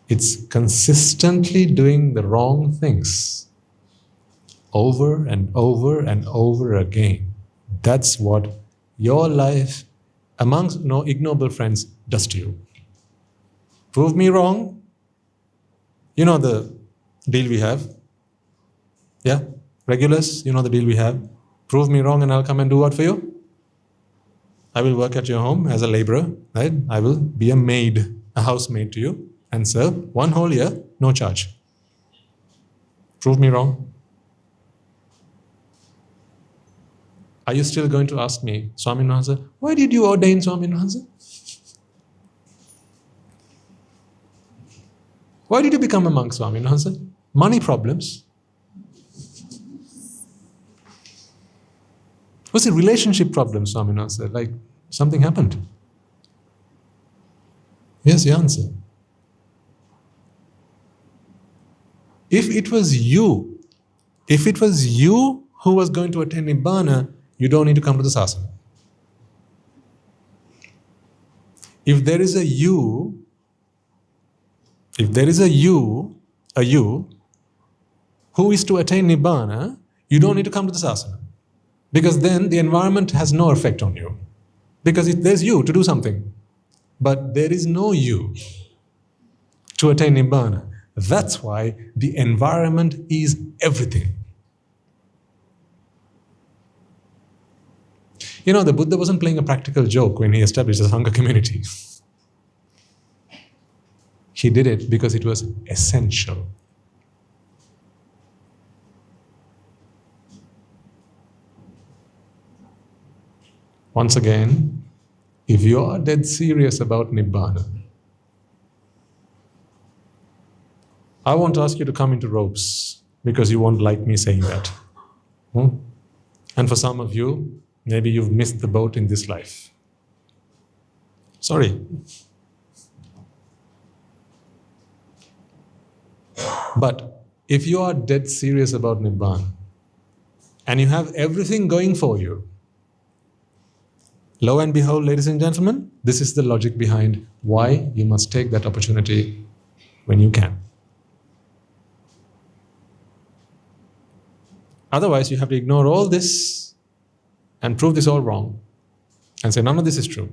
S1: It's consistently doing the wrong things over and over and over again. That's what your life amongst ignoble friends does to you. Prove me wrong. You know the deal we have. Yeah? Regulars, you know the deal we have. Prove me wrong and I'll come and do what for you? I will work at your home as a laborer, right? I will be a maid, a housemaid to you and serve 1 whole year, no charge. Prove me wrong. Are you still going to ask me, Swami Nahansa, why did you ordain Swami Nahansa? Why did you become a monk, Swami Nahansa? Money problems. Was it relationship problems, Swami Nahansa? Like something happened? Here's the answer. If it was you who was going to attain Nibbana, you don't need to come to the sasana. If there is a you who is to attain Nibbana, you don't need to come to the sasana. Because then the environment has no effect on you. Because there's you to do something. But there is no you to attain Nibbana. That's why the environment is everything. You know, the Buddha wasn't playing a practical joke when he established the Sangha community. He did it because it was essential. Once again, if you are dead serious about Nibbana, I won't ask you to come into robes because you won't like me saying that. And for some of you, maybe you've missed the boat in this life. Sorry. But if you are dead serious about Nibbana and you have everything going for you, lo and behold, ladies and gentlemen, this is the logic behind why you must take that opportunity when you can. Otherwise, you have to ignore all this and prove this all wrong and say, none of this is true.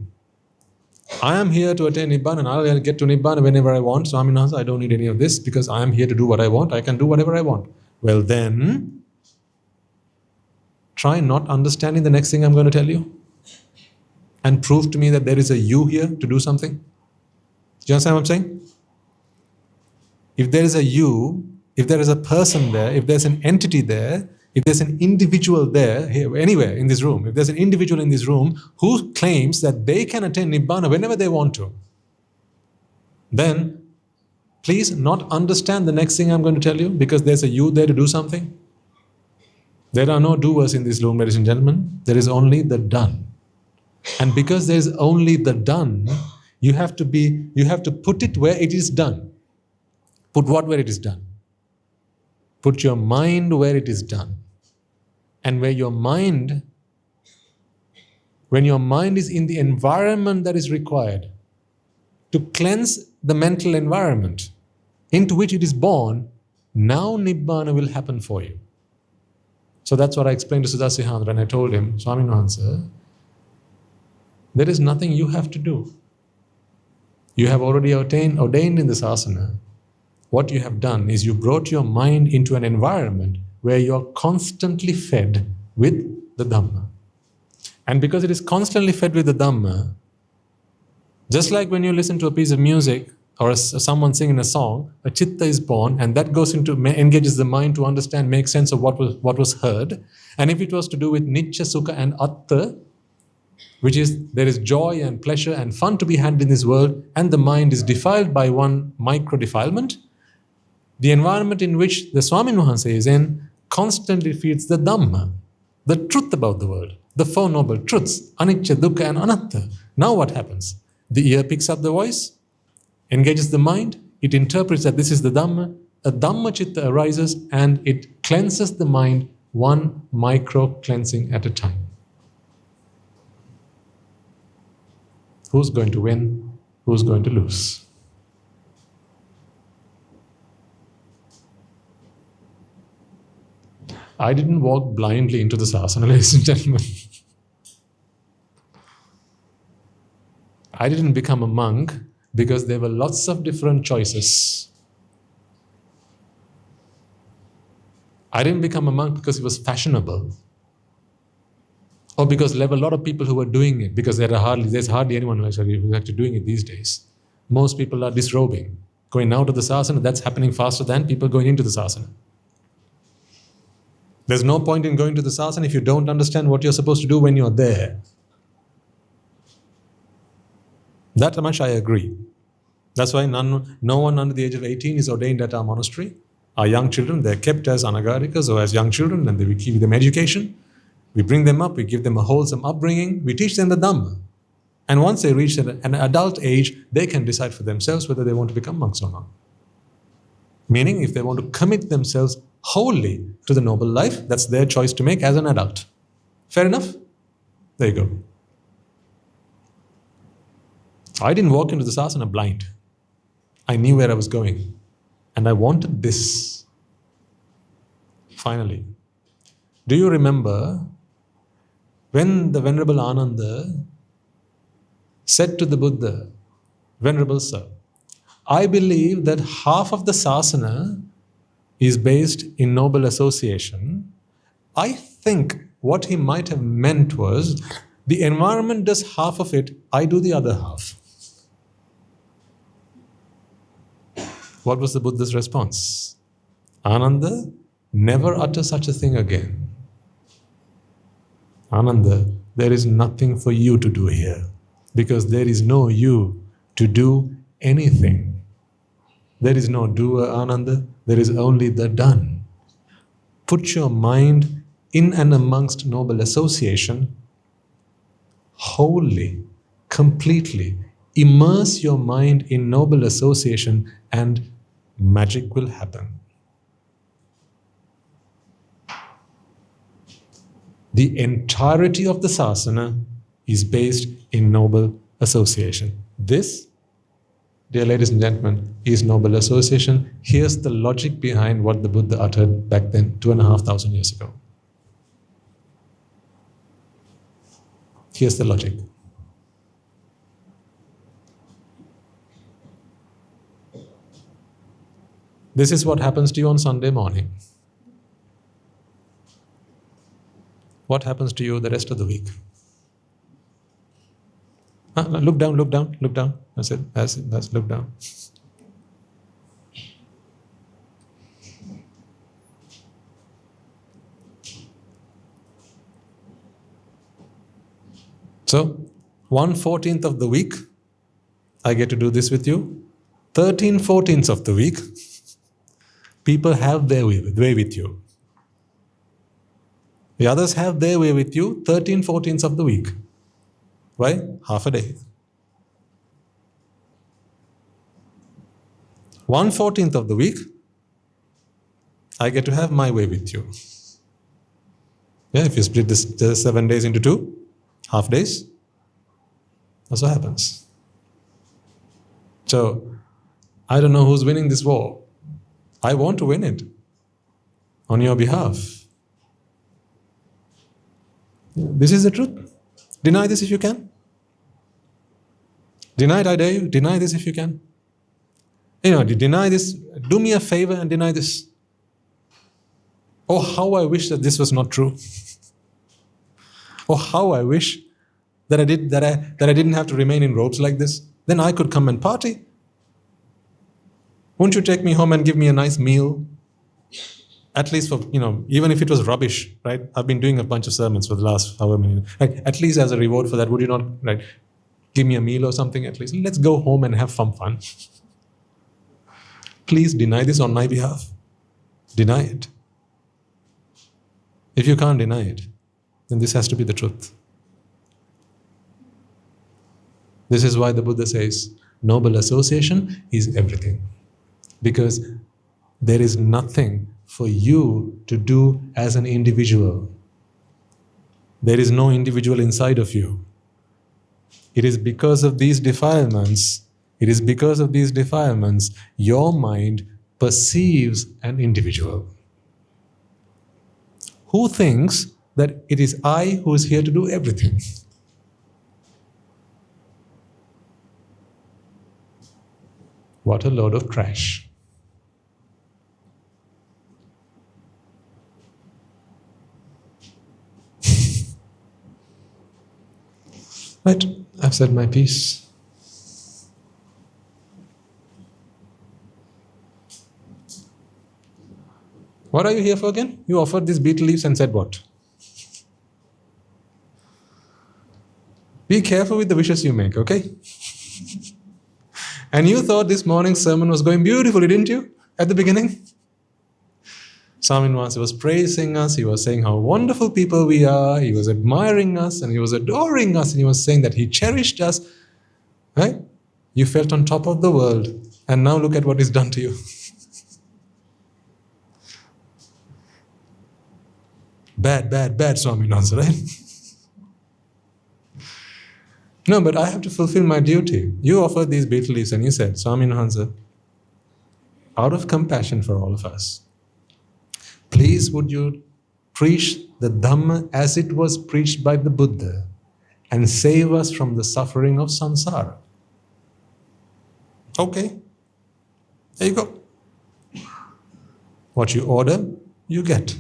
S1: I am here to attain Nibbana and I'll get to Nibbana whenever I want. Swami Nahansa, I don't need any of this because I am here to do what I want. I can do whatever I want. Well then, try not understanding the next thing I'm going to tell you and prove to me that there is a you here to do something. Do you understand what I'm saying? If there is a you, if there is a person there, if there's an entity there, if there's an individual there, here, anywhere in this room, if there's an individual in this room who claims that they can attain Nibbana whenever they want to, then please not understand the next thing I'm going to tell you because there's a you there to do something. There are no doers in this room, ladies and gentlemen. There is only the done. And because there is only the done, you have to put it where it is done. Put what where it is done? Put your mind where it is done. And when your mind is in the environment that is required to cleanse the mental environment into which it is born, now Nibbana will happen for you. So that's what I explained to Sudhasihandra and I told him, Swami Nahansa, There is nothing you have to do. You have already ordained in this asana. What you have done is you brought your mind into an environment where you are constantly fed with the Dhamma. And because it is constantly fed with the Dhamma, just like when you listen to a piece of music or someone singing a song, a chitta is born, and that goes into, engages the mind to understand, make sense of what was heard. And if it was to do with Nitya, Sukha and Atta, which is there is joy and pleasure and fun to be had in this world, and the mind is defiled by one micro defilement, the environment in which the Swamin Wahanse is in constantly feeds the Dhamma, the truth about the world, the Four Noble Truths, Anicca, Dukkha and Anatta. Now what happens? The ear picks up the voice, engages the mind, it interprets that this is the Dhamma, a Dhamma Chitta arises and it cleanses the mind one micro cleansing at a time. Who's going to win? Who's going to lose? I didn't walk blindly into this asana, ladies and gentlemen. I didn't become a monk because there were lots of different choices. I didn't become a monk because it was fashionable, or because there were a lot of people who were doing it, because there's hardly anyone who's actually doing it these days. Most people are disrobing, going out of the sasana. That's happening faster than people going into the sasana. There's no point in going to the sasana if you don't understand what you're supposed to do when you're there. That much I agree. That's why no one under the age of 18 is ordained at our monastery. Our young children, they're kept as anagarikas or as young children, and we give them education. We bring them up, we give them a wholesome upbringing, we teach them the Dhamma. And once they reach an adult age, they can decide for themselves whether they want to become monks or not. Meaning, if they want to commit themselves wholly to the noble life, that's their choice to make as an adult. Fair enough? There you go. I didn't walk into the sasana blind. I knew where I was going. And I wanted this. Finally. Do you remember when the Venerable Ananda said to the Buddha, Venerable Sir, I believe that half of the sasana is based in noble association. I think what he might have meant was, the environment does half of it, I do the other half. What was the Buddha's response? Ananda, never utter such a thing again. Ananda, there is nothing for you to do here, because there is no you to do anything. There is no doer, Ananda, there is only the done. Put your mind in and amongst noble association, wholly, completely. Immerse your mind in noble association and magic will happen. The entirety of the sasana is based in noble association. This, dear ladies and gentlemen, is noble association. Here's the logic behind what the Buddha uttered back then, 2,500 years ago. Here's the logic. This is what happens to you on Sunday morning. What happens to you the rest of the week? Look down, look down, look down. That's it, that's look down. So, 1/14 of the week, I get to do this with you. 13/14 of the week, people have their way with you. The others have their way with you 13/14 of the week. Why? Half a day. 1/14 of the week, I get to have my way with you. Yeah, if you split this 7 days into 2 half days, that's what happens. So, I don't know who's winning this war. I want to win it on your behalf. This is the truth. Deny this if you can. Deny it, I dare you. Deny this if you can. Deny this. Do me a favor and deny this. Oh, how I wish that this was not true. Oh, how I wish that I didn't have to remain in robes like this. Then I could come and party. Won't you take me home and give me a nice meal? At least for, even if it was rubbish, right? I've been doing a bunch of sermons for the last however many. Like, at least as a reward for that, would you not, right? Give me a meal or something at least. Let's go home and have some fun. Please deny this on my behalf. Deny it. If you can't deny it, then this has to be the truth. This is why the Buddha says, noble association is everything. Because there is nothing for you to do as an individual. There is no individual inside of you. It is because of these defilements, your mind perceives an individual. Who thinks that it is I who is here to do everything? What a load of trash. Right, I've said my piece. What are you here for again? You offered these betel leaves and said what? Be careful with the wishes you make, okay? And you thought this morning's sermon was going beautifully, didn't you? At the beginning? Swamin Wahanse was praising us, he was saying how wonderful people we are, he was admiring us and he was adoring us and he was saying that he cherished us. Right? You felt on top of the world and now look at what he's done to you. Bad, Swamin Wahanse, right? No, but I have to fulfill my duty. You offered these betel leaves and you said, Swamin Wahanse, out of compassion for all of us, please would you preach the Dhamma as it was preached by the Buddha and save us from the suffering of samsara. Okay, there you go. What you order, you get.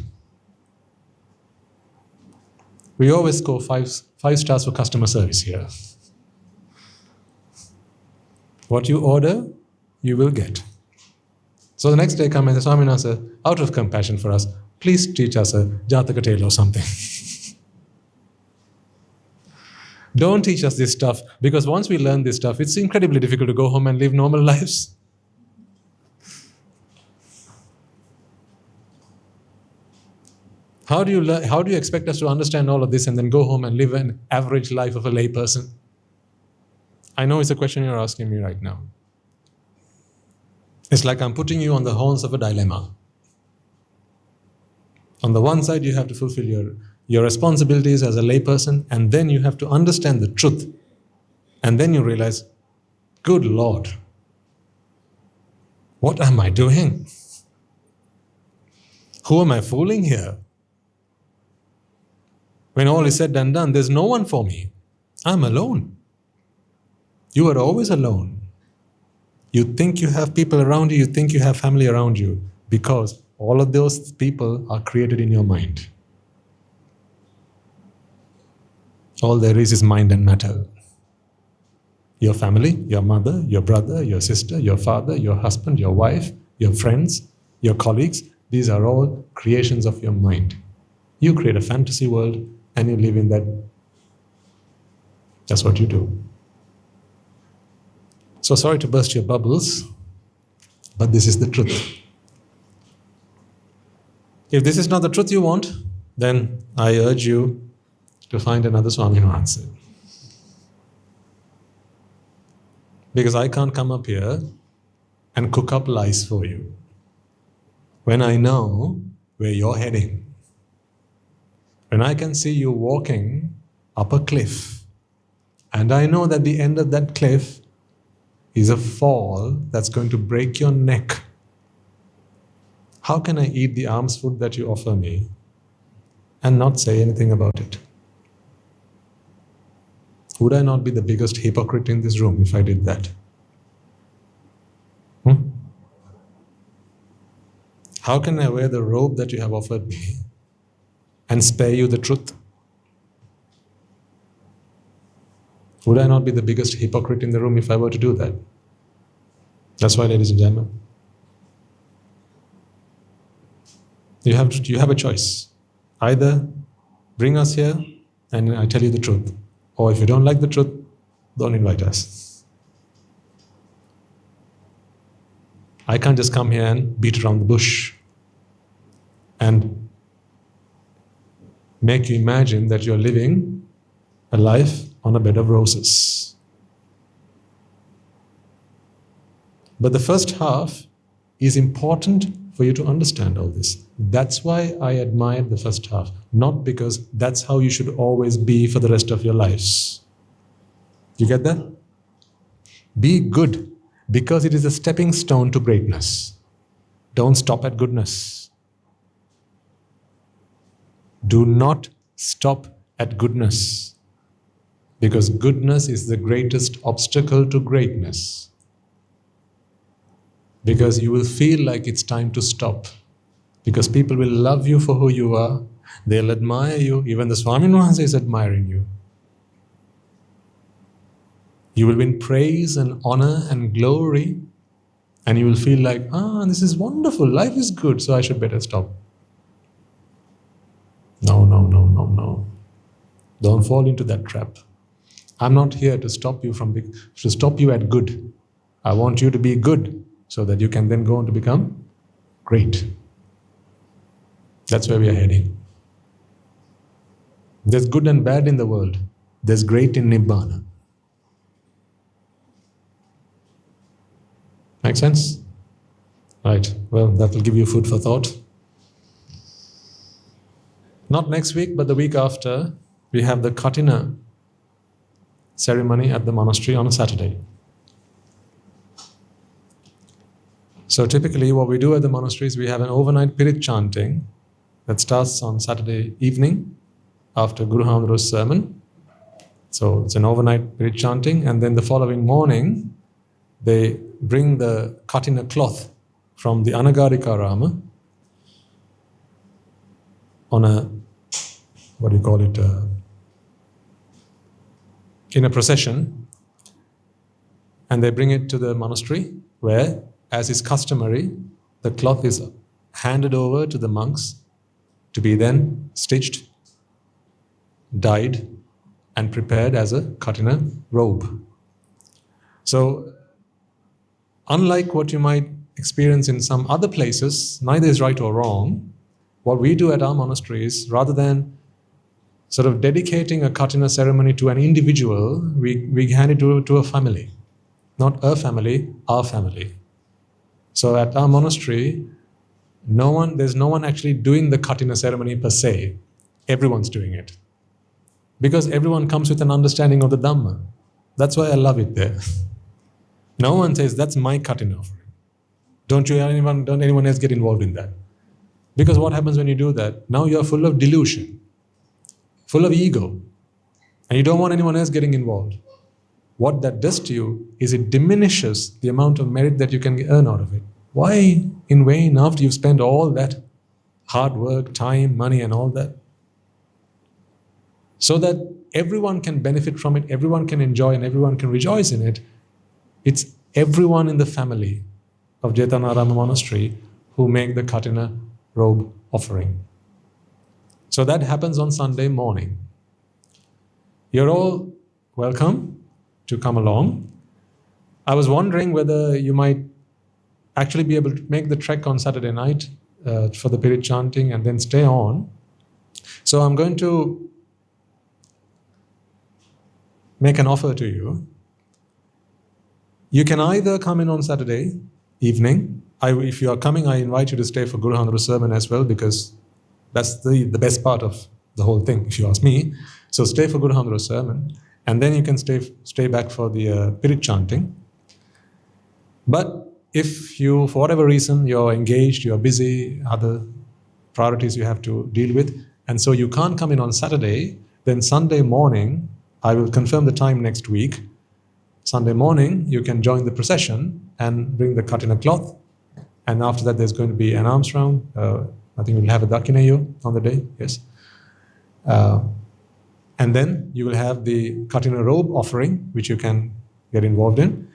S1: We always score five stars for customer service here. What you order, you will get. So the next day come and the Swamin Wahanse, out of compassion for us, please teach us a Jataka tale or something. Don't teach us this stuff, because once we learn this stuff, it's incredibly difficult to go home and live normal lives. How do you expect us to understand all of this and then go home and live an average life of a lay person? I know it's a question you're asking me right now. It's like I'm putting you on the horns of a dilemma. On the one side, you have to fulfill your responsibilities as a layperson, and then you have to understand the truth. And then you realize, good Lord, what am I doing? Who am I fooling here? When all is said and done, there's no one for me. I'm alone. You are always alone. You think you have people around you, you think you have family around you, because all of those people are created in your mind. All there is mind and matter. Your family, your mother, your brother, your sister, your father, your husband, your wife, your friends, your colleagues, these are all creations of your mind. You create a fantasy world and you live in that. That's what you do. So sorry to burst your bubbles, but this is the truth. If this is not the truth you want, then I urge you to find another Swamin Wahanse. Because I can't come up here and cook up lies for you when I know where you're heading. When I can see you walking up a cliff, and I know that the end of that cliff is a fall that's going to break your neck. How can I eat the alms food that you offer me and not say anything about it? Would I not be the biggest hypocrite in this room if I did that? How can I wear the robe that you have offered me and spare you the truth? Would I not be the biggest hypocrite in the room if I were to do that? That's why, ladies and gentlemen, you have a choice. Either bring us here and I tell you the truth, or if you don't like the truth, don't invite us. I can't just come here and beat around the bush and make you imagine that you're living a life on a bed of roses. But the first half is important for you to understand all this. That's why I admired the first half, not because that's how you should always be for the rest of your lives. You get that? Be good, because it is a stepping stone to greatness. Don't stop at goodness. Do not stop at goodness, because goodness is the greatest obstacle to greatness. Because you will feel like it's time to stop. Because people will love you for who you are. They'll admire you. Even the Swami Wahanse is admiring you. You will win praise and honor and glory. And you will feel like, this is wonderful. Life is good, so I should better stop. No. Don't fall into that trap. I'm not here to stop you at good. I want you to be good, so that you can then go on to become great. That's where we are heading. There's good and bad in the world. There's great in Nibbāna. Make sense? Right. Well, that will give you food for thought. Not next week, but the week after, we have the Katina ceremony at the monastery on a Saturday. So typically what we do at the monastery is we have an overnight Pirit chanting that starts on Saturday evening after Guru Hamda's sermon. So it's an overnight Pirit chanting, and then the following morning they bring the Katina cloth from the Anagarika Rama on in a procession, and they bring it to the monastery where, as is customary, the cloth is handed over to the monks to be then stitched, dyed, and prepared as a Katina robe. So, unlike what you might experience in some other places, neither is right or wrong. What we do at our monastery is, rather than sort of dedicating a Katina ceremony to an individual, we hand it to a family. Not a family, our family. So at our monastery, there's no one actually doing the Katina ceremony per se. Everyone's doing it. Because everyone comes with an understanding of the Dhamma. That's why I love it there. No one says, that's my Katina offering. Don't anyone else get involved in that. Because what happens when you do that? Now you're full of delusion, full of ego, and you don't want anyone else getting involved. What that does to you is it diminishes the amount of merit that you can earn out of it. Why in vain after you've spent all that hard work, time, money and all that? So that everyone can benefit from it, everyone can enjoy and everyone can rejoice in it. It's everyone in the family of Jetanarama Monastery who make the Katina robe offering. So that happens on Sunday morning. You're all welcome to come along. I was wondering whether you might actually be able to make the trek on Saturday night for the Pirit chanting and then stay on. So I'm going to make an offer to you. You can either come in on Saturday evening. If you are coming, I invite you to stay for Guru Hamda's sermon as well, because that's the best part of the whole thing, if you ask me. So stay for Guru Hamda's sermon, and then you can stay back for the Pirit chanting. But if you, for whatever reason, you're engaged, you're busy, other priorities you have to deal with, and so you can't come in on Saturday, then Sunday morning, I will confirm the time next week. Sunday morning, you can join the procession and bring the katina cloth. And after that, there's going to be an alms round. I think we'll have a dakinayo on the day, yes. And then you will have the katina robe offering, which you can get involved in.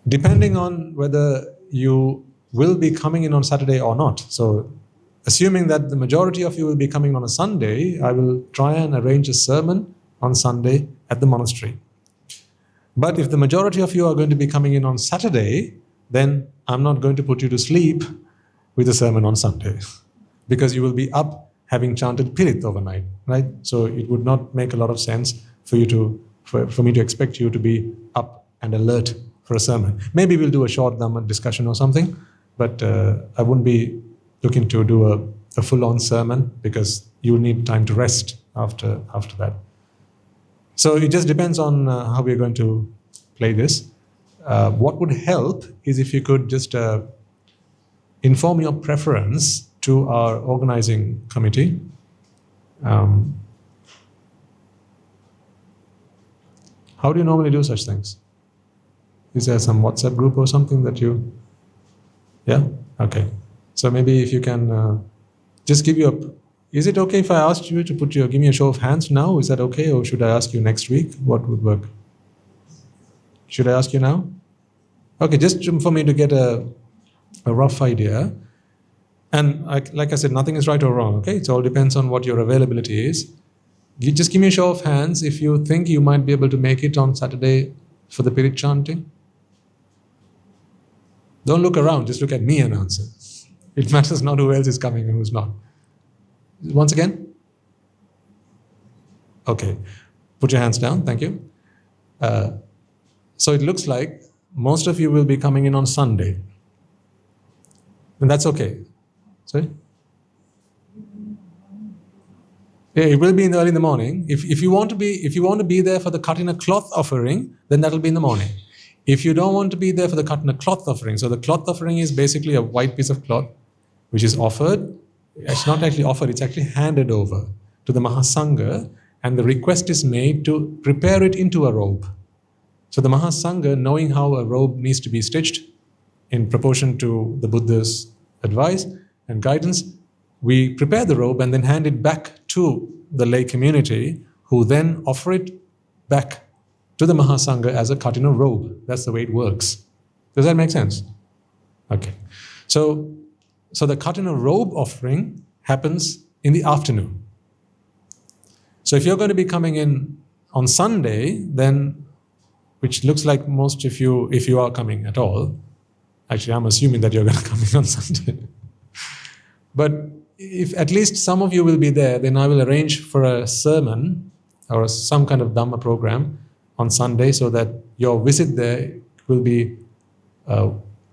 S1: Depending on whether you will be coming in on Saturday or not. So, assuming that the majority of you will be coming on a Sunday, I will try and arrange a sermon on Sunday at the monastery. But if the majority of you are going to be coming in on Saturday, then I'm not going to put you to sleep with a sermon on Sunday, because you will be up having chanted Pirit overnight, right? So it would not make a lot of sense for me to expect you to be up and alert for a sermon. Maybe we'll do a short Dhamma discussion or something, but I wouldn't be looking to do a full-on sermon, because you will need time to rest after that. So it just depends on how we're going to play this. What would help is if you could just inform your preference to our organizing committee. How do you normally do such things? Is there some WhatsApp group or something that you... Yeah? Okay. So maybe if you can just give you a... Is it okay if I asked you to give me a show of hands now? Is that okay? Or should I ask you next week? What would work? Should I ask you now? Okay, just for me to get a rough idea. And like I said, nothing is right or wrong, okay? It all depends on what your availability is. Just give me a show of hands if you think you might be able to make it on Saturday for the Pirit chanting. Don't look around, just look at me and answer. It matters not who else is coming and who's not. Once again? Okay. Put your hands down, thank you. So it looks like most of you will be coming in on Sunday. And that's okay. Sorry? Yeah, it will be early in the morning. If you want to be there for the katina cloth offering, then that'll be in the morning. If you don't want to be there for the katina cloth offering, so the cloth offering is basically a white piece of cloth which is offered. It's not actually offered, it's actually handed over to the Mahasangha, and the request is made to prepare it into a robe. So the Mahasangha, knowing how a robe needs to be stitched in proportion to the Buddha's advice and guidance, we prepare the robe and then hand it back to the lay community, who then offer it back to the Mahasangha as a katina robe. That's the way it works. Does that make sense? Okay. So the katina robe offering happens in the afternoon. So if you're going to be coming in on Sunday, then, which looks like most of you, if you are coming at all, actually I'm assuming that you're going to come in on Sunday. But if at least some of you will be there, then I will arrange for a sermon or some kind of Dhamma program on Sunday, so that your visit there will be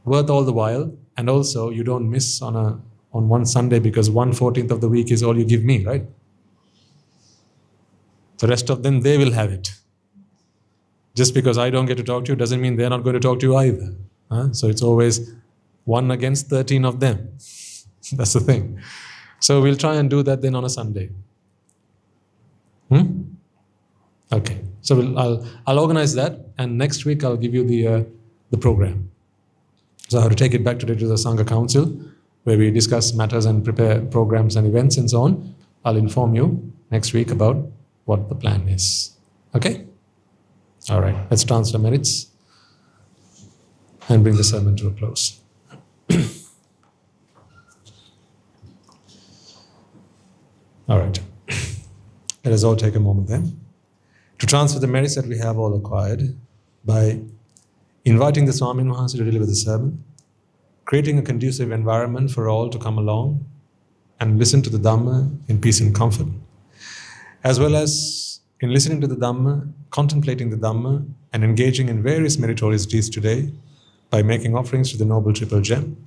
S1: worth all the while, and also you don't miss on one Sunday, because 1/14 of the week is all you give me, right? The rest of them, they will have it. Just because I don't get to talk to you doesn't mean they're not going to talk to you either. So it's always 1 against 13 of them. That's the thing. So we'll try and do that then on a Sunday. Okay. So I'll organize that, and next week I'll give you the program. So I have to take it back today to the Sangha Council, where we discuss matters and prepare programs and events and so on. I'll inform you next week about what the plan is. Okay? All right. Let's transfer merits and bring the sermon to a close. All right. Let us all take a moment then to transfer the merits that we have all acquired by inviting the Swamin Wahanse to deliver the sermon, creating a conducive environment for all to come along and listen to the Dhamma in peace and comfort, as well as in listening to the Dhamma, contemplating the Dhamma, and engaging in various meritorious deeds today by making offerings to the Noble Triple Gem.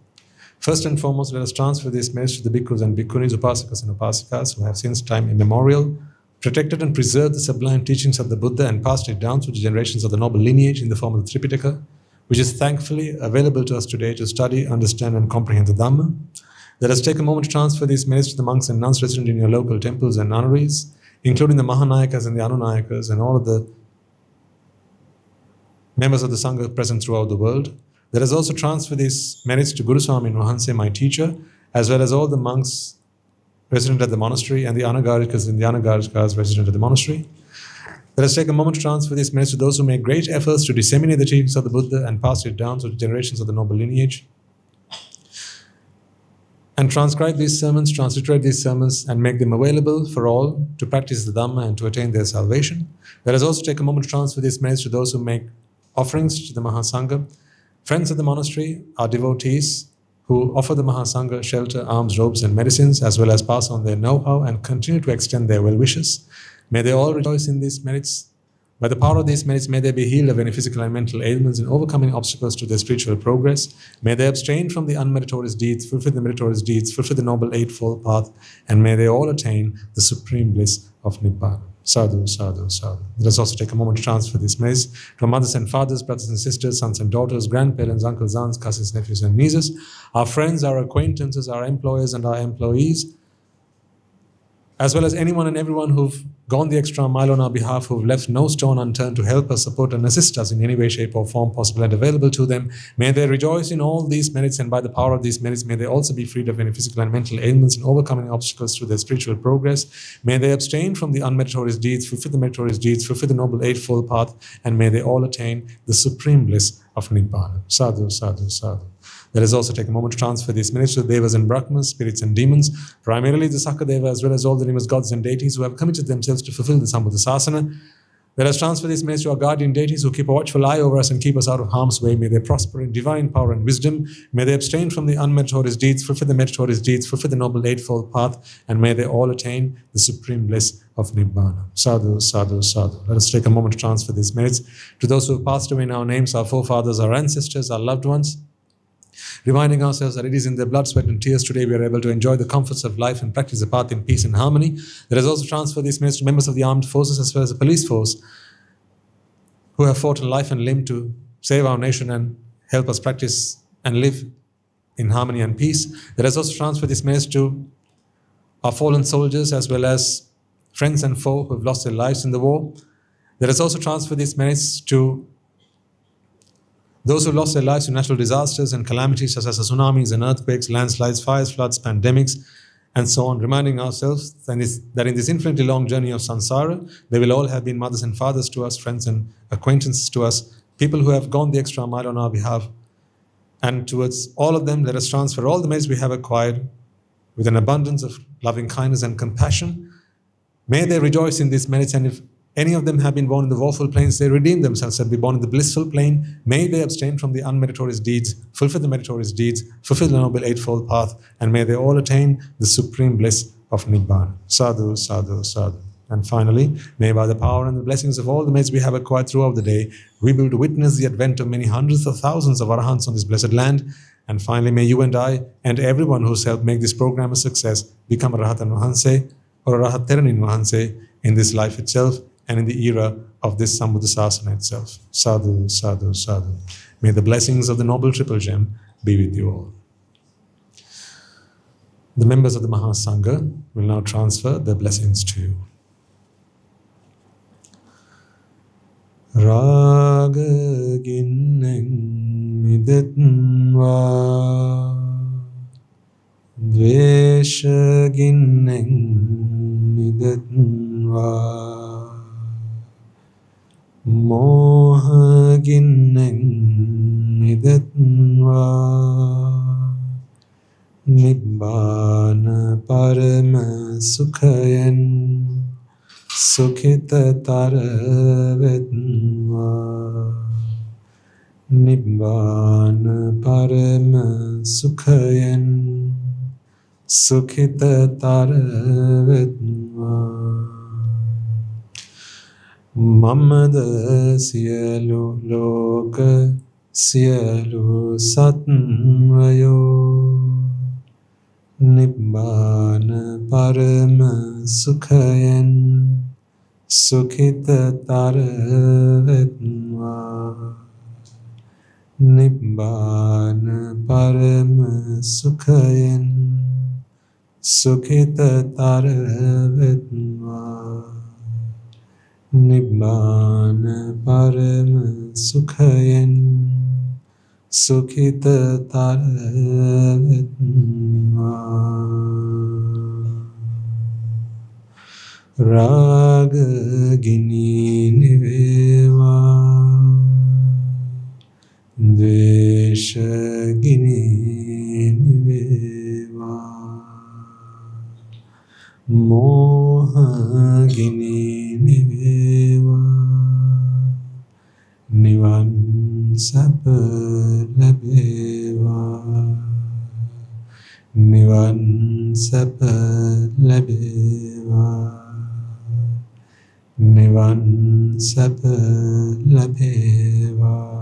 S1: First and foremost, let us transfer these merits to the bhikkhus and bhikkhunis, upasakas and upasikas, who have since time immemorial protected and preserved the sublime teachings of the Buddha and passed it down through the generations of the noble lineage in the form of the Tripitaka, which is thankfully available to us today to study, understand and comprehend the Dhamma. Let us take a moment to transfer these merits to the monks and nuns resident in your local temples and nunneries, including the Mahanayakas and the Anunayakas and all of the members of the Sangha present throughout the world. Let us also transfer these merits to Guru Swami Nuhanse, my teacher, as well as all the monks resident at the monastery and the Anagarikas and the Anagarikas resident at the monastery. Let us take a moment to transfer these merits to those who make great efforts to disseminate the teachings of the Buddha and pass it down to the generations of the noble lineage. And transcribe these sermons, transliterate these sermons, and make them available for all to practice the Dhamma and to attain their salvation. Let us also take a moment to transfer these merits to those who make offerings to the Mahasangha, friends of the monastery, our devotees who offer the Mahasangha shelter, alms, robes, and medicines, as well as pass on their know-how and continue to extend their well-wishes. May they all rejoice in these merits. By the power of these merits, may they be healed of any physical and mental ailments and overcoming obstacles to their spiritual progress. May they abstain from the unmeritorious deeds, fulfill the meritorious deeds, fulfill the noble eightfold path, and may they all attain the supreme bliss of Nibbāna. Sadhu, sadhu, sadhu. Let us also take a moment to transfer these merits to our mothers and fathers, brothers and sisters, sons and daughters, grandparents, uncles, aunts, cousins, nephews, and nieces, our friends, our acquaintances, our employers, and our employees, as well as anyone and everyone who've gone the extra mile on our behalf, who've left no stone unturned to help us, support, and assist us in any way, shape, or form possible and available to them. May they rejoice in all these merits, and by the power of these merits, may they also be freed of any physical and mental ailments and overcoming obstacles to their spiritual progress. May they abstain from the unmeritorious deeds, fulfill the meritorious deeds, fulfill the noble eightfold path, and may they all attain the supreme bliss of Nibbāna. Sadhu, sadhu, sadhu. Let us also take a moment to transfer these merits to the Devas and Brahmas, spirits and demons, primarily the Sakadeva, as well as all the numerous gods and deities who have committed themselves to fulfill the Sambuddhasasana. Let us transfer these merits to our guardian deities who keep a watchful eye over us and keep us out of harm's way. May they prosper in divine power and wisdom. May they abstain from the unmeritorious deeds, fulfill the meritorious deeds, fulfill the noble eightfold path, and may they all attain the supreme bliss of Nibbāna. Sadhu, sadhu, sadhu. Let us take a moment to transfer these merits to those who have passed away in our names, our forefathers, our ancestors, our loved ones, reminding ourselves that it is in their blood, sweat, and tears today we are able to enjoy the comforts of life and practice the path in peace and harmony. Let us also transfer these merits to members of the armed forces as well as the police force who have fought in life and limb to save our nation and help us practice and live in harmony and peace. Let us also transfer these merits to our fallen soldiers as well as friends and foe who have lost their lives in the war. Let us also transfer these merits to those who lost their lives to natural disasters and calamities such as tsunamis and earthquakes, landslides, fires, floods, pandemics, and so on, reminding ourselves that in this infinitely long journey of samsara, they will all have been mothers and fathers to us, friends and acquaintances to us, people who have gone the extra mile on our behalf. And towards all of them, let us transfer all the merits we have acquired with an abundance of loving kindness and compassion. May they rejoice in these merits, and if any of them have been born in the woeful plains, they redeem themselves and be born in the blissful plain. May they abstain from the unmeritorious deeds, fulfill the meritorious deeds, fulfill the noble eightfold path, and may they all attain the supreme bliss of Nibbāna. Sadhu, sadhu, sadhu. And finally, may by the power and the blessings of all the merits we have acquired throughout the day, we will witness the advent of many hundreds of thousands of Arahants on this blessed land. And finally, may you and I and everyone who's helped make this program a success become a Rahatan Nuhanse or a Rahat Teranin Nuhanse in this life itself and in the era of this Sambuddhasasana itself. Sadhu, sadhu, sadhu. May the blessings of the Noble Triple Gem be with you all. The members of the Mahasangha will now transfer their blessings to you. Raga ginneng midetnva, dvesha ginneng midetnva, moha ginneng midetnva, Nibbāna parama sukhayen sukhita taravetnva. Nibbāna parama sukhayen sukhita taravetnva. Mamada siyalu loka siyalu satnvayo. Nibbāna parama sukhayen sukhita taravetnva. Nibbāna parama sukhayen සුඛිතතර වෙත්වා නිබ්බාන පරම සුඛයෙන් සුඛිතතර වෙත්වා රාග ගිනි නිවේවා ද්වේෂ ගිනි නිවේවා මෝහ ගිනි නිවේවා නිවන් සැප ලැබේවා නිවන් සැප ලැබේවා නිවන් සැප ලැබේවා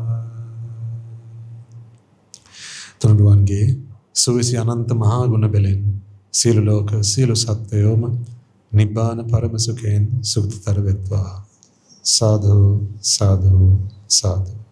S1: තුනුරුවන්ගේ සුවිසි අනන්ත මහා ගුණ බෙලෙන් සියලු ලෝක සියලු සත්වයෝම නිබ්බාන පරම සුඛයෙන් සුඛතර වෙත්වා සාදු සාදු සාදු